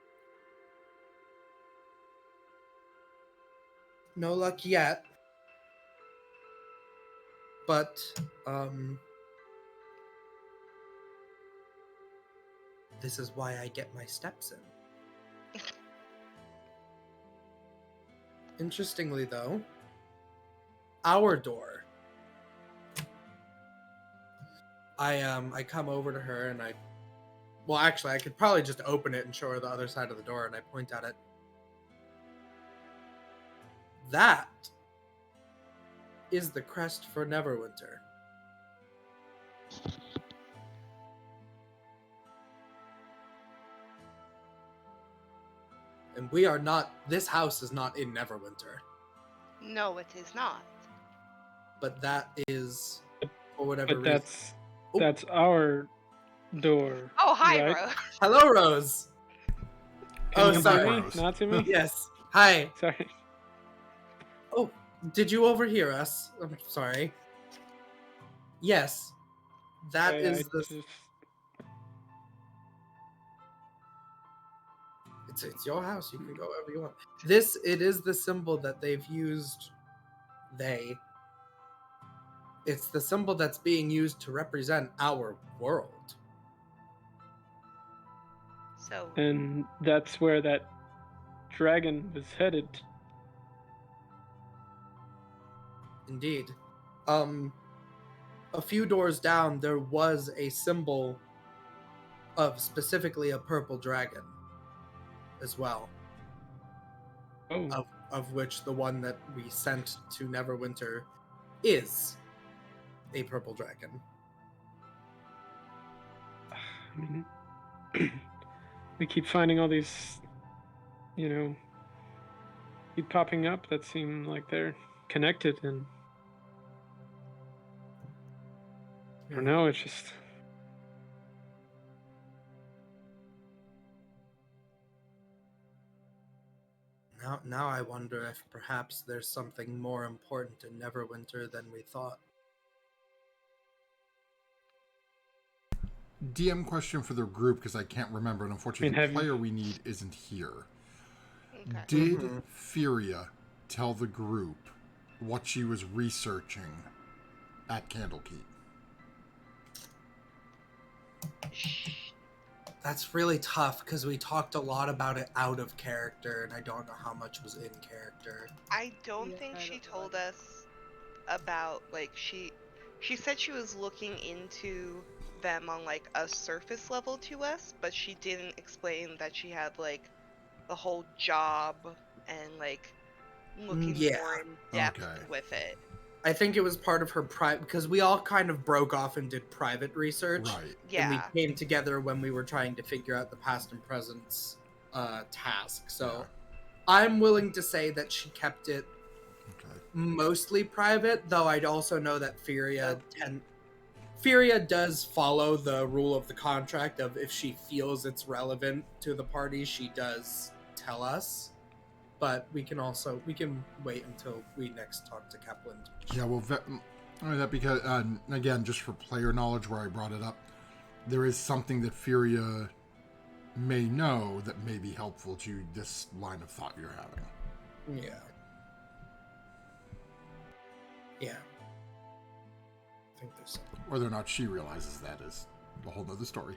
[SPEAKER 6] No luck yet, but this is why I get my steps in. Interestingly, though, our door. I come over to her and I could probably just open it and show her the other side of the door, and I point at it. That is the crest for Neverwinter. And we are not, this house is not in Neverwinter,
[SPEAKER 4] No, it is not.
[SPEAKER 6] but that is, for whatever
[SPEAKER 5] But
[SPEAKER 6] reason.
[SPEAKER 5] that's our door.
[SPEAKER 4] Oh, hi,
[SPEAKER 5] right?
[SPEAKER 4] Rose.
[SPEAKER 6] Hello, Rose.
[SPEAKER 5] Can
[SPEAKER 6] Oh,
[SPEAKER 5] you
[SPEAKER 6] sorry.
[SPEAKER 5] see me? Not see me?
[SPEAKER 6] Yes. Hi.
[SPEAKER 5] Sorry.
[SPEAKER 6] Oh, did you overhear us? I'm sorry. Yes. That is the.
[SPEAKER 5] Just...
[SPEAKER 6] It's your house. You can go wherever you want. It is the symbol that they've used. It's the symbol that's being used to represent our world.
[SPEAKER 4] So,
[SPEAKER 5] And that's where that dragon was headed.
[SPEAKER 6] Indeed. A few doors down, there was a symbol of specifically a purple dragon as well.
[SPEAKER 5] Oh.
[SPEAKER 6] Of which the one that we sent to Neverwinter is a purple dragon.
[SPEAKER 5] I mean, we keep finding all these, keep popping up that seem like they're connected, and I don't know, it's just...
[SPEAKER 6] Now I wonder if perhaps there's something more important in Neverwinter than we thought.
[SPEAKER 2] DM question for the group, because I can't remember, and unfortunately the player we need isn't here.
[SPEAKER 4] okay.
[SPEAKER 2] Did Furia tell the group what she was researching at Candlekeep?
[SPEAKER 6] That's really tough because we talked a lot about it out of character, and I don't know how much was in character.
[SPEAKER 7] I don't
[SPEAKER 1] Yeah,
[SPEAKER 7] think
[SPEAKER 1] I
[SPEAKER 7] she
[SPEAKER 1] don't know
[SPEAKER 7] told
[SPEAKER 1] either.
[SPEAKER 7] us about she said she was looking into them on like a surface level to us, but she didn't explain that she had like the whole job and like looking
[SPEAKER 6] Yeah.
[SPEAKER 7] more in depth
[SPEAKER 2] Okay.
[SPEAKER 7] with it.
[SPEAKER 6] I think it was part of her private, because we all kind of broke off and did private research.
[SPEAKER 2] Right.
[SPEAKER 7] Yeah.
[SPEAKER 6] And we came together when we were trying to figure out the past and present task. So I'm willing to say that she kept it
[SPEAKER 2] Okay.
[SPEAKER 6] mostly private, though I'd also know that Furia does follow the rule of the contract of if she feels it's relevant to the party, she does tell us. but we can wait until we next talk to Kaplan.
[SPEAKER 2] Yeah, well, that because again, just for player knowledge, where I brought it up, there is something that Furia may know that may be helpful to this line of thought you're having.
[SPEAKER 6] Yeah. Yeah. I think there's something.
[SPEAKER 2] Whether or not she realizes that is a whole nother story.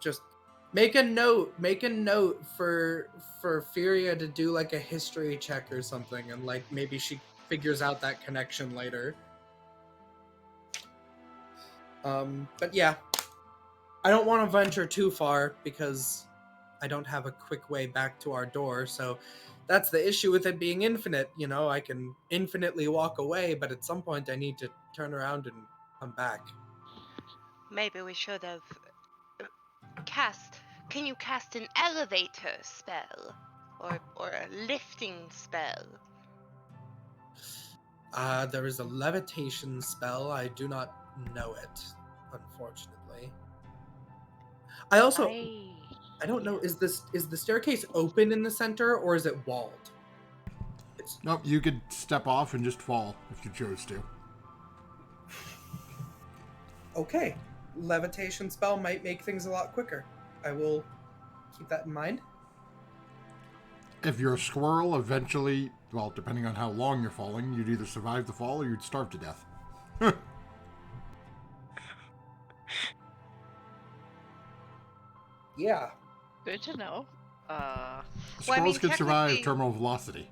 [SPEAKER 6] Just make a note for Furia to do like a history check or something, and like maybe she figures out that connection later. But yeah, I don't want to venture too far because I don't have a quick way back to our door, so that's the issue with it being infinite. You know, I can infinitely walk away, but at some point I need to turn around and come back.
[SPEAKER 4] Maybe we should have cast. Can you cast an elevator spell, or a lifting spell?
[SPEAKER 6] There is a levitation spell. I do not know it, unfortunately. I also I don't know. Is the staircase open in the center or is it walled?
[SPEAKER 2] Nope, you could step off and just fall if you chose to.
[SPEAKER 6] Okay, levitation spell might make things a lot quicker. I will keep that in mind.
[SPEAKER 2] If you're a squirrel, eventually, well, depending on how long you're falling, you'd either survive the fall or you'd starve to death.
[SPEAKER 6] Yeah.
[SPEAKER 3] Good to know.
[SPEAKER 2] Squirrels could survive
[SPEAKER 7] technically-
[SPEAKER 2] terminal velocity.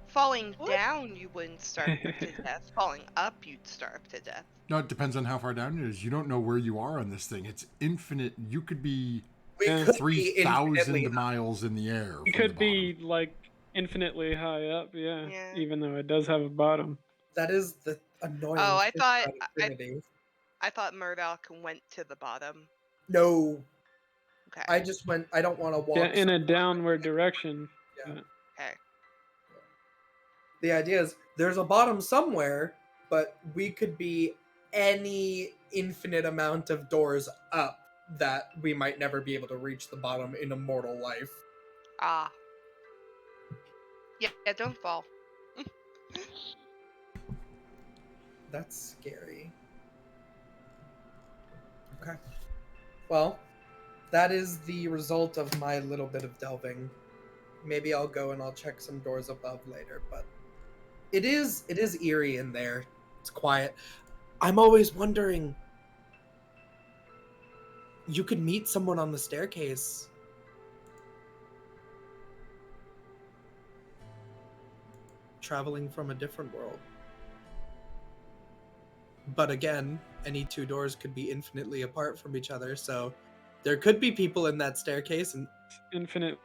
[SPEAKER 7] Falling down, you wouldn't starve to death. Falling up, you'd starve to death.
[SPEAKER 2] No, it depends on how far down it is. You don't know where you are on this thing. It's infinite. You could be
[SPEAKER 6] We could be
[SPEAKER 2] 3,000
[SPEAKER 6] infinitely
[SPEAKER 2] miles in the air.
[SPEAKER 5] It
[SPEAKER 2] from
[SPEAKER 5] could
[SPEAKER 2] the
[SPEAKER 5] be like infinitely high up, yeah.
[SPEAKER 7] Yeah.
[SPEAKER 5] Even though it does have a bottom.
[SPEAKER 6] That is the annoying
[SPEAKER 7] Oh, I
[SPEAKER 6] thing
[SPEAKER 7] thought-
[SPEAKER 6] about infinity.
[SPEAKER 7] I thought Murdoch went to the bottom.
[SPEAKER 6] No,
[SPEAKER 7] Okay.
[SPEAKER 6] I just went. I don't want to walk.
[SPEAKER 5] Yeah, in a
[SPEAKER 6] somewhere.
[SPEAKER 5] downward direction.
[SPEAKER 6] Yeah.
[SPEAKER 7] Okay.
[SPEAKER 6] The idea is there's a bottom somewhere, but we could be any infinite amount of doors up that we might never be able to reach the bottom in a mortal life.
[SPEAKER 7] Ah. Yeah, don't fall.
[SPEAKER 6] That's scary. Okay. Well, that is the result of my little bit of delving. Maybe I'll go and I'll check some doors above later, but it is eerie in there. It's quiet. I'm always wondering, you could meet someone on the staircase. Traveling from a different world. But again, any two doors could be infinitely apart from each other, so there could be people in that staircase and
[SPEAKER 5] Infinitely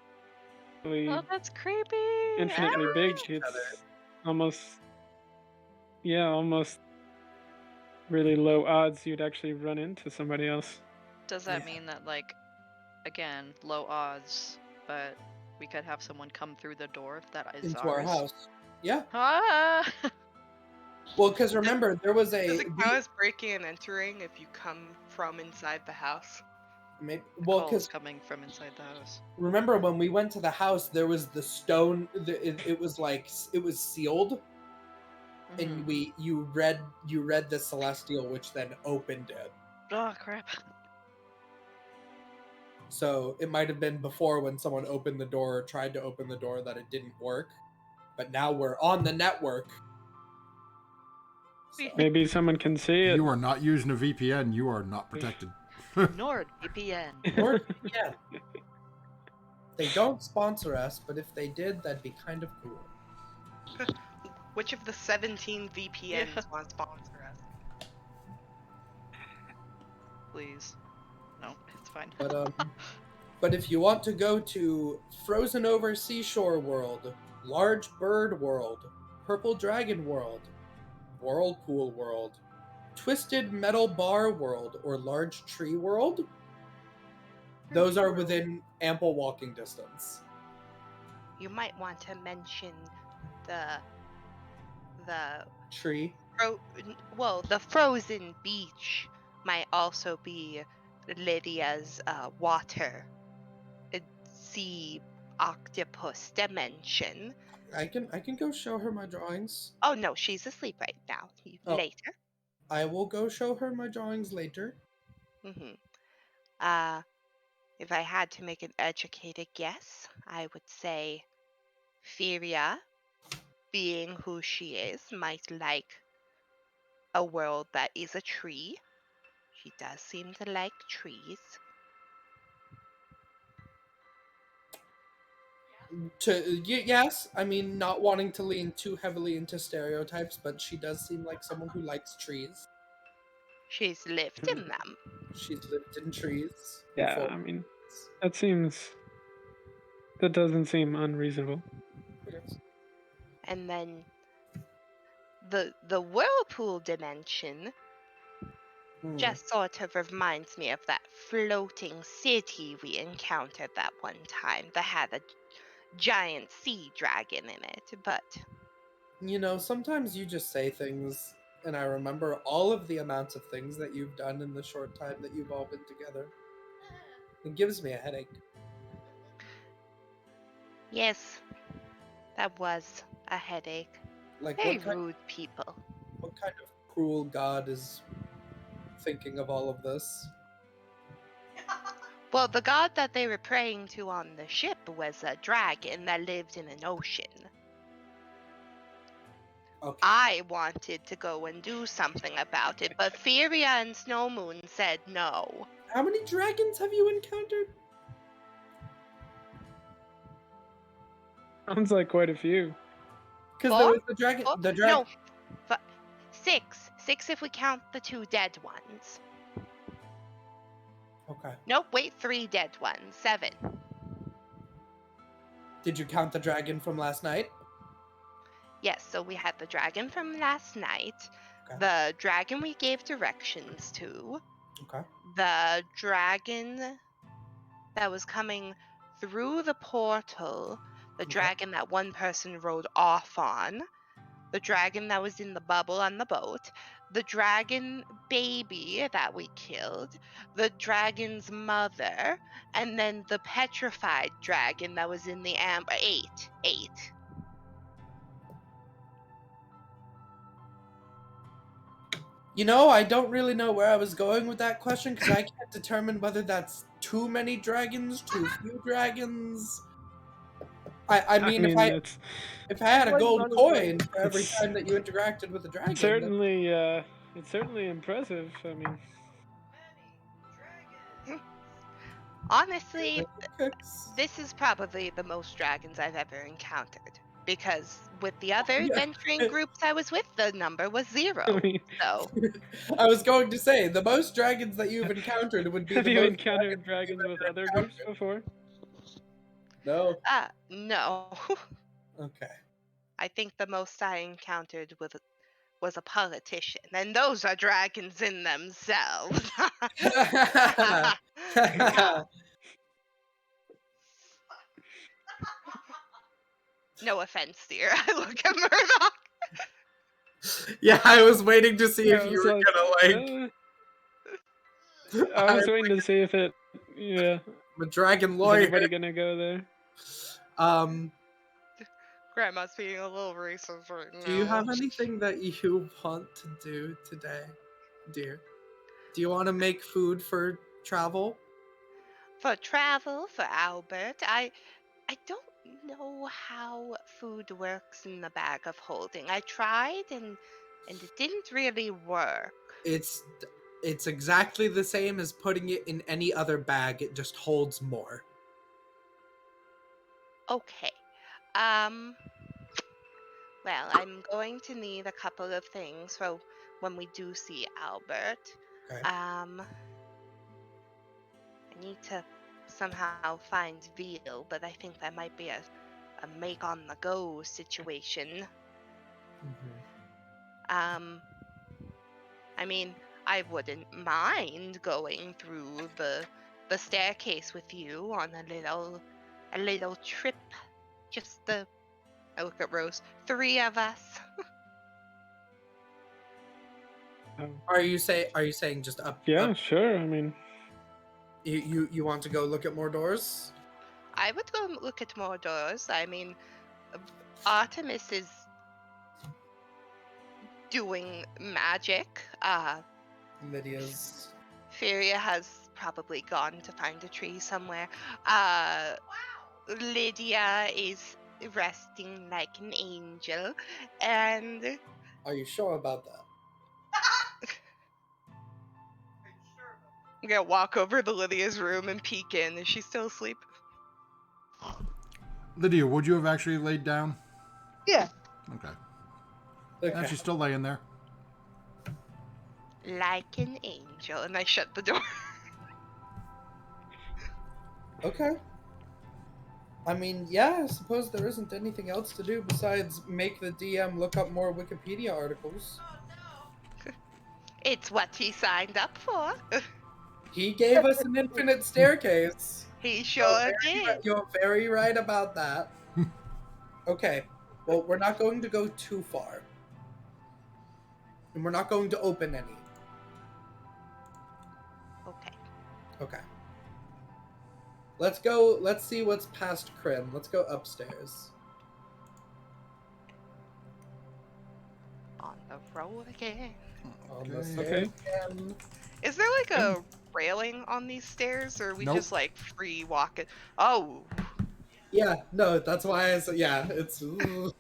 [SPEAKER 3] Oh, that's creepy.
[SPEAKER 5] infinitely
[SPEAKER 3] Ah!
[SPEAKER 5] big. It's almost really low odds you'd actually run into somebody else.
[SPEAKER 3] Does that
[SPEAKER 6] Yeah.
[SPEAKER 3] mean that, like, again, low odds, but we could have someone come through the door that is
[SPEAKER 6] into our
[SPEAKER 3] ours?
[SPEAKER 6] house. Yeah.
[SPEAKER 3] Ah!
[SPEAKER 6] Well, because remember, there was
[SPEAKER 7] Does
[SPEAKER 6] a...
[SPEAKER 7] it count as breaking and entering if you come from inside the house?
[SPEAKER 6] Well,
[SPEAKER 3] Calls
[SPEAKER 6] because
[SPEAKER 3] coming from inside the house.
[SPEAKER 6] remember when we went to the house, there was the stone... It was like... It was sealed, and
[SPEAKER 3] Mhm.
[SPEAKER 6] you read the celestial, which then opened it.
[SPEAKER 3] Oh, crap.
[SPEAKER 6] So it might have been before when someone opened the door or tried to open the door that it didn't work. But now we're on the network. So,
[SPEAKER 5] Maybe someone can see it.
[SPEAKER 2] You are not using a VPN. You are not protected.
[SPEAKER 3] NordVPN.
[SPEAKER 6] or, yeah. They don't sponsor us, but if they did, that'd be kind of cool.
[SPEAKER 7] Which of the 17 VPNs
[SPEAKER 3] Yeah.
[SPEAKER 7] want to sponsor us?
[SPEAKER 3] Please. No, it's fine.
[SPEAKER 6] But if you want to go to Frozen Over Seashore World, Large Bird World, Purple Dragon World, Whirlpool World, Twisted Metal Bar World, or Large Tree World, those are within ample walking distance.
[SPEAKER 4] You might want to mention the
[SPEAKER 6] Tree.
[SPEAKER 4] the frozen beach might also be Lydia's water sea octopus dimension.
[SPEAKER 6] I can go show her my drawings.
[SPEAKER 4] Oh no, she's asleep right now.
[SPEAKER 6] Oh.
[SPEAKER 4] Later.
[SPEAKER 6] I will go show her my drawings later.
[SPEAKER 4] Mm-hmm. If I had to make an educated guess, I would say Furia, being who she is, might like a world that is a tree. She does seem to like trees.
[SPEAKER 6] Yes, I mean, not wanting to lean too heavily into stereotypes, but she does seem like someone who likes trees.
[SPEAKER 4] She's lived in them.
[SPEAKER 6] She's lived in trees
[SPEAKER 5] Yeah,
[SPEAKER 6] before.
[SPEAKER 5] I mean, that doesn't seem unreasonable.
[SPEAKER 6] Yes.
[SPEAKER 4] And then the whirlpool dimension just sort of reminds me of that floating city we encountered that one time that had a giant sea dragon in it. But
[SPEAKER 6] You know, sometimes you just say things, and I remember all of the amounts of things that you've done in the short time that you've all been together. It gives me a headache.
[SPEAKER 4] yes, that was a headache.
[SPEAKER 6] Like,
[SPEAKER 4] Very rude people.
[SPEAKER 6] what kind of cruel god is thinking of all of this?
[SPEAKER 4] Well, the god that they were praying to on the ship was a dragon that lived in an ocean.
[SPEAKER 6] Okay.
[SPEAKER 4] I wanted to go and do something about it, but Furia and Snowmoon said no.
[SPEAKER 6] How many dragons have you encountered?
[SPEAKER 5] Sounds like quite a few.
[SPEAKER 6] Because there was the dragon.
[SPEAKER 4] Four?
[SPEAKER 6] The dragon.
[SPEAKER 4] No, six. Six if we count the 2 dead ones.
[SPEAKER 6] Okay.
[SPEAKER 4] Nope, wait, 3 dead ones. 7.
[SPEAKER 6] Did you count the dragon from last night?
[SPEAKER 4] Yes, so we had the dragon from last night,
[SPEAKER 6] Okay.
[SPEAKER 4] the dragon we gave directions to,
[SPEAKER 6] Okay.
[SPEAKER 4] the dragon that was coming through the portal, the
[SPEAKER 6] Okay.
[SPEAKER 4] dragon that one person rode off on, the dragon that was in the bubble on the boat, the dragon baby that we killed, the dragon's mother, and then the petrified dragon that was in the amber. 8.
[SPEAKER 6] You know, I don't really know where I was going with that question because I can't determine whether that's too many dragons, too few dragons. I mean, if I had a
[SPEAKER 5] quite
[SPEAKER 6] gold
[SPEAKER 5] honestly,
[SPEAKER 6] coin for every
[SPEAKER 5] it's-
[SPEAKER 6] time that you interacted with a dragon,
[SPEAKER 5] it's certainly impressive. I mean,
[SPEAKER 4] Honestly,
[SPEAKER 6] Cooks.
[SPEAKER 4] this is probably the most dragons I've ever encountered. Because with the other
[SPEAKER 6] Yeah.
[SPEAKER 4] adventuring groups I was with, the number was 0.
[SPEAKER 5] I mean,
[SPEAKER 4] So,
[SPEAKER 6] I was going to say the most dragons that you've encountered would be
[SPEAKER 5] have
[SPEAKER 6] the
[SPEAKER 5] you
[SPEAKER 6] most
[SPEAKER 5] encountered dragons with other groups before?
[SPEAKER 6] No.
[SPEAKER 4] no.
[SPEAKER 6] Okay.
[SPEAKER 4] I think the most I encountered was a politician, and those are dragons in themselves. No offense, dear. I look at Murdoch.
[SPEAKER 6] Yeah, I was waiting to see if
[SPEAKER 5] Yeah,
[SPEAKER 6] you
[SPEAKER 5] it's
[SPEAKER 6] were
[SPEAKER 5] like,
[SPEAKER 6] gonna
[SPEAKER 5] I was waiting to see if it. Yeah.
[SPEAKER 6] I'm a dragon
[SPEAKER 5] Is
[SPEAKER 6] lawyer.
[SPEAKER 5] anybody gonna go there?
[SPEAKER 7] Grandma's being a little racist right now.
[SPEAKER 6] Do you have anything that you want to do today, dear? Do you want to make food for travel?
[SPEAKER 4] For travel, for Albert, I don't know how food works in the bag of holding. I tried and it didn't really work.
[SPEAKER 6] It's exactly the same as putting it in any other bag. It just holds more.
[SPEAKER 4] Okay. Well, I'm going to need a couple of things for when we do see Albert.
[SPEAKER 6] Okay.
[SPEAKER 4] I need to somehow find veal, but I think that might be a make on the go situation. I mean, I wouldn't mind going through the staircase with you on a little trip. Just I look at Rose. 3 of us.
[SPEAKER 6] Are you saying just up?
[SPEAKER 5] Yeah,
[SPEAKER 6] up-
[SPEAKER 5] sure. I mean,
[SPEAKER 6] you want to go look at more doors?
[SPEAKER 4] I would go look at more doors. I mean, Artemis is doing magic.
[SPEAKER 6] Lydia's.
[SPEAKER 4] Furia has probably gone to find a tree somewhere. Lydia is resting like an angel, and
[SPEAKER 6] Are you sure about that?
[SPEAKER 7] I'm gonna walk over to Lydia's room and peek in. Is she still asleep?
[SPEAKER 2] Lydia, would you have actually laid down?
[SPEAKER 1] Yeah.
[SPEAKER 2] Okay.
[SPEAKER 6] Okay.
[SPEAKER 2] And she's still laying there.
[SPEAKER 4] like an angel.
[SPEAKER 7] And I shut the door.
[SPEAKER 6] Okay. I mean, yeah, I suppose there isn't anything else to do besides make the DM look up more Wikipedia articles.
[SPEAKER 4] It's what he signed up for.
[SPEAKER 6] He gave us an infinite staircase.
[SPEAKER 4] He sure did.
[SPEAKER 6] You're very right about that. Okay. Well, we're not going to go too far. And we're not going to open any.
[SPEAKER 4] Okay.
[SPEAKER 6] Okay. Let's go. Let's see what's past Kryn. Let's go upstairs.
[SPEAKER 4] On the road again.
[SPEAKER 6] On the
[SPEAKER 2] Okay.
[SPEAKER 6] stairs again.
[SPEAKER 7] Is there like a railing on these stairs, or are we
[SPEAKER 2] Nope.
[SPEAKER 7] just like free walking? Oh,
[SPEAKER 6] Yeah, no, that's why I said, yeah, it's. Ooh.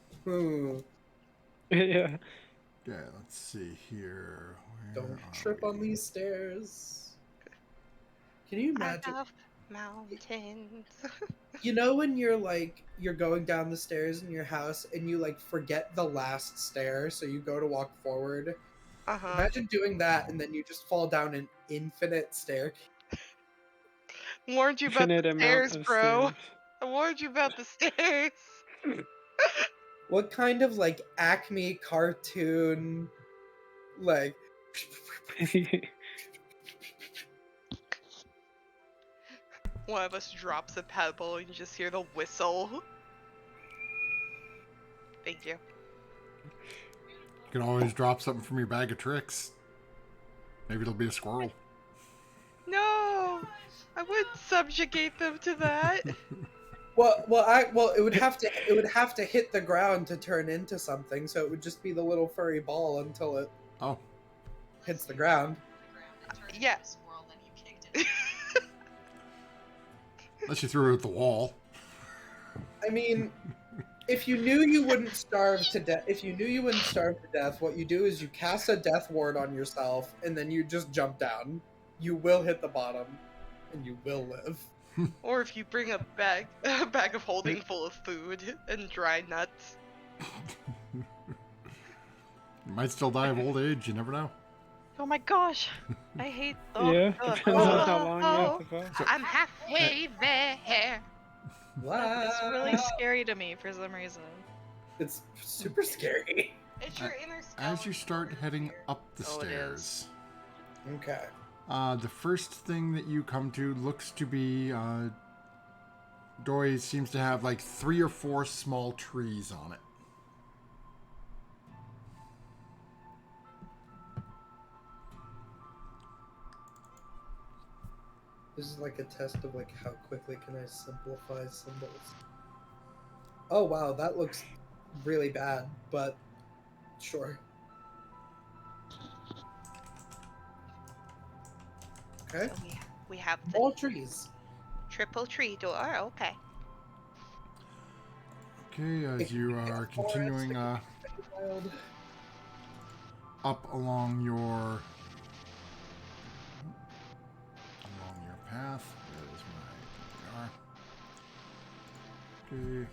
[SPEAKER 5] Yeah.
[SPEAKER 2] Okay, let's see here. Where
[SPEAKER 6] Don't
[SPEAKER 2] are
[SPEAKER 6] trip
[SPEAKER 2] we?
[SPEAKER 6] on these stairs. Can you imagine?
[SPEAKER 4] I love mountains.
[SPEAKER 6] You know when you're going down the stairs in your house and you like forget the last stair, so you go to walk forward.
[SPEAKER 7] uh-huh.
[SPEAKER 6] Imagine doing that and then you just fall down an infinite staircase.
[SPEAKER 7] Warned you about
[SPEAKER 5] Infinite
[SPEAKER 7] the
[SPEAKER 5] amount
[SPEAKER 7] stairs,
[SPEAKER 5] of
[SPEAKER 7] bro.
[SPEAKER 5] stairs.
[SPEAKER 7] I warned you about the stairs.
[SPEAKER 6] What kind of like Acme cartoon, like?
[SPEAKER 7] One of us drops a pebble and you just hear the whistle. Thank you.
[SPEAKER 2] You can always drop something from your bag of tricks. Maybe it'll be a squirrel.
[SPEAKER 7] No, I wouldn't subjugate them to that.
[SPEAKER 6] Well, it would have to hit the ground to turn into something, so it would just be the little furry ball until it
[SPEAKER 2] Oh,
[SPEAKER 6] hits the ground.
[SPEAKER 7] Yeah.
[SPEAKER 2] unless you threw it at the wall.
[SPEAKER 6] I mean, if you knew you wouldn't starve to death, what you do is you cast a death ward on yourself, and then you just jump down. You will hit the bottom, and you will live.
[SPEAKER 7] Or if you bring a bag of holding full of food and dry nuts.
[SPEAKER 2] You might still die of old age. You never know.
[SPEAKER 3] Oh my gosh. I hate
[SPEAKER 5] Yeah, depends on how long you have to fall.
[SPEAKER 4] I'm halfway there.
[SPEAKER 6] Wow.
[SPEAKER 3] It's really scary to me for some reason.
[SPEAKER 6] It's super scary.
[SPEAKER 7] It's your inner
[SPEAKER 2] As you start heading up the
[SPEAKER 3] Oh, it is.
[SPEAKER 2] stairs,
[SPEAKER 6] Okay.
[SPEAKER 2] the first thing that you come to looks to be Dory seems to have like 3 or 4 small trees on it.
[SPEAKER 6] This is like a test of like how quickly can I simplify symbols. Oh wow, that looks really bad, but sure. Okay.
[SPEAKER 4] So we have the
[SPEAKER 6] All trees.
[SPEAKER 4] triple tree door. Okay.
[SPEAKER 2] Okay, as you are continuing
[SPEAKER 6] Wild.
[SPEAKER 2] up along your path. Where is my PR? Okay.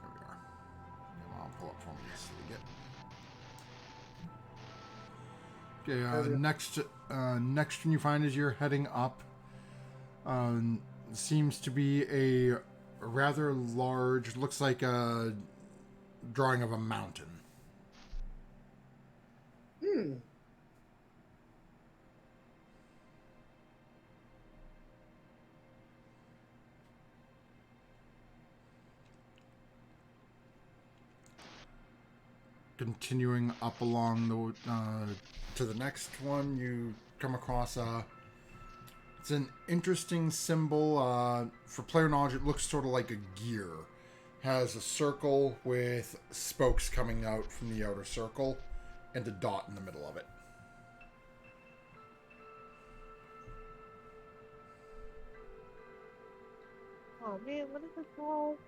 [SPEAKER 2] There we are. Come on, pull up for me so we get. Okay, next one you find as you're heading up seems to be a rather large, looks like a drawing of a mountain.
[SPEAKER 6] Hmm.
[SPEAKER 2] Continuing up along the to the next one, you come across It's an interesting symbol. For player knowledge, it looks sort of like a gear. Has a circle with spokes coming out from the outer circle and a dot in the middle of it.
[SPEAKER 1] Oh man, what is it called?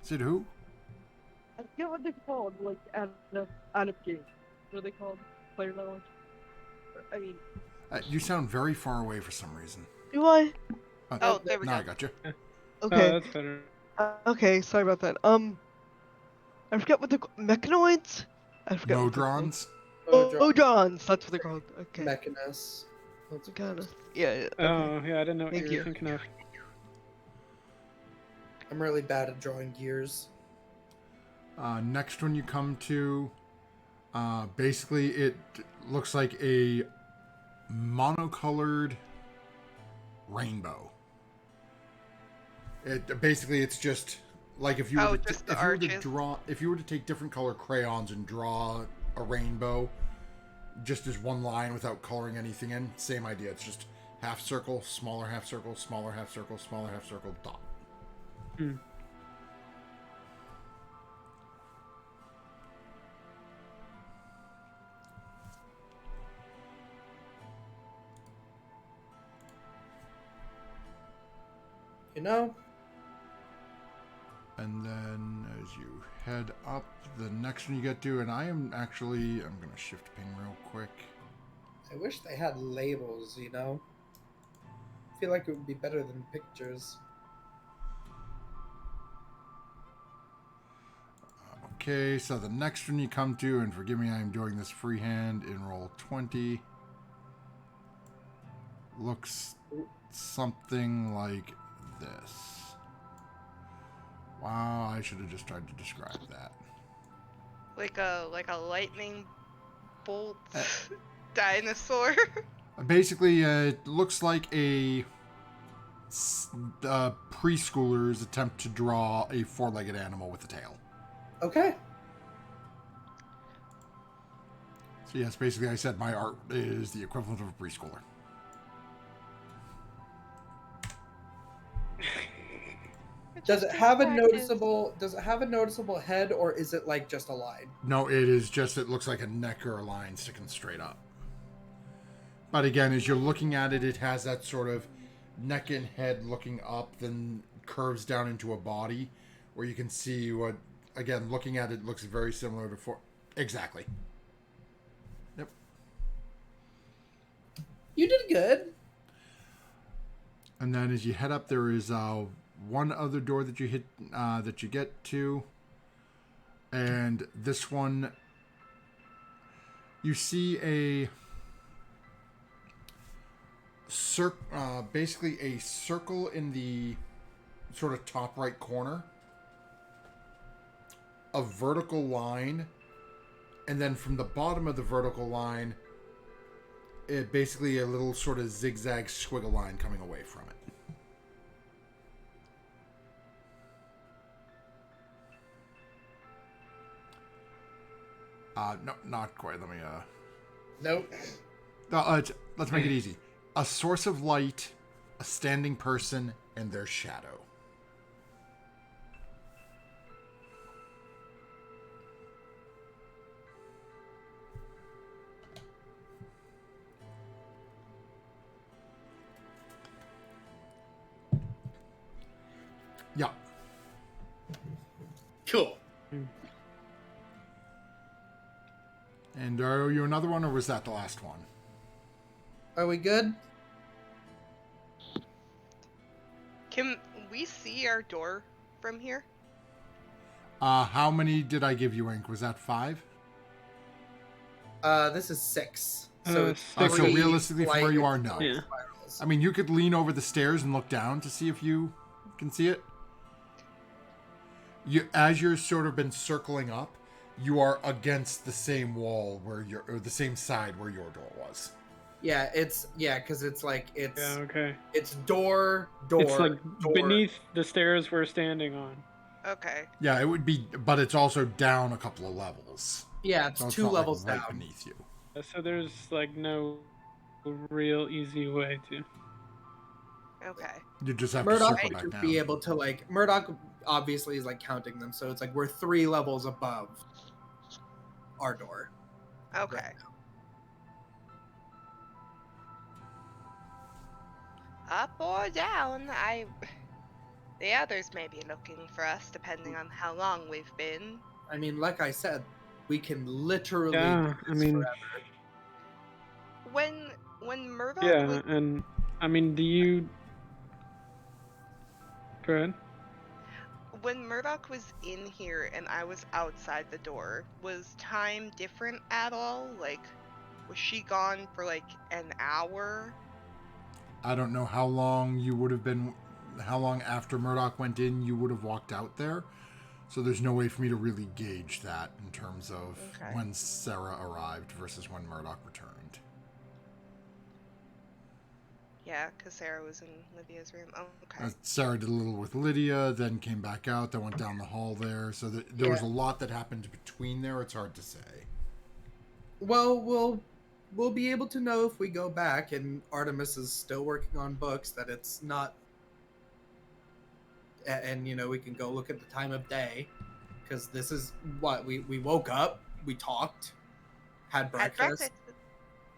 [SPEAKER 2] Is it who?
[SPEAKER 1] I forget what they're called, like out of game. What are they called? Player knowledge? I mean,
[SPEAKER 2] You sound very far away for some reason.
[SPEAKER 1] do I?
[SPEAKER 7] Oh, there we
[SPEAKER 2] now
[SPEAKER 7] go.
[SPEAKER 2] I got you.
[SPEAKER 1] Okay.
[SPEAKER 5] That's better.
[SPEAKER 1] Okay, sorry about that. I forget what they're called. Mechanoids? I forget. what they're called.
[SPEAKER 2] Modrons?
[SPEAKER 1] Modrons, that's what they're called. Okay.
[SPEAKER 6] Mechanus.
[SPEAKER 1] Kinda. Yeah. Okay.
[SPEAKER 5] Oh, yeah, I didn't know what
[SPEAKER 1] Thank
[SPEAKER 5] you were
[SPEAKER 1] you.
[SPEAKER 5] thinking of.
[SPEAKER 6] I'm really bad at drawing gears.
[SPEAKER 2] Next one you come to, basically it looks like a monocolored rainbow. It's just like if you were
[SPEAKER 7] just the
[SPEAKER 2] if you were to
[SPEAKER 7] arches.
[SPEAKER 2] draw, if you were to take different color crayons and draw a rainbow, just as one line without coloring anything in. Same idea. It's just half circle, smaller half circle, smaller half circle, smaller half circle, dot.
[SPEAKER 5] Hmm.
[SPEAKER 6] You know?
[SPEAKER 2] And then as you head up, the next one you get to, and I'm going to shift ping real quick.
[SPEAKER 6] I wish they had labels, you know? I feel like it would be better than pictures.
[SPEAKER 2] Okay, so the next one you come to, and forgive me, I'm doing this freehand in roll 20. Looks something like this. Wow, I should have just tried to describe that.
[SPEAKER 7] Like a lightning bolt dinosaur.
[SPEAKER 2] Basically, it looks like a preschooler's attempt to draw a four-legged animal with a tail.
[SPEAKER 6] Okay.
[SPEAKER 2] So yes, basically I said my art is the equivalent of a preschooler.
[SPEAKER 6] Does it have a noticeable head, or is it like just a line?
[SPEAKER 2] No, it looks like a neck or a line sticking straight up. But again, as you're looking at it, it has that sort of neck and head looking up, then curves down into a body, where you can see what, again, looking at it, looks very similar to Exactly. Yep.
[SPEAKER 6] You did good.
[SPEAKER 2] And then as you head up, there is one other door that you hit, that you get to, and this one, you see basically a circle in the sort of top right corner, a vertical line, and then from the bottom of the vertical line, basically a little sort of zigzag squiggle line coming away from it. No, not quite. Let me,
[SPEAKER 6] Nope.
[SPEAKER 2] let's make it easy. A source of light, a standing person, and their shadow. Yeah.
[SPEAKER 6] Cool.
[SPEAKER 2] And are you another one, or was that the last one?
[SPEAKER 6] Are we good?
[SPEAKER 7] Can we see our door from here?
[SPEAKER 2] How many did I give you, Ink? Was that 5?
[SPEAKER 6] This is 6. So it's
[SPEAKER 2] So
[SPEAKER 6] three
[SPEAKER 2] realistically, from where you are, no.
[SPEAKER 5] Yeah.
[SPEAKER 6] spirals.
[SPEAKER 2] I mean, you could lean over the stairs and look down to see if you can see it. As you're sort of been circling up, you are against the same wall or the same side where your door was.
[SPEAKER 6] Yeah, because it's like it's
[SPEAKER 5] okay.
[SPEAKER 6] it's door.
[SPEAKER 5] It's like
[SPEAKER 6] door.
[SPEAKER 5] beneath the stairs we're standing on.
[SPEAKER 7] Okay.
[SPEAKER 2] Yeah, it would be, but it's also down a couple of levels.
[SPEAKER 6] Yeah, it's
[SPEAKER 2] So it's
[SPEAKER 6] 2
[SPEAKER 2] not, like,
[SPEAKER 6] levels
[SPEAKER 2] right
[SPEAKER 6] down.
[SPEAKER 2] beneath you.
[SPEAKER 5] So there's like no a real easy way to.
[SPEAKER 7] Okay.
[SPEAKER 2] You just have to
[SPEAKER 6] Murdoch
[SPEAKER 2] circle
[SPEAKER 6] would
[SPEAKER 2] back
[SPEAKER 6] just
[SPEAKER 2] down.
[SPEAKER 6] be able to Murdoch obviously is counting them, so it's we're 3 levels above our door.
[SPEAKER 7] Okay.
[SPEAKER 6] Right.
[SPEAKER 7] Up or down? The others may be looking for us, depending on how long we've been.
[SPEAKER 6] I mean, like I said, we can literally
[SPEAKER 5] Yeah,
[SPEAKER 6] do
[SPEAKER 5] I
[SPEAKER 6] this
[SPEAKER 5] mean,
[SPEAKER 6] forever.
[SPEAKER 7] When Murdoch
[SPEAKER 5] yeah,
[SPEAKER 7] was
[SPEAKER 5] and I mean, do you? Go ahead.
[SPEAKER 7] when Murdoch was in here and I was outside the door, was time different at all? Was she gone for an hour?
[SPEAKER 2] I don't know how long you would have been, how long after Murdoch went in you would have walked out there. So there's no way for me to really gauge that in terms of
[SPEAKER 7] Okay.
[SPEAKER 2] when Sarah arrived versus when Murdoch returned.
[SPEAKER 7] Yeah, because Sarah was in Lydia's room. Oh, okay.
[SPEAKER 2] Sarah did a little with Lydia, then came back out, then went down the hall there. So there was a lot that happened between there. It's hard to say.
[SPEAKER 6] Well, we'll be able to know if we go back and Artemis is still working on books that it's not, and we can go look at the time of day, because this is what we woke up, we talked, had breakfast,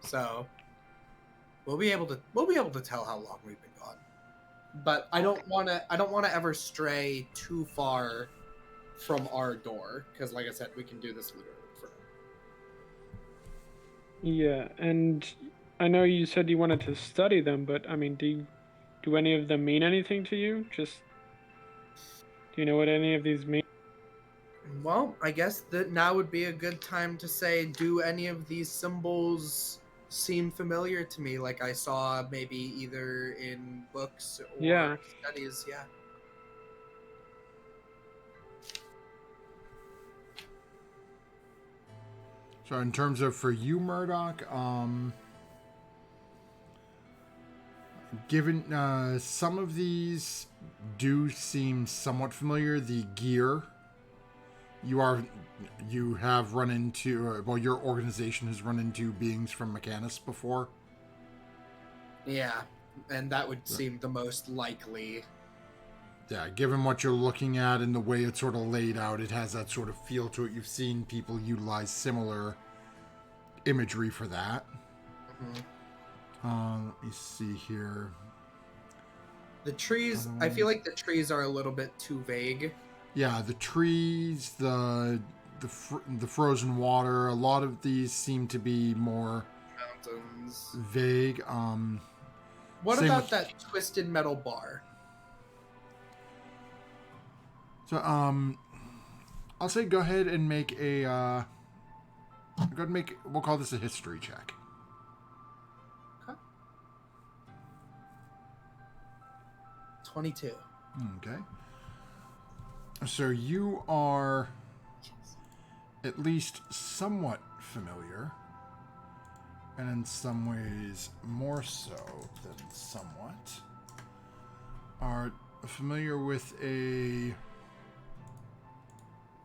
[SPEAKER 6] so we'll be able to tell how long we've been gone. But I don't want to ever stray too far from our door, because like I said, we can do this literally forever.
[SPEAKER 5] Yeah, and I know you said you wanted to study them, but I mean, do any of them mean anything to you? Just do you know what any of these mean?
[SPEAKER 6] Well, I guess that now would be a good time to say, do any of these symbols seem familiar to me, like I saw maybe either in books or
[SPEAKER 5] Yeah.
[SPEAKER 6] studies? Yeah.
[SPEAKER 2] So in terms of for you, Murdoch, given some of these do seem somewhat familiar, the gear you have run into, well, your organization has run into beings from Mechanus before.
[SPEAKER 6] Yeah, and that would seem the most likely.
[SPEAKER 2] Yeah, given what you're looking at and the way it's sort of laid out, it has that sort of feel to it. You've seen people utilize similar imagery for that.
[SPEAKER 6] Mm-hmm.
[SPEAKER 2] Let me see here.
[SPEAKER 6] The trees, I feel like the trees are a little bit too vague.
[SPEAKER 2] Yeah, the trees, the frozen water, a lot of these seem to be more
[SPEAKER 6] Mountains.
[SPEAKER 2] vague.
[SPEAKER 6] What
[SPEAKER 2] same
[SPEAKER 6] about
[SPEAKER 2] with-
[SPEAKER 6] that twisted metal bar?
[SPEAKER 2] So, I'll say go ahead and make a, we'll call this a history check.
[SPEAKER 6] Okay. 22.
[SPEAKER 2] Okay. So you are at least somewhat familiar, and in some ways more so than somewhat, are familiar with a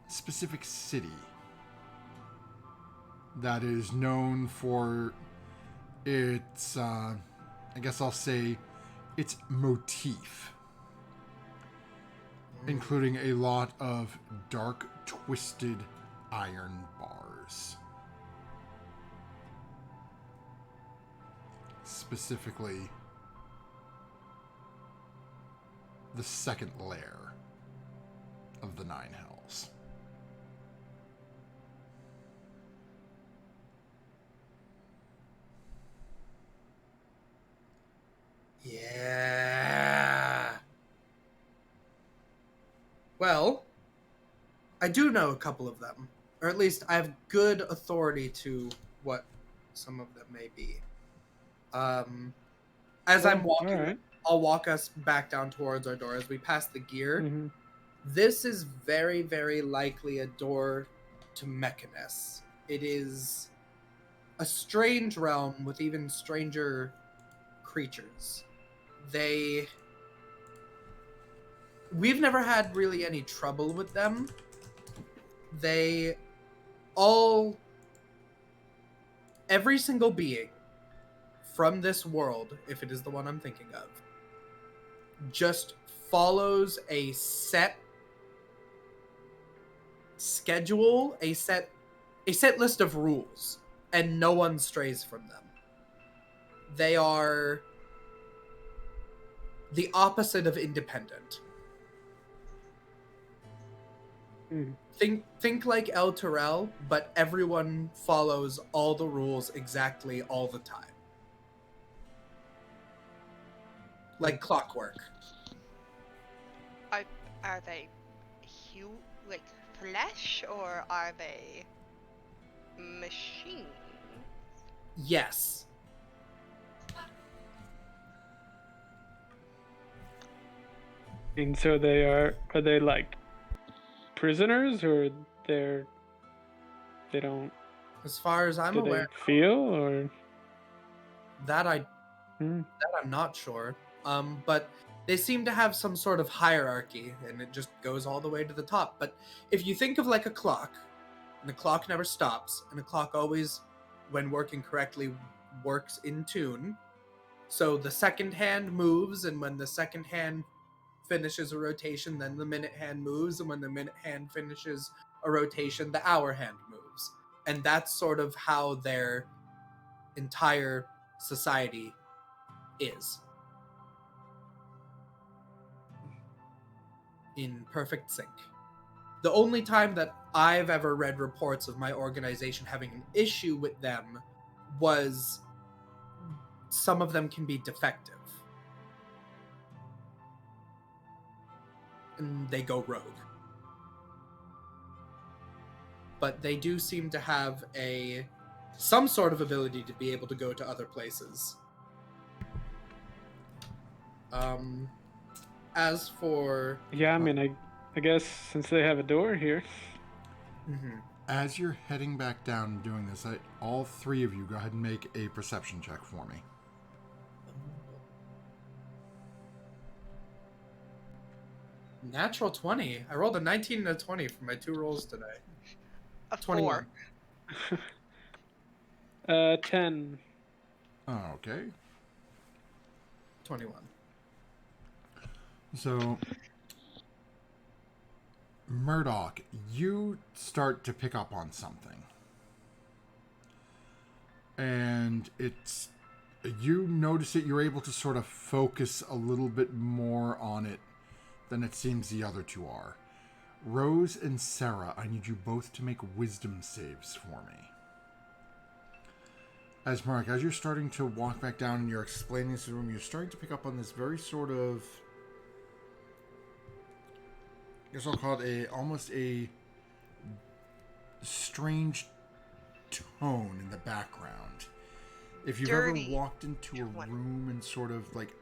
[SPEAKER 2] specific city that is known for its, I guess I'll say, its motif, including a lot of dark, twisted iron bars. Specifically, the second layer of the Nine Hells.
[SPEAKER 6] Yeah. Well, I do know a couple of them, or at least I have good authority to what some of them may be. As I'm walking,
[SPEAKER 5] All right.
[SPEAKER 6] I'll walk us back down towards our door as we pass the gear.
[SPEAKER 5] Mm-hmm.
[SPEAKER 6] This is very, very likely a door to Mechanus. It is a strange realm with even stranger creatures. We've never had really any trouble with them. Every single being, from this world, if it is the one I'm thinking of, just follows a set schedule, a set list of rules, and no one strays from them. They are the opposite of independent.
[SPEAKER 5] Hmm.
[SPEAKER 6] Think like El Terrell, but everyone follows all the rules exactly all the time. Like clockwork.
[SPEAKER 7] Are they like flesh, or are they machines?
[SPEAKER 6] Yes.
[SPEAKER 5] And so are they like prisoners, or they don't,
[SPEAKER 6] As far as I'm
[SPEAKER 5] do
[SPEAKER 6] aware,
[SPEAKER 5] they feel, or?
[SPEAKER 6] that I'm not sure. But they seem to have some sort of hierarchy, and it just goes all the way to the top. But if you think of like a clock, and the clock never stops, and the clock always, when working correctly, works in tune. So the second hand moves, and when the second hand finishes a rotation, then the minute hand moves, and when the minute hand finishes a rotation, the hour hand moves. And that's sort of how their entire society is. In perfect sync. The only time that I've ever read reports of my organization having an issue with them was some of them can be defective. And they go rogue. But they do seem to have some sort of ability to be able to go to other places. As for...
[SPEAKER 5] Yeah, I mean, I guess since they have a door here.
[SPEAKER 2] As you're heading back down and doing this, all three of you go ahead and make a perception check for me.
[SPEAKER 6] Natural 20. I rolled a 19 and a 20 for my 2 rolls today.
[SPEAKER 7] A
[SPEAKER 6] 21.
[SPEAKER 5] 10.
[SPEAKER 2] Okay.
[SPEAKER 6] 21.
[SPEAKER 2] So, Murdoch, you start to pick up on something. And you notice it, you're able to sort of focus a little bit more on it than it seems the other two are. Rose and Sarah, I need you both to make wisdom saves for me. As you're starting to walk back down and you're explaining this to the room, you're starting to pick up on this very sort of, I guess I'll call it almost a strange tone in the background. If you've
[SPEAKER 7] Dirty
[SPEAKER 2] ever walked into a
[SPEAKER 7] one.
[SPEAKER 2] room and sort of like,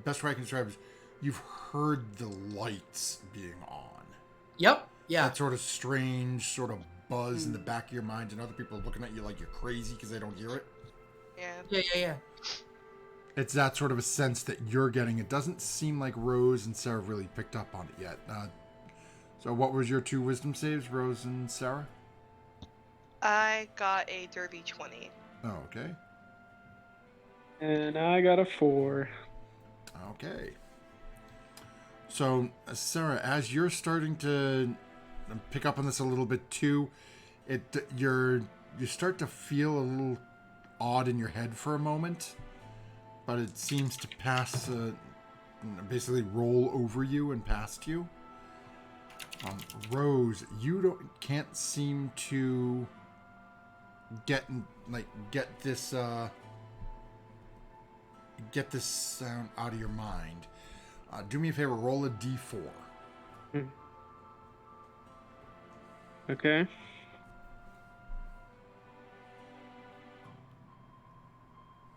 [SPEAKER 2] best way I can describe it is, you've heard the lights being on.
[SPEAKER 6] Yep. Yeah.
[SPEAKER 2] That sort of strange sort of buzz in the back of your mind, and other people are looking at you like you're crazy because they don't hear it.
[SPEAKER 7] Yeah.
[SPEAKER 6] Yeah.
[SPEAKER 2] It's that sort of a sense that you're getting. It doesn't seem like Rose and Sarah really picked up on it yet. So what was your 2 wisdom saves, Rose and Sarah?
[SPEAKER 7] I got a dirty 20.
[SPEAKER 2] Oh, okay.
[SPEAKER 5] And I got a 4.
[SPEAKER 2] Okay. So, Sarah, as you're starting to pick up on this a little bit too, you start to feel a little odd in your head for a moment, but it seems to pass, basically roll over you and past you. Rose, you can't seem to get this sound out of your mind. Do me a favor, roll a d4.
[SPEAKER 5] Okay.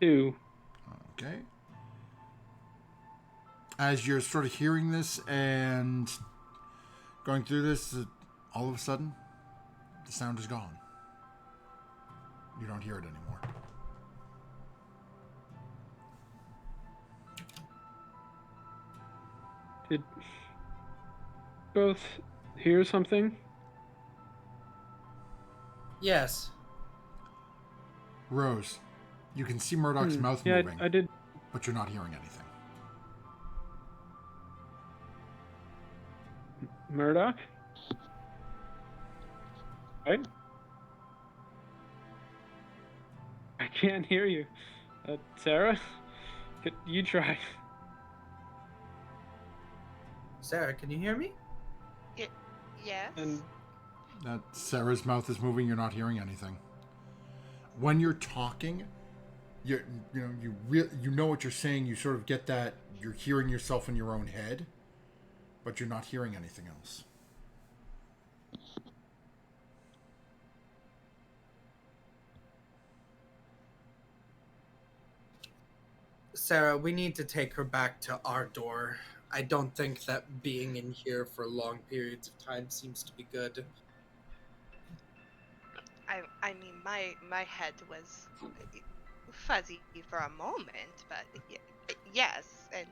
[SPEAKER 5] Two.
[SPEAKER 2] Okay. As you're sort of hearing this and going through this, all of a sudden, the sound is gone. You don't hear it anymore.
[SPEAKER 5] Did both hear something?
[SPEAKER 6] Yes.
[SPEAKER 2] Rose, You can see Murdoch's mouth
[SPEAKER 5] Yeah,
[SPEAKER 2] moving,
[SPEAKER 5] I did.
[SPEAKER 2] but you're not hearing anything.
[SPEAKER 5] Murdoch? Right? I can't hear you. Sarah? Could you try?
[SPEAKER 6] Sarah, can you hear me?
[SPEAKER 4] Yes.
[SPEAKER 5] And
[SPEAKER 2] That Sarah's mouth is moving. You're not hearing anything. When you're talking, you know what you're saying. You sort of get that you're hearing yourself in your own head, but you're not hearing anything else.
[SPEAKER 6] Sarah, we need to take her back to our door. I don't think that being in here for long periods of time seems to be good.
[SPEAKER 7] I mean, my head was fuzzy for a moment, but yes, and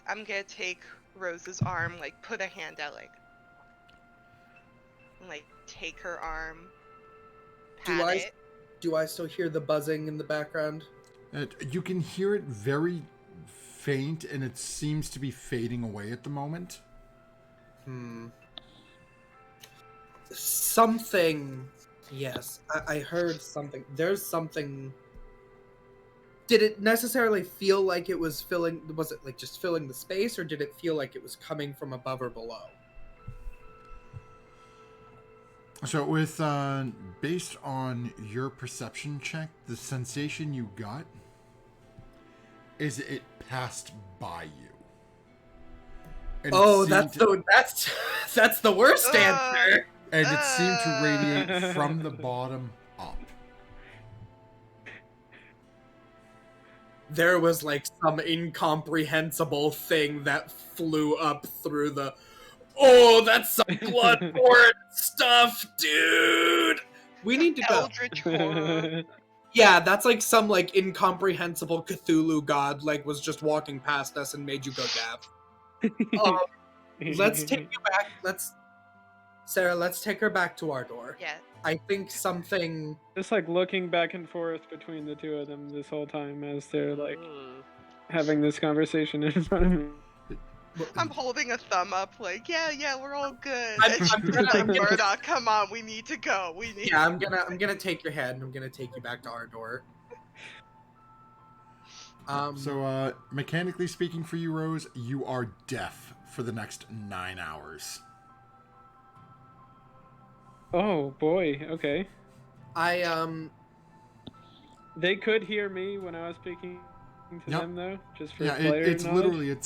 [SPEAKER 7] I'm gonna take Rose's arm, like put a hand out, like take her arm, pat it.
[SPEAKER 6] Do I still hear the buzzing in the background?
[SPEAKER 2] You can hear it very faint, and it seems to be fading away at the moment.
[SPEAKER 6] Something. Yes, I heard something. There's something. Did it necessarily feel like it was filling? Was it like just filling the space, or did it feel like it was coming from above or below?
[SPEAKER 2] So, with based on your perception check, the sensation you got is it passed by you. And
[SPEAKER 6] Oh,
[SPEAKER 2] it seemed
[SPEAKER 6] that's the worst answer.
[SPEAKER 2] and it seemed to radiate from the bottom up.
[SPEAKER 6] There was like some incomprehensible thing that flew up through the. Oh, that's some bloodborne stuff, dude. We need to go.
[SPEAKER 7] Eldritch horror.
[SPEAKER 6] Yeah, that's like some like incomprehensible Cthulhu god like was just walking past us and made you go deaf. Let's take you back. Sarah, let's take her back to our door.
[SPEAKER 7] Yeah.
[SPEAKER 6] I think something.
[SPEAKER 5] Just like looking back and forth between the two of them this whole time as they're like having this conversation in front of me.
[SPEAKER 7] I'm holding a thumb up, like, yeah, we're all good.
[SPEAKER 6] I'm
[SPEAKER 7] And she's
[SPEAKER 6] gonna-
[SPEAKER 7] like,
[SPEAKER 6] I'm gonna-
[SPEAKER 7] Murdoch, come on, we need to go. We need.
[SPEAKER 6] Yeah, I'm gonna take your hand. I'm gonna take you back to our door.
[SPEAKER 2] So, mechanically speaking, for you, Rose, you are deaf for the next 9 hours.
[SPEAKER 5] Oh boy, okay. They could hear me when I was speaking to
[SPEAKER 2] Yep.
[SPEAKER 5] them though, just for
[SPEAKER 2] Yeah,
[SPEAKER 5] player
[SPEAKER 2] it's
[SPEAKER 5] knowledge.
[SPEAKER 2] literally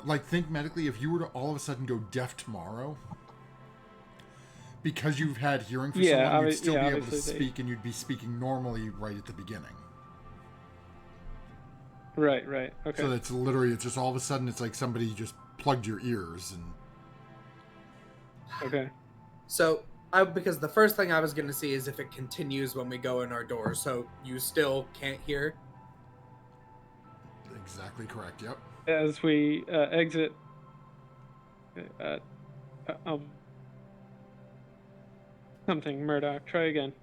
[SPEAKER 2] like, think medically, if you were to all of a sudden go deaf tomorrow, because you've had hearing for so long, you'd still be able to
[SPEAKER 5] obviously
[SPEAKER 2] speak, and you'd be speaking normally right at the beginning.
[SPEAKER 5] Right, okay.
[SPEAKER 2] So it's literally, it's just all of a sudden, it's like somebody just plugged your ears, and
[SPEAKER 5] Okay.
[SPEAKER 6] So, because the first thing I was gonna see is if it continues when we go in our door. So you still can't hear.
[SPEAKER 2] exactly correct, yep.
[SPEAKER 5] As we exit, something, Murdoch, try again.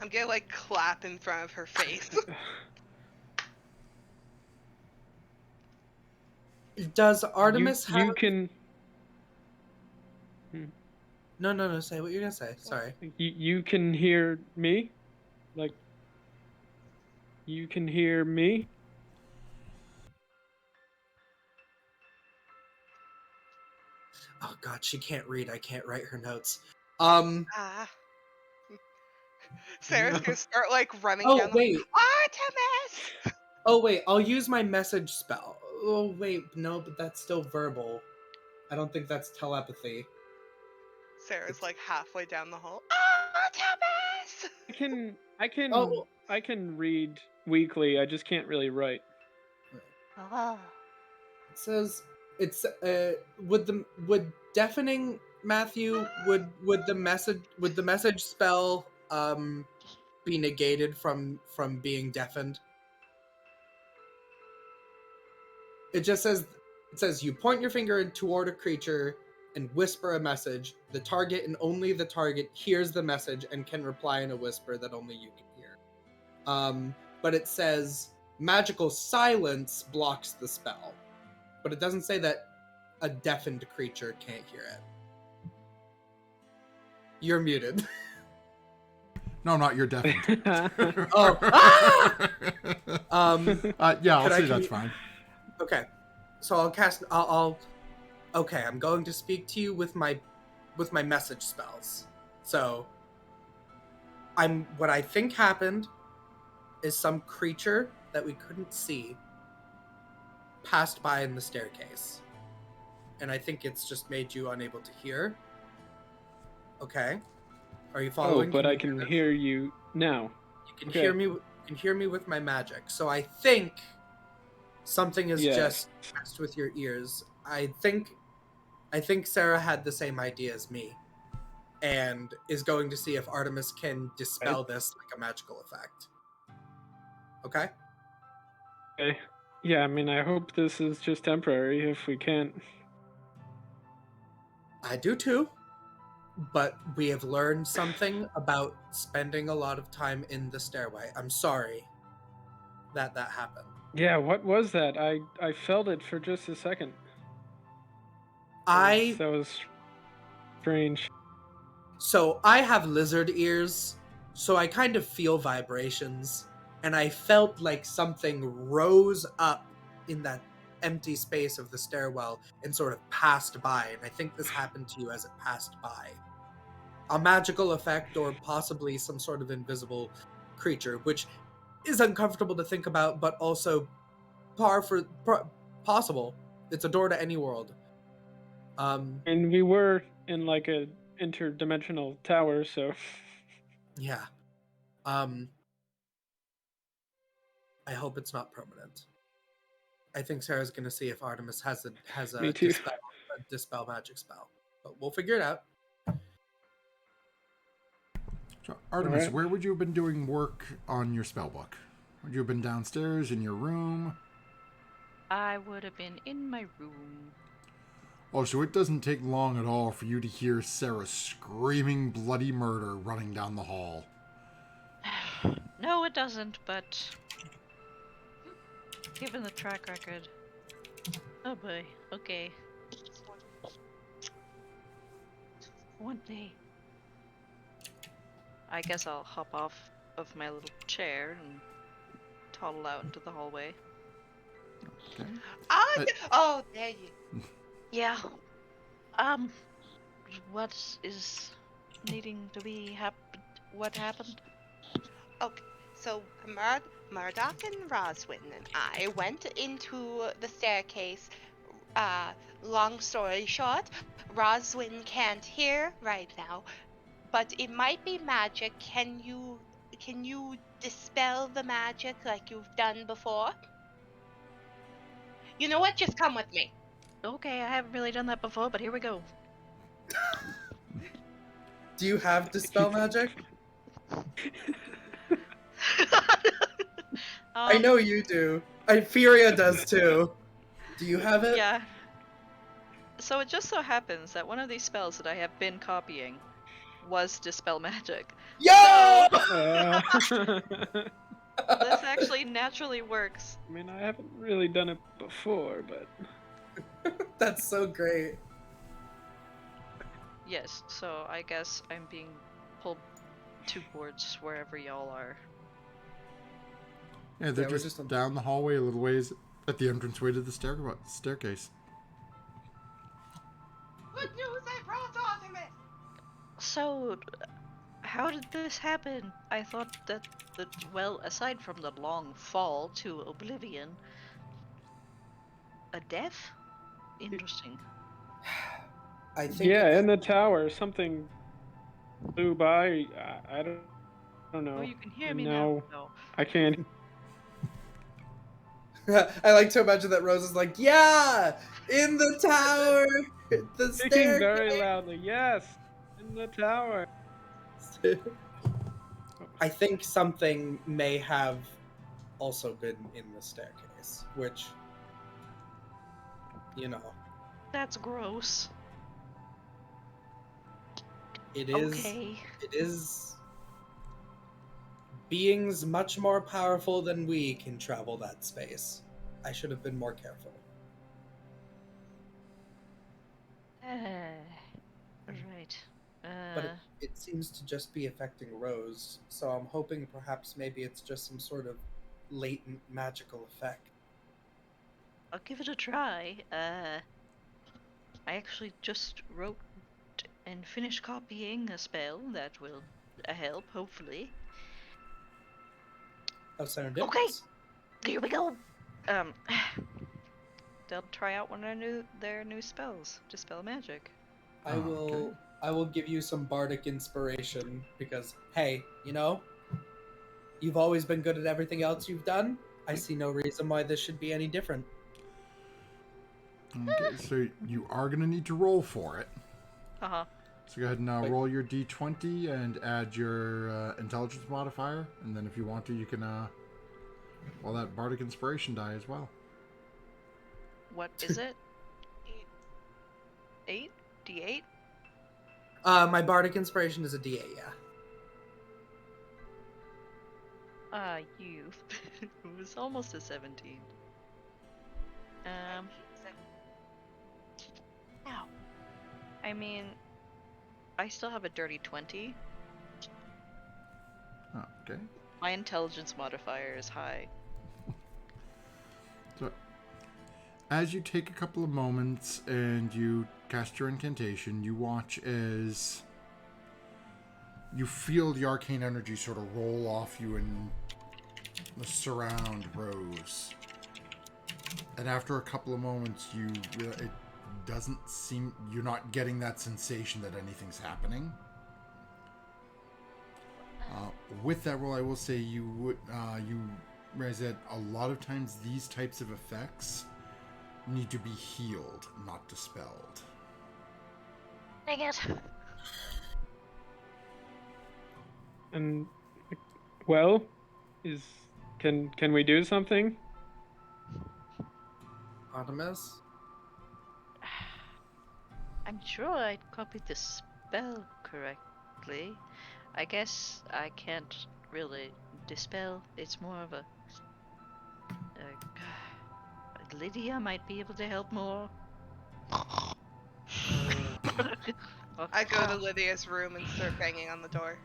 [SPEAKER 7] I'm gonna like clap in front of her face.
[SPEAKER 6] Does Artemis
[SPEAKER 5] you
[SPEAKER 6] have?
[SPEAKER 5] can
[SPEAKER 6] No. Say what you're gonna say. Sorry.
[SPEAKER 5] you can hear me? Like you can hear me?
[SPEAKER 6] Oh God, she can't read. I can't write her notes.
[SPEAKER 7] Sarah's gonna start like running
[SPEAKER 6] Oh
[SPEAKER 7] down
[SPEAKER 6] wait.
[SPEAKER 7] Artemis!
[SPEAKER 6] Oh wait. I'll use my message spell. Oh wait. No, but that's still verbal. I don't think that's telepathy.
[SPEAKER 7] Sarah's like halfway down the hall. Artemis!
[SPEAKER 5] I can read weekly. I just can't really write.
[SPEAKER 4] Oh.
[SPEAKER 6] It says it's would deafening Matthew would the message spell be negated from being deafened? It says you point your finger toward a creature and whisper a message. The target and only the target hears the message and can reply in a whisper that only you can hear. But it says magical silence blocks the spell, but it doesn't say that a deafened creature can't hear it. You're muted.
[SPEAKER 2] No, not your deafened.
[SPEAKER 6] Oh. Ah!
[SPEAKER 2] Yeah, I'll
[SPEAKER 6] Could I
[SPEAKER 2] say that's
[SPEAKER 6] commu-
[SPEAKER 2] fine.
[SPEAKER 6] Okay, so I'll cast. Okay, I'm going to speak to you with my message spells. So, what I think happened is some creature that we couldn't see passed by in the staircase, and I think it's just made you unable to hear. Okay, are you
[SPEAKER 5] Oh,
[SPEAKER 6] following?
[SPEAKER 5] but I
[SPEAKER 6] you
[SPEAKER 5] can
[SPEAKER 6] this?
[SPEAKER 5] hear you now.
[SPEAKER 6] You can
[SPEAKER 5] Okay.
[SPEAKER 6] hear me. You can hear me with my magic. So I think something is
[SPEAKER 5] Yes.
[SPEAKER 6] just messed with your ears. I think Sarah had the same idea as me, and is going to see if Artemis can dispel this like a magical effect. Okay.
[SPEAKER 5] Okay. Yeah, I mean, I hope this is just temporary if we can't.
[SPEAKER 6] I do too. But we have learned something about spending a lot of time in the stairway. I'm sorry that happened.
[SPEAKER 5] Yeah, what was that? I felt it for just a second.
[SPEAKER 6] That
[SPEAKER 5] was strange.
[SPEAKER 6] So I have lizard ears, so I kind of feel vibrations, and I felt like something rose up in that empty space of the stairwell and sort of passed by, and I think this happened to you as it passed by. A magical effect, or possibly some sort of invisible creature, which is uncomfortable to think about, but also possible. It's a door to any world.
[SPEAKER 5] And we were in like a interdimensional tower, so
[SPEAKER 6] Yeah. I hope it's not permanent. I think Sarah's gonna see if Artemis has a
[SPEAKER 5] Me too.
[SPEAKER 6] dispel magic spell, but we'll figure it out.
[SPEAKER 2] So, Artemis,
[SPEAKER 5] Alright.
[SPEAKER 2] where would you have been doing work on your spell book? Would you have been downstairs in your room?
[SPEAKER 3] I would have been in my room.
[SPEAKER 2] Oh, so it doesn't take long at all for you to hear Sarah screaming bloody murder running down the hall.
[SPEAKER 3] No, it doesn't, but given the track record. Oh boy, okay. One day. I guess I'll hop off of my little chair and toddle out into the hallway.
[SPEAKER 2] Okay.
[SPEAKER 4] Oh, there you.
[SPEAKER 3] Yeah. What is needing to be what happened?
[SPEAKER 4] Okay, so Murdoch and Roswin and I went into the staircase. Long story short, Roswin can't hear right now, but it might be magic. Can you dispel the magic like you've done before? You know what? Just come with me.
[SPEAKER 3] Okay, I haven't really done that before, but here we go.
[SPEAKER 6] Do you have dispel magic? I know you do. Furia does too. Do you have it?
[SPEAKER 3] Yeah. So it just so happens that one of these spells that I have been copying was Dispel Magic.
[SPEAKER 6] Yo!
[SPEAKER 3] This actually naturally works.
[SPEAKER 5] I mean, I haven't really done it before, but
[SPEAKER 6] That's so great.
[SPEAKER 3] Yes, so I guess I'm being pulled towards wherever y'all are.
[SPEAKER 2] Yeah, they're
[SPEAKER 6] Yeah, we're
[SPEAKER 2] just
[SPEAKER 6] just on-
[SPEAKER 2] down the hallway a little ways at the entranceway to the staircase.
[SPEAKER 4] Good news, I brought Artemis.
[SPEAKER 3] So, how did this happen? I thought that well, aside from the long fall to oblivion, a death? Interesting.
[SPEAKER 6] I think.
[SPEAKER 5] yeah, in the tower, something flew by. I don't know.
[SPEAKER 3] Oh, you can hear
[SPEAKER 5] And
[SPEAKER 3] me
[SPEAKER 5] now
[SPEAKER 3] now. No.
[SPEAKER 5] I can't.
[SPEAKER 6] I like to imagine that Rose is like, yeah, in the tower, the
[SPEAKER 5] Speaking very
[SPEAKER 6] staircase.
[SPEAKER 5] loudly. Yes, in the tower.
[SPEAKER 6] I think something may have also been in the staircase, which, you know.
[SPEAKER 3] That's gross.
[SPEAKER 6] It is.
[SPEAKER 3] Okay.
[SPEAKER 6] It is. Beings much more powerful than we can travel that space. I should have been more careful.
[SPEAKER 3] Right.
[SPEAKER 6] But it seems to just be affecting Rose, so I'm hoping perhaps maybe it's just some sort of latent magical effect.
[SPEAKER 3] I'll give it a try. I actually just wrote and finished copying a spell that will help, hopefully.
[SPEAKER 6] How serendipitous.
[SPEAKER 3] Okay. Here we go. Um, they'll try out one of their new spells. Dispel magic.
[SPEAKER 6] I will give you some bardic inspiration because hey, you've always been good at everything else you've done. I see no reason why this should be any different.
[SPEAKER 2] Okay, so you are going to need to roll for it.
[SPEAKER 3] Uh-huh.
[SPEAKER 2] So go ahead and roll your d20 and add your intelligence modifier. And then if you want to, you can roll that bardic inspiration die as well.
[SPEAKER 3] What is it? 8? D8?
[SPEAKER 6] My bardic inspiration is a D8, yeah.
[SPEAKER 3] It was almost a 17. Ow. I mean, I still have a dirty 20.
[SPEAKER 2] Okay.
[SPEAKER 3] My intelligence modifier is high.
[SPEAKER 2] So, as you take a couple of moments and you cast your incantation, you watch as you feel the arcane energy sort of roll off you and surround Rose. And after a couple of moments, it doesn't seem you're not getting that sensation that anything's happening. With that roll, I will say you realize that a lot of times these types of effects need to be healed, not dispelled.
[SPEAKER 3] Dang it.
[SPEAKER 5] And well, can we do something?
[SPEAKER 6] Artemis?
[SPEAKER 3] I'm sure I copied the spell correctly. I guess I can't really dispel. It's more of a Lydia might be able to help more.
[SPEAKER 7] I go to Lydia's room and start banging on the door.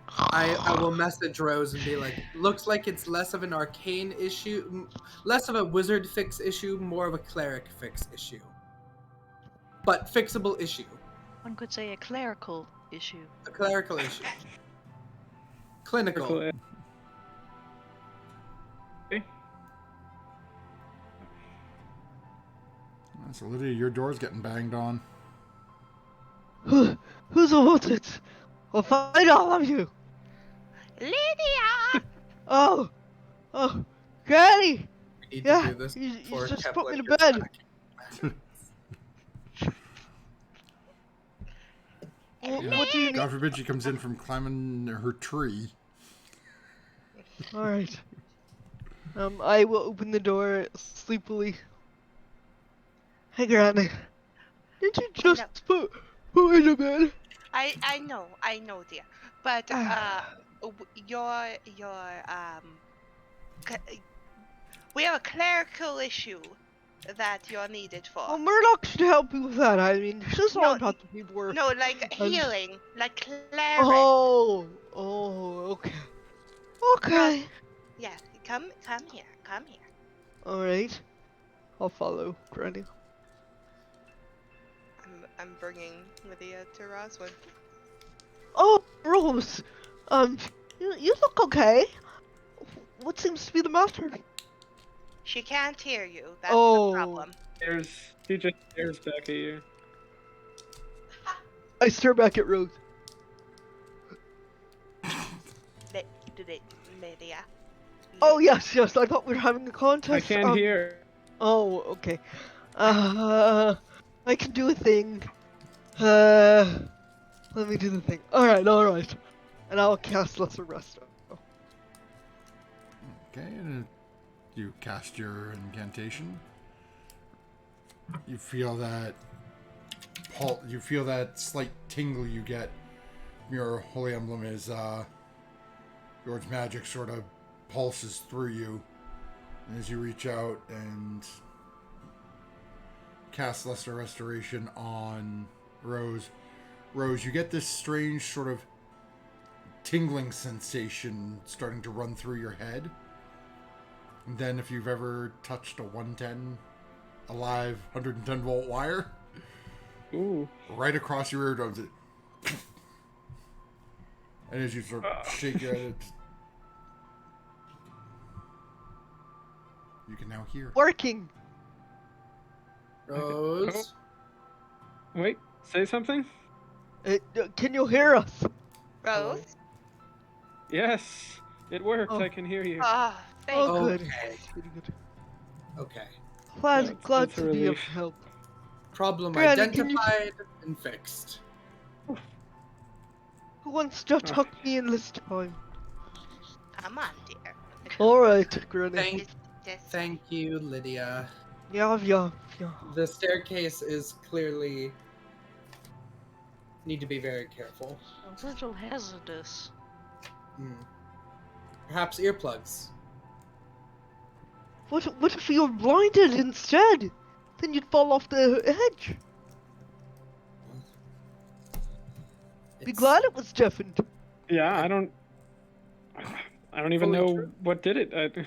[SPEAKER 6] I will message Rose and be like, looks like it's less of an arcane issue, less of a wizard fix issue, more of a cleric fix issue. But fixable issue.
[SPEAKER 3] One could say a clerical issue.
[SPEAKER 6] A clerical issue. Clinical.
[SPEAKER 5] Okay.
[SPEAKER 2] So Lydia, your door's getting banged on.
[SPEAKER 1] Who's wanted? I'll find all of you.
[SPEAKER 4] Lydia!
[SPEAKER 1] Oh, Granny.
[SPEAKER 6] We need
[SPEAKER 1] Yeah,
[SPEAKER 6] to do this
[SPEAKER 1] you
[SPEAKER 6] before
[SPEAKER 1] just
[SPEAKER 6] Kepler
[SPEAKER 1] put me to
[SPEAKER 6] gets
[SPEAKER 1] bed.
[SPEAKER 6] back.
[SPEAKER 1] What do you need?
[SPEAKER 2] God forbid she comes in from climbing her tree.
[SPEAKER 1] All right. I will open the door sleepily. Hey, Granny. Did you just put me to bed?
[SPEAKER 4] I know, dear. But we have a clerical issue that you're needed for.
[SPEAKER 1] Well, Murdoch should help you with that. I mean, she's all about the people.
[SPEAKER 4] No, like healing, like cleric.
[SPEAKER 1] Oh, okay. Okay.
[SPEAKER 4] Yeah, come here.
[SPEAKER 1] All right. I'll follow, Granny.
[SPEAKER 7] I'm bringing Lydia to Roswin.
[SPEAKER 1] Oh, Rose. You look okay. What seems to be the matter?
[SPEAKER 4] She can't hear you. That's the problem.
[SPEAKER 5] He just stares back at you.
[SPEAKER 1] I stare back at Rose.
[SPEAKER 4] Lydia.
[SPEAKER 1] Oh yes. I thought we were having a contest.
[SPEAKER 5] I can't hear.
[SPEAKER 1] Oh, okay. I can do a thing. Let me do the thing. All right. And I'll cast Lesser Resto.
[SPEAKER 2] Okay, and you cast your incantation. You feel that slight tingle you get your holy emblem is George magic sort of pulses through you, and as you reach out and cast Lesser Restoration on Rose, you get this strange sort of tingling sensation starting to run through your head. And then if you've ever touched a 110 alive 110 volt wire,
[SPEAKER 5] Ooh.
[SPEAKER 2] right across your eardrums, and as you sort of shake your head, you can now hear.
[SPEAKER 1] Working.
[SPEAKER 6] Rose.
[SPEAKER 5] Wait, say something?
[SPEAKER 1] Can you hear us?
[SPEAKER 4] Rose?
[SPEAKER 5] Yes, it worked.
[SPEAKER 1] Oh.
[SPEAKER 5] I can hear you.
[SPEAKER 4] Ah, thank
[SPEAKER 1] Oh,
[SPEAKER 4] you.
[SPEAKER 1] good.
[SPEAKER 6] Okay.
[SPEAKER 1] Good, good.
[SPEAKER 6] Okay.
[SPEAKER 1] Glad
[SPEAKER 5] That's a
[SPEAKER 1] to be of
[SPEAKER 5] relief.
[SPEAKER 1] help.
[SPEAKER 6] Problem
[SPEAKER 1] Granny, can you-
[SPEAKER 6] identified and fixed.
[SPEAKER 1] Who wants to
[SPEAKER 5] Oh.
[SPEAKER 1] tuck me in this time?
[SPEAKER 4] Come on, dear.
[SPEAKER 1] Alright, Granny.
[SPEAKER 6] Thank you, Lydia.
[SPEAKER 1] Yeah.
[SPEAKER 6] The staircase is clearly need to be very careful.
[SPEAKER 3] A little hazardous.
[SPEAKER 6] Hmm. Perhaps earplugs.
[SPEAKER 1] What if you're blinded instead? Then you'd fall off the edge. Be
[SPEAKER 6] It's
[SPEAKER 1] glad it was deafened.
[SPEAKER 5] Yeah, I don't even
[SPEAKER 6] Fully
[SPEAKER 5] know
[SPEAKER 6] true.
[SPEAKER 5] what did it.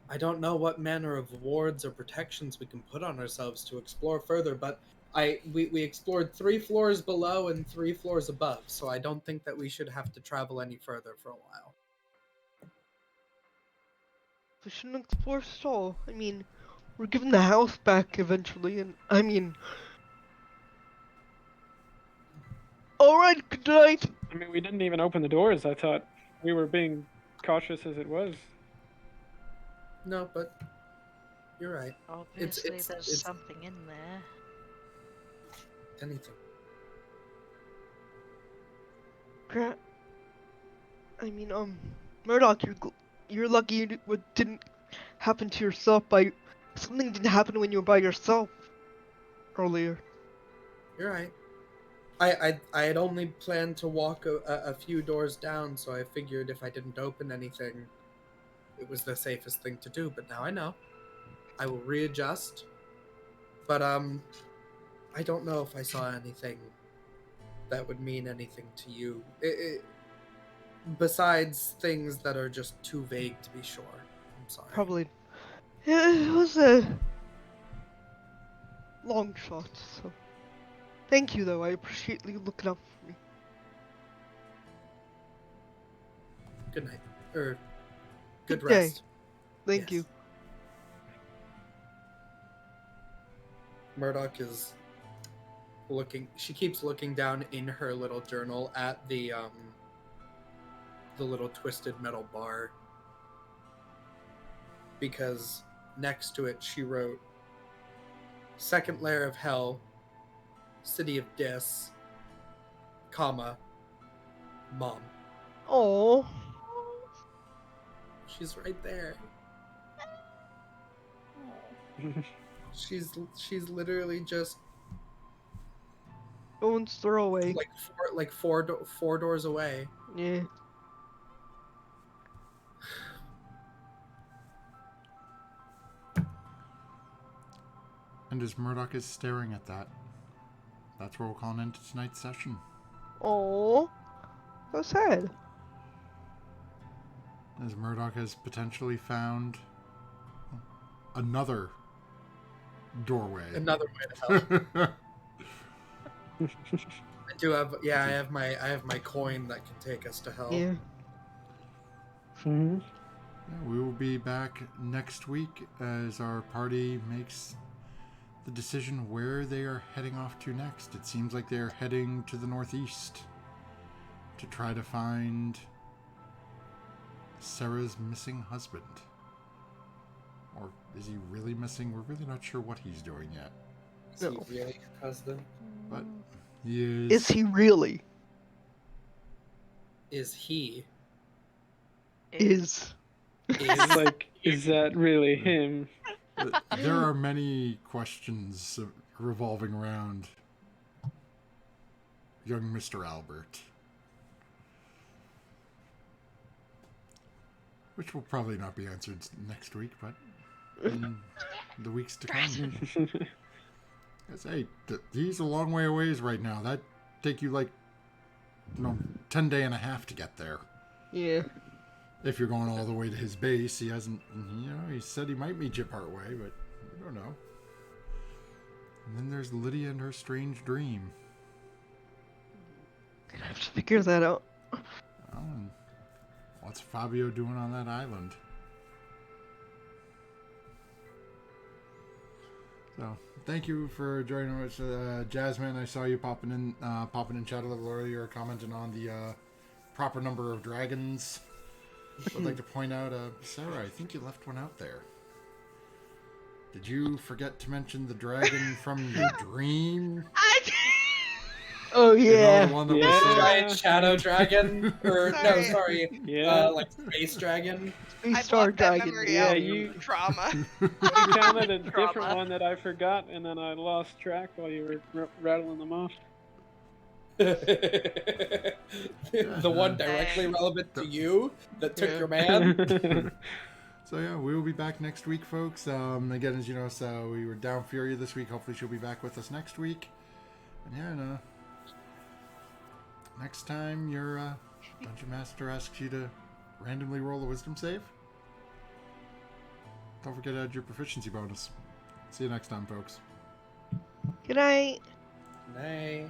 [SPEAKER 6] I don't know what manner of wards or protections we can put on ourselves to explore further, but we explored 3 floors below and 3 floors above, so I don't think that we should have to travel any further for a while.
[SPEAKER 1] We shouldn't explore stall. I mean, we're given the house back eventually, and I mean... Alright, good night!
[SPEAKER 5] I mean, we didn't even open the doors. I thought we were being cautious as it was.
[SPEAKER 6] No, but you're right.
[SPEAKER 3] Obviously, there's
[SPEAKER 6] it's-
[SPEAKER 3] something in there.
[SPEAKER 6] Anything.
[SPEAKER 1] Murdoch, you're lucky what didn't happen to yourself something didn't happen when you were by yourself earlier.
[SPEAKER 6] You're right. I had only planned to walk a few doors down, so I figured if I didn't open anything, it was the safest thing to do. But now I know. I will readjust. But I don't know if I saw anything that would mean anything to you. Besides things that are just too vague to be sure. I'm sorry.
[SPEAKER 1] Probably. It was a long shot, so. Thank you, though. I appreciate you looking out for me.
[SPEAKER 6] Good night. Good
[SPEAKER 1] Good day.
[SPEAKER 6] rest.
[SPEAKER 1] Thank
[SPEAKER 6] Yes.
[SPEAKER 1] you.
[SPEAKER 6] Murdoch is looking. She keeps looking down in her little journal at the little twisted metal bar, because next to it she wrote, "Second layer of hell, city of Dis, comma, mom."
[SPEAKER 1] Oh,
[SPEAKER 6] She's right there. She's literally just
[SPEAKER 1] Bones throw away.
[SPEAKER 6] four doors away.
[SPEAKER 1] Yeah.
[SPEAKER 2] And as Murdoch is staring at that, that's where we'll call an end to tonight's session.
[SPEAKER 1] Oh, so sad.
[SPEAKER 2] As Murdoch has potentially found another doorway.
[SPEAKER 6] Another way to hell. I do have. Yeah, I have my coin that can take us to hell.
[SPEAKER 1] Yeah.
[SPEAKER 5] Mm-hmm.
[SPEAKER 2] Yeah, we will be back next week as our party makes the decision where they are heading off to next. It seems like they are heading to the northeast to try to find Sarah's missing husband. Or is he really missing? We're really not sure what he's doing yet.
[SPEAKER 6] Is he really her husband?
[SPEAKER 2] But he
[SPEAKER 1] Is he really?
[SPEAKER 6] Is he?
[SPEAKER 1] Is.
[SPEAKER 6] Is
[SPEAKER 5] Like, is that really him?
[SPEAKER 2] There are many questions revolving around young Mr. Albert. which will probably not be answered next week, but in the weeks to come. Yes, hey, he's a long way away right now. That take you like 10 day and a half to get there.
[SPEAKER 1] Yeah.
[SPEAKER 2] If you're going all the way to his base, he hasn't, he said he might meet you part way, but you don't know. And then there's Lydia and her strange dream.
[SPEAKER 1] Gonna have to figure that out.
[SPEAKER 2] Oh, and what's Fabio doing on that island? So, thank you for joining us, Jasmine. I saw you popping in chat a little earlier, commenting on the proper number of dragons. I'd like to point out, Sarah, I think you left one out there. Did you forget to mention the dragon from your dream?
[SPEAKER 1] Oh yeah.
[SPEAKER 2] The one that
[SPEAKER 5] Yeah.
[SPEAKER 2] was,
[SPEAKER 6] Giant shadow dragon, or no,
[SPEAKER 7] Sorry.
[SPEAKER 6] sorry,
[SPEAKER 5] Yeah.
[SPEAKER 6] like space dragon.
[SPEAKER 1] Space
[SPEAKER 7] I
[SPEAKER 1] Star
[SPEAKER 7] blocked that
[SPEAKER 1] Dragon.
[SPEAKER 7] memory
[SPEAKER 5] Yeah,
[SPEAKER 7] out.
[SPEAKER 5] you-
[SPEAKER 7] Trauma.
[SPEAKER 5] You counted a
[SPEAKER 7] Drama.
[SPEAKER 5] different one that I forgot, and then I lost track while you were rattling them off.
[SPEAKER 6] The one directly relevant to you that took
[SPEAKER 1] Yeah.
[SPEAKER 6] your man.
[SPEAKER 2] So yeah, we will be back next week, folks. Again, as you know, so we were down Furia this week. Hopefully she'll be back with us next week. And yeah, next time your Dungeon Master asks you to randomly roll a wisdom save, don't forget to add your proficiency bonus. See you next time, folks.
[SPEAKER 1] Good night.
[SPEAKER 6] Nay.